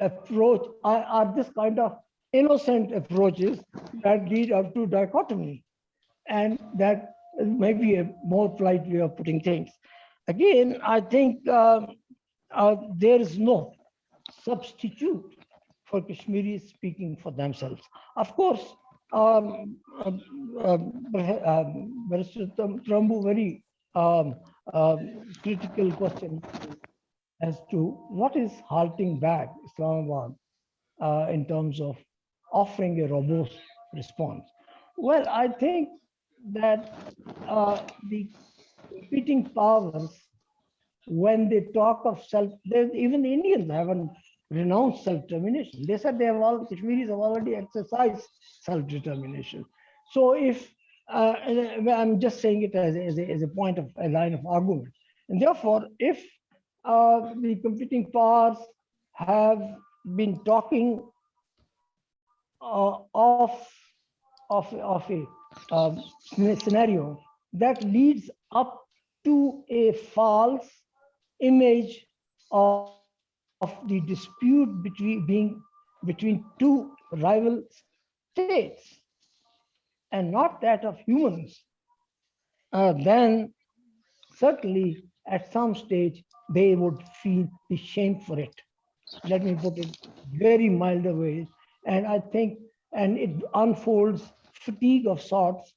approach, are this kind of innocent approaches that lead up to dichotomy. And that may be a more polite way of putting things. Again, I think there is no substitute for Kashmiris speaking for themselves. Of course, Barrister Trumbo, very critical question as to what is halting back Islamabad in terms of offering a robust response. Well, I think that the competing powers, when they talk of even the Indians haven't renounced self-determination. They said Kashmiris have already exercised self-determination. So if, I'm just saying it as a point of a line of argument. And therefore, if the competing powers have been talking of a scenario that leads up to a false image of the dispute between two rival states and not that of humans, then certainly at some stage they would feel the shame for it. Let me put it very milder way. And I think, and it unfolds fatigue of sorts,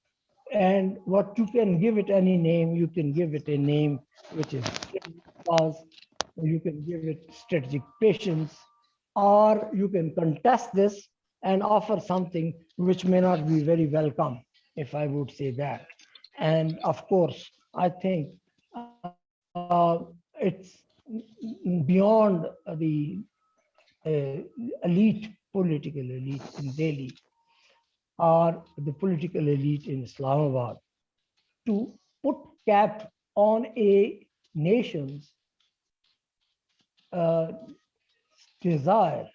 and what you can give it any name, you can give it a name which is cause, or you can give it strategic patience, or you can contest this and offer something which may not be very welcome, if I would say that. And of course, I think it's beyond the political elite in Delhi or the political elite in Islamabad to put cap on a nation's desire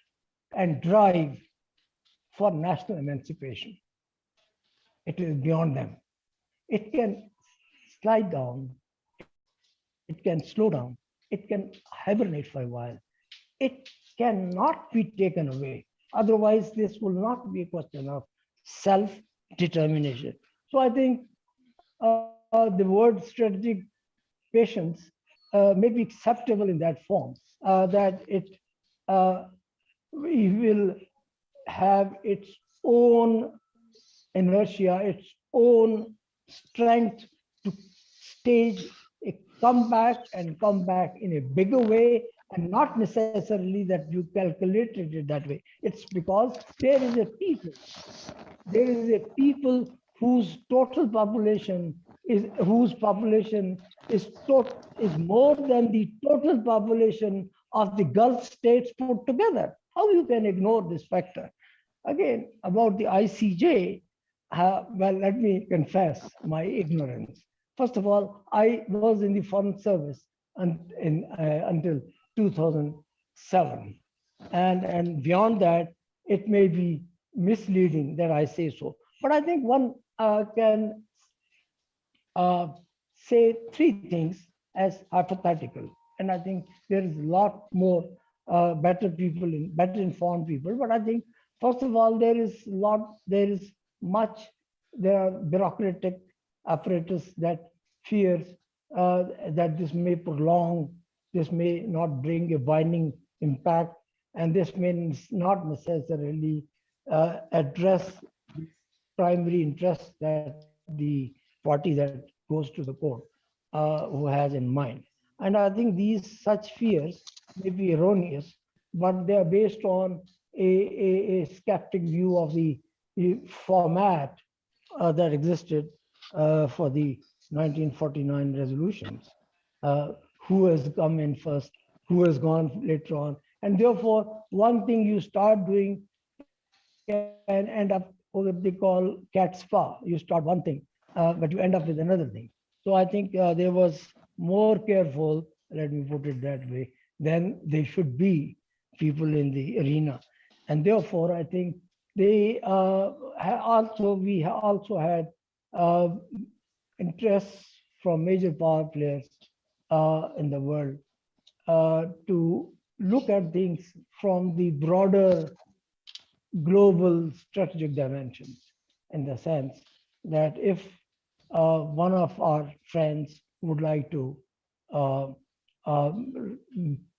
and drive for national emancipation. It is beyond them. It can slide down, it can slow down, it can hibernate for a while. It cannot be taken away. Otherwise, this will not be a question of self-determination. So I think the word strategic patience may be acceptable in that form, that it will have its own inertia, its own strength to stage a comeback and come back in a bigger way, and not necessarily that you calculated it that way. It's because there is a people whose total population is more than the total population of the Gulf states put together. How you can ignore this factor? Again, about the ICJ, well, let me confess my ignorance. First of all, I was in the Foreign Service until 2007. And beyond that, it may be misleading that I say so. But I think one can say three things as hypothetical. And I think there is a lot more better informed people. But I think, first of all, there are bureaucratic apparatus that fears that this may prolong, this may not bring a binding impact, and this may not necessarily address the primary interests that the party that goes to the court who has in mind. And I think such fears may be erroneous, but they are based on a skeptic view of the format that existed for the 1949 resolutions. Who has come in first, who has gone later on. And therefore, one thing you start doing can end up what they call cat's paw. You start one thing, but you end up with another thing. So I think there was more careful, let me put it that way, than they should be people in the arena. And therefore, I think they we also had interests from major power players in the world to look at things from the broader global strategic dimensions, in the sense that if one of our friends would like to uh,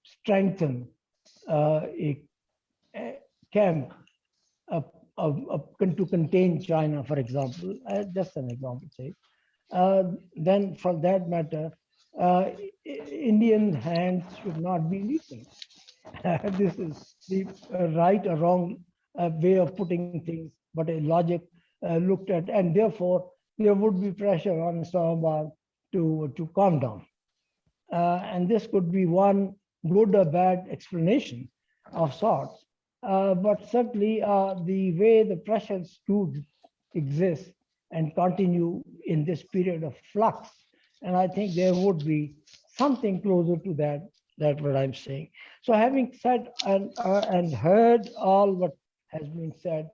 strengthen a camp to contain China, for example, just an example, say, then from that matter, Indian hands should not be leading. This is the right or wrong way of putting things, but a logic looked at, and therefore there would be pressure on Islamabad to calm down. And this could be one good or bad explanation of sorts. But certainly the way the pressures do exist and continue in this period of flux, and I think there would be something closer to that what I'm saying. So having said and heard all what has been said,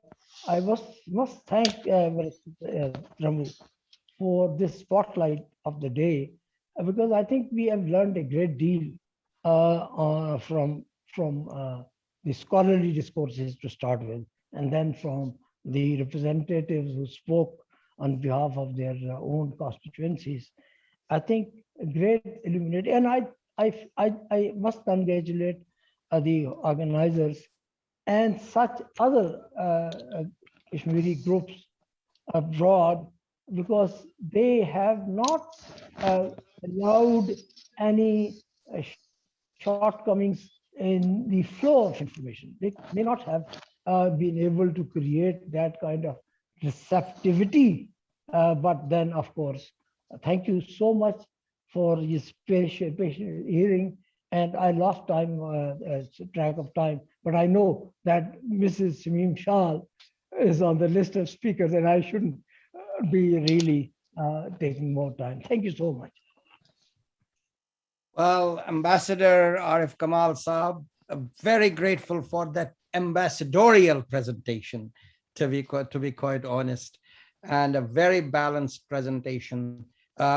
I must thank Ramu for this spotlight of the day, because I think we have learned a great deal from the scholarly discourses to start with, and then from the representatives who spoke on behalf of their own constituencies. I think a great illuminating, and I must congratulate the organizers and such other Kashmiri groups abroad, because they have not allowed any shortcomings in the flow of information. They may not have been able to create that kind of receptivity. But then, of course, thank you so much for your patient hearing. And I lost track of time, but I know that Mrs. Shamim Shah is on the list of speakers, and I shouldn't be really taking more time. Thank you so much. Well, Ambassador Arif Kamal Saab, very grateful for that ambassadorial presentation, to be quite honest, and a very balanced presentation.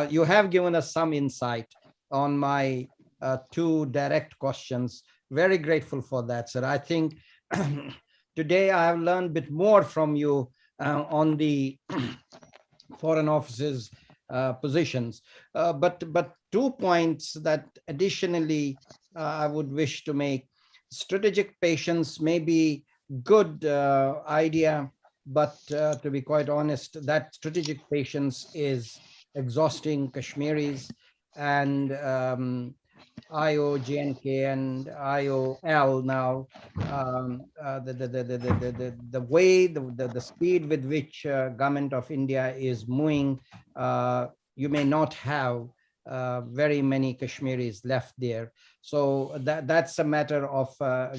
You have given us some insight on my two direct questions. Very grateful for that, sir. I think today I have learned a bit more from you on the Foreign Office's positions. But 2 points that additionally I would wish to make. Strategic patience may be good idea, but to be quite honest, that strategic patience is exhausting Kashmiris, and IOJNK and IOL now, the way, the speed with which government of India is moving, you may not have very many Kashmiris left there. So that's a matter of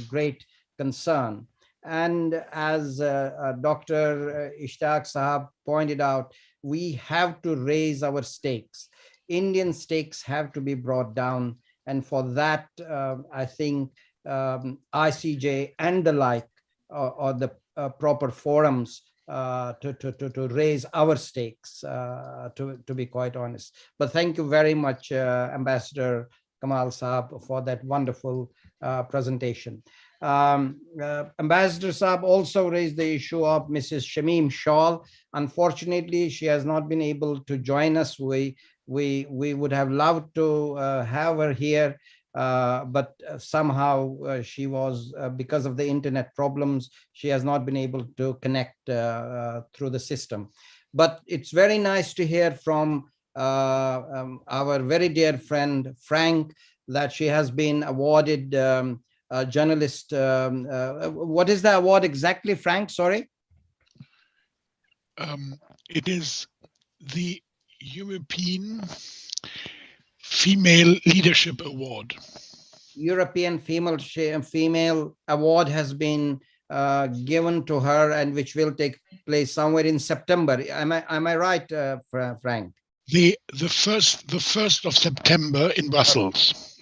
great concern. And as Dr. Ishtaq Sahab pointed out, we have to raise our stakes. Indian stakes have to be brought down. And for that, I think ICJ and the like or the proper forums to raise our stakes, to be quite honest. But thank you very much, Ambassador Kamal Saab, for that wonderful presentation. Ambassador Saab also raised the issue of Mrs. Shamim Shah. Unfortunately, she has not been able to join us. We would have loved to have her here, but somehow she was, because of the internet problems, she has not been able to connect through the system. But it's very nice to hear from our very dear friend Frank that she has been awarded a journalist. What is the award exactly, Frank? Sorry. It is the European Female Leadership Award. European Female Award has been given to her, and which will take place somewhere in September. Am I right, Frank? The 1st of September in Brussels.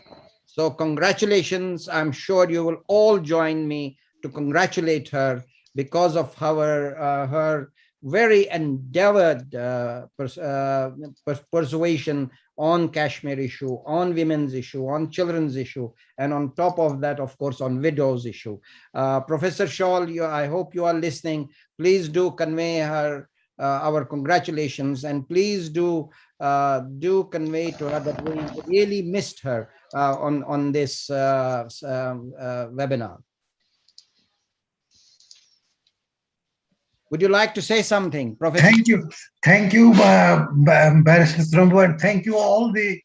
So congratulations. I'm sure you will all join me to congratulate her because of her very endeavored persuasion on Kashmir issue, on women's issue, on children's issue, and on top of that, of course, on widows issue. Professor Shawl, I hope you are listening. Please do convey her our congratulations, and please do convey to her that we really missed her on this webinar. Would you like to say something, Professor? Thank you, Barrister Trumbo, and thank you all the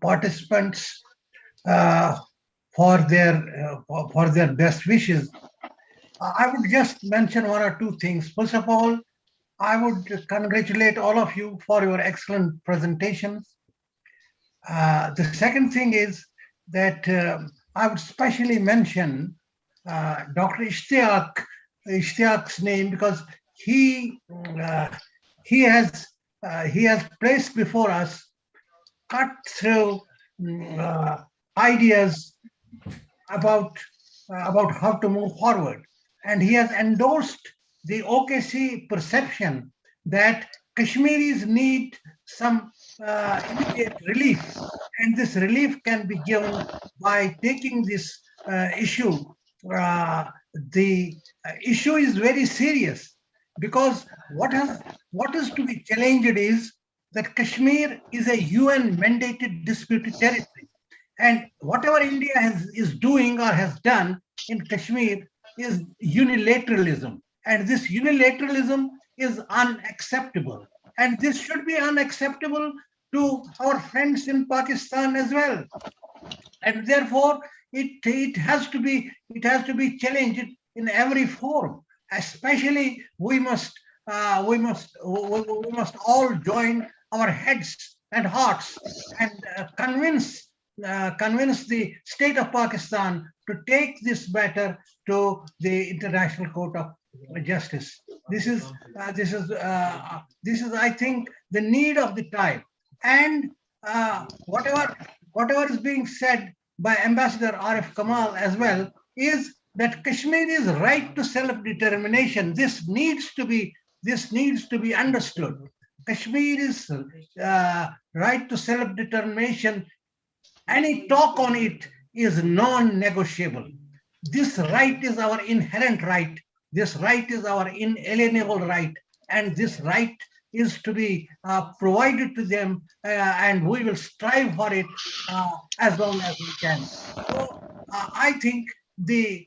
participants for their best wishes. I would just mention one or two things. First of all, I would congratulate all of you for your excellent presentations. The second thing is that I would specially mention Dr. Ishtiaq's name, because he has placed before us cut through ideas about how to move forward, and he has endorsed the OKC perception that Kashmiris need some immediate relief, and this relief can be given by taking this issue. The issue is very serious, because what is to be challenged is that Kashmir is a UN mandated disputed territory, and whatever India is doing or has done in Kashmir is unilateralism, and this unilateralism is unacceptable, and this should be unacceptable to our friends in Pakistan as well, and therefore it has to be challenged in every forum. Especially we must all join our heads and hearts and convince the state of Pakistan to take this matter to the International Court of Justice. This is I think the need of the time, and whatever is being said by Ambassador Arif Kamal as well is that Kashmiri's right to self-determination. This needs to be understood. Kashmir's right to self-determination, any talk on it is non-negotiable. This right is our inherent right. This right is our inalienable right, and this right is to be provided to them, and we will strive for it as long as we can. So I think the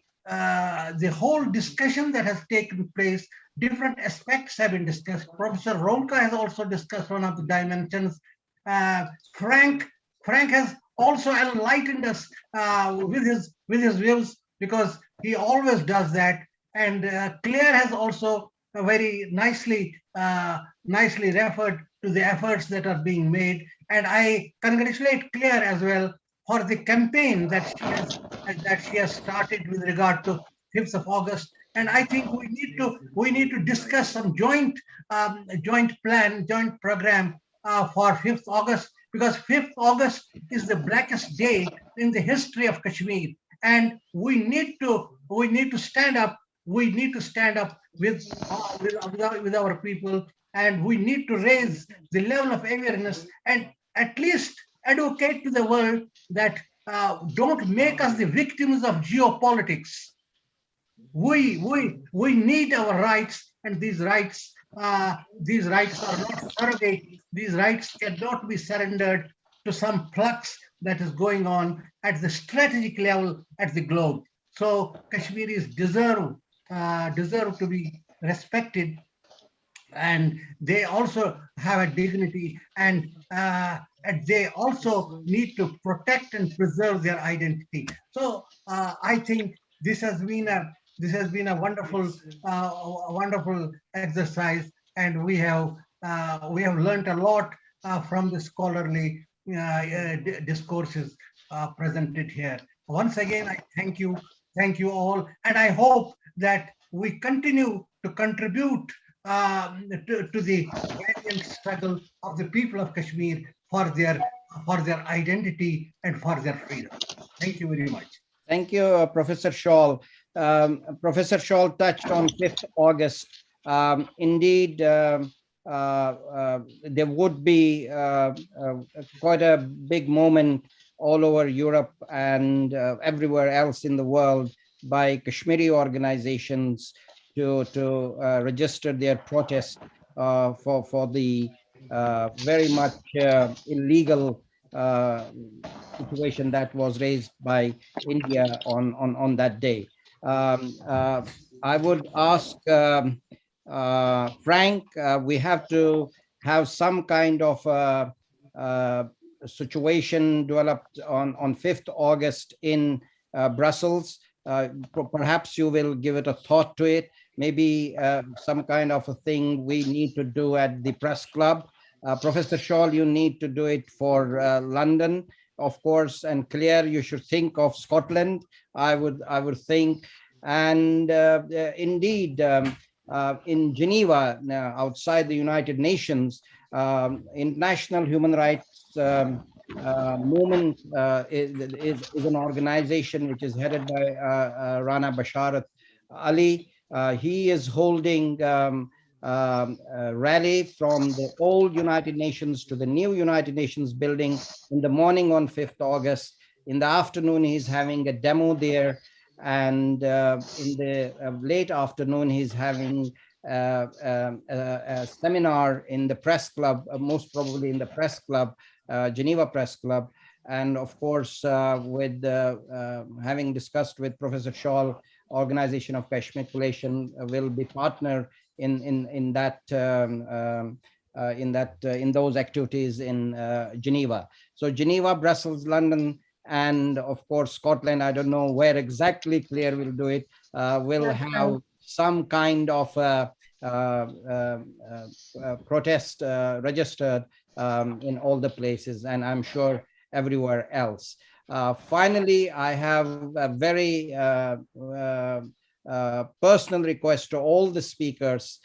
whole discussion that has taken place, different aspects have been discussed. Professor Ronka has also discussed one of the dimensions. Frank has also enlightened us with his views, because he always does that. And Claire has also very nicely referred to the efforts that are being made. And I congratulate Claire as well for the campaign that she has started with regard to 5th of August. And I think we need to discuss some joint program for 5th August, because 5th August is the blackest day in the history of Kashmir, and we need to stand up. We need to stand up with our people, and we need to raise the level of awareness and at least advocate to the world that don't make us the victims of geopolitics. We need our rights, and these rights are not surrogate. These rights cannot be surrendered to some flux that is going on at the strategic level at the globe. So Kashmiris deserve to be respected, and they also have a dignity, and they also need to protect and preserve their identity. So I think this has been a wonderful exercise, and we have learned a lot from the scholarly discourses presented here. Once again, I thank you all, and I hope that we continue to contribute to the valiant struggle of the people of Kashmir for their for their identity and for their freedom. Thank you very much. Thank you, Professor Shaw. Professor Shaw touched on 5th August. Indeed, there would be quite a big moment all over Europe and everywhere else in the world by Kashmiri organizations to register their protest for the very much illegal situation that was raised by India on that day. I would ask Frank, we have to have some kind of situation developed on 5th August in Brussels. Perhaps you will give it a thought to it. Maybe some kind of a thing we need to do at the press club. Professor Shaw, you need to do it for London, of course, and Claire, you should think of Scotland. I would think, and indeed, in Geneva, outside the United Nations, International Human Rights Movement is an organization which is headed by Rana Basharat Ali. He is holding a rally from the old United Nations to the new United Nations building in the morning on 5th August. In the afternoon, he's having a demo there. And in the late afternoon, he's having a seminar in the press club, most probably in the press club, Geneva Press Club. And of course, with having discussed with Professor Shaw, Organization of Kashmir Coalition will be partner in those activities in Geneva. So Geneva, Brussels, London, and of course Scotland. I don't know where exactly Claire will do it. Will have some kind of protest registered in all the places, and I'm sure everywhere else. Finally, I have a very personal request to all the speakers.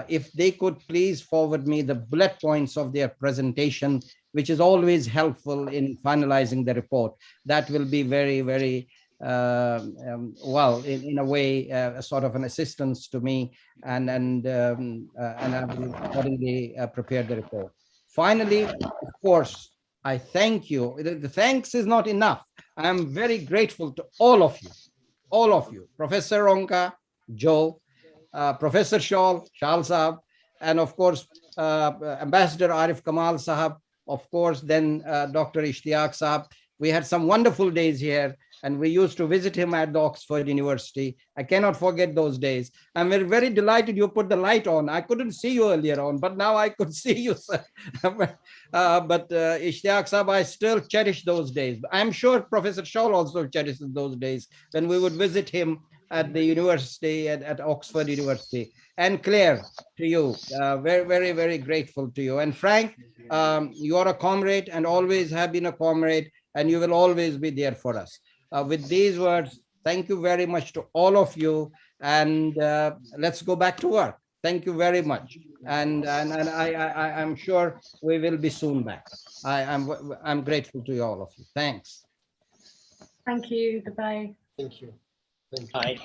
If they could please forward me the bullet points of their presentation, which is always helpful in finalizing the report. That will be very, very well, in a way, a sort of an assistance to me, and I will accordingly prepare the report. Finally, of course, I thank you. The thanks is not enough. I am very grateful to all of you, Professor Ronka, Joe, Professor Shaw, Shal Sahab, and of course, Ambassador Arif Kamal Sahab, of course, then Dr. Ishtiaq Sahab. We had some wonderful days here, and we used to visit him at the Oxford University. I cannot forget those days. I'm very, very delighted you put the light on. I couldn't see you earlier on, but now I could see you, sir. But Ishtiaq Sahab, I still cherish those days. I'm sure Professor Shaw also cherishes those days when we would visit him at the university, at Oxford University. And Claire, to you, very, very, very grateful to you. And Frank, you are a comrade and always have been a comrade, and you will always be there for us. With these words, thank you very much to all of you, and let's go back to work. Thank you very much. And I'm sure we will be soon back. I'm grateful to you, all of you. Thanks. Thank you. Goodbye. Thank you. Thank you. Bye.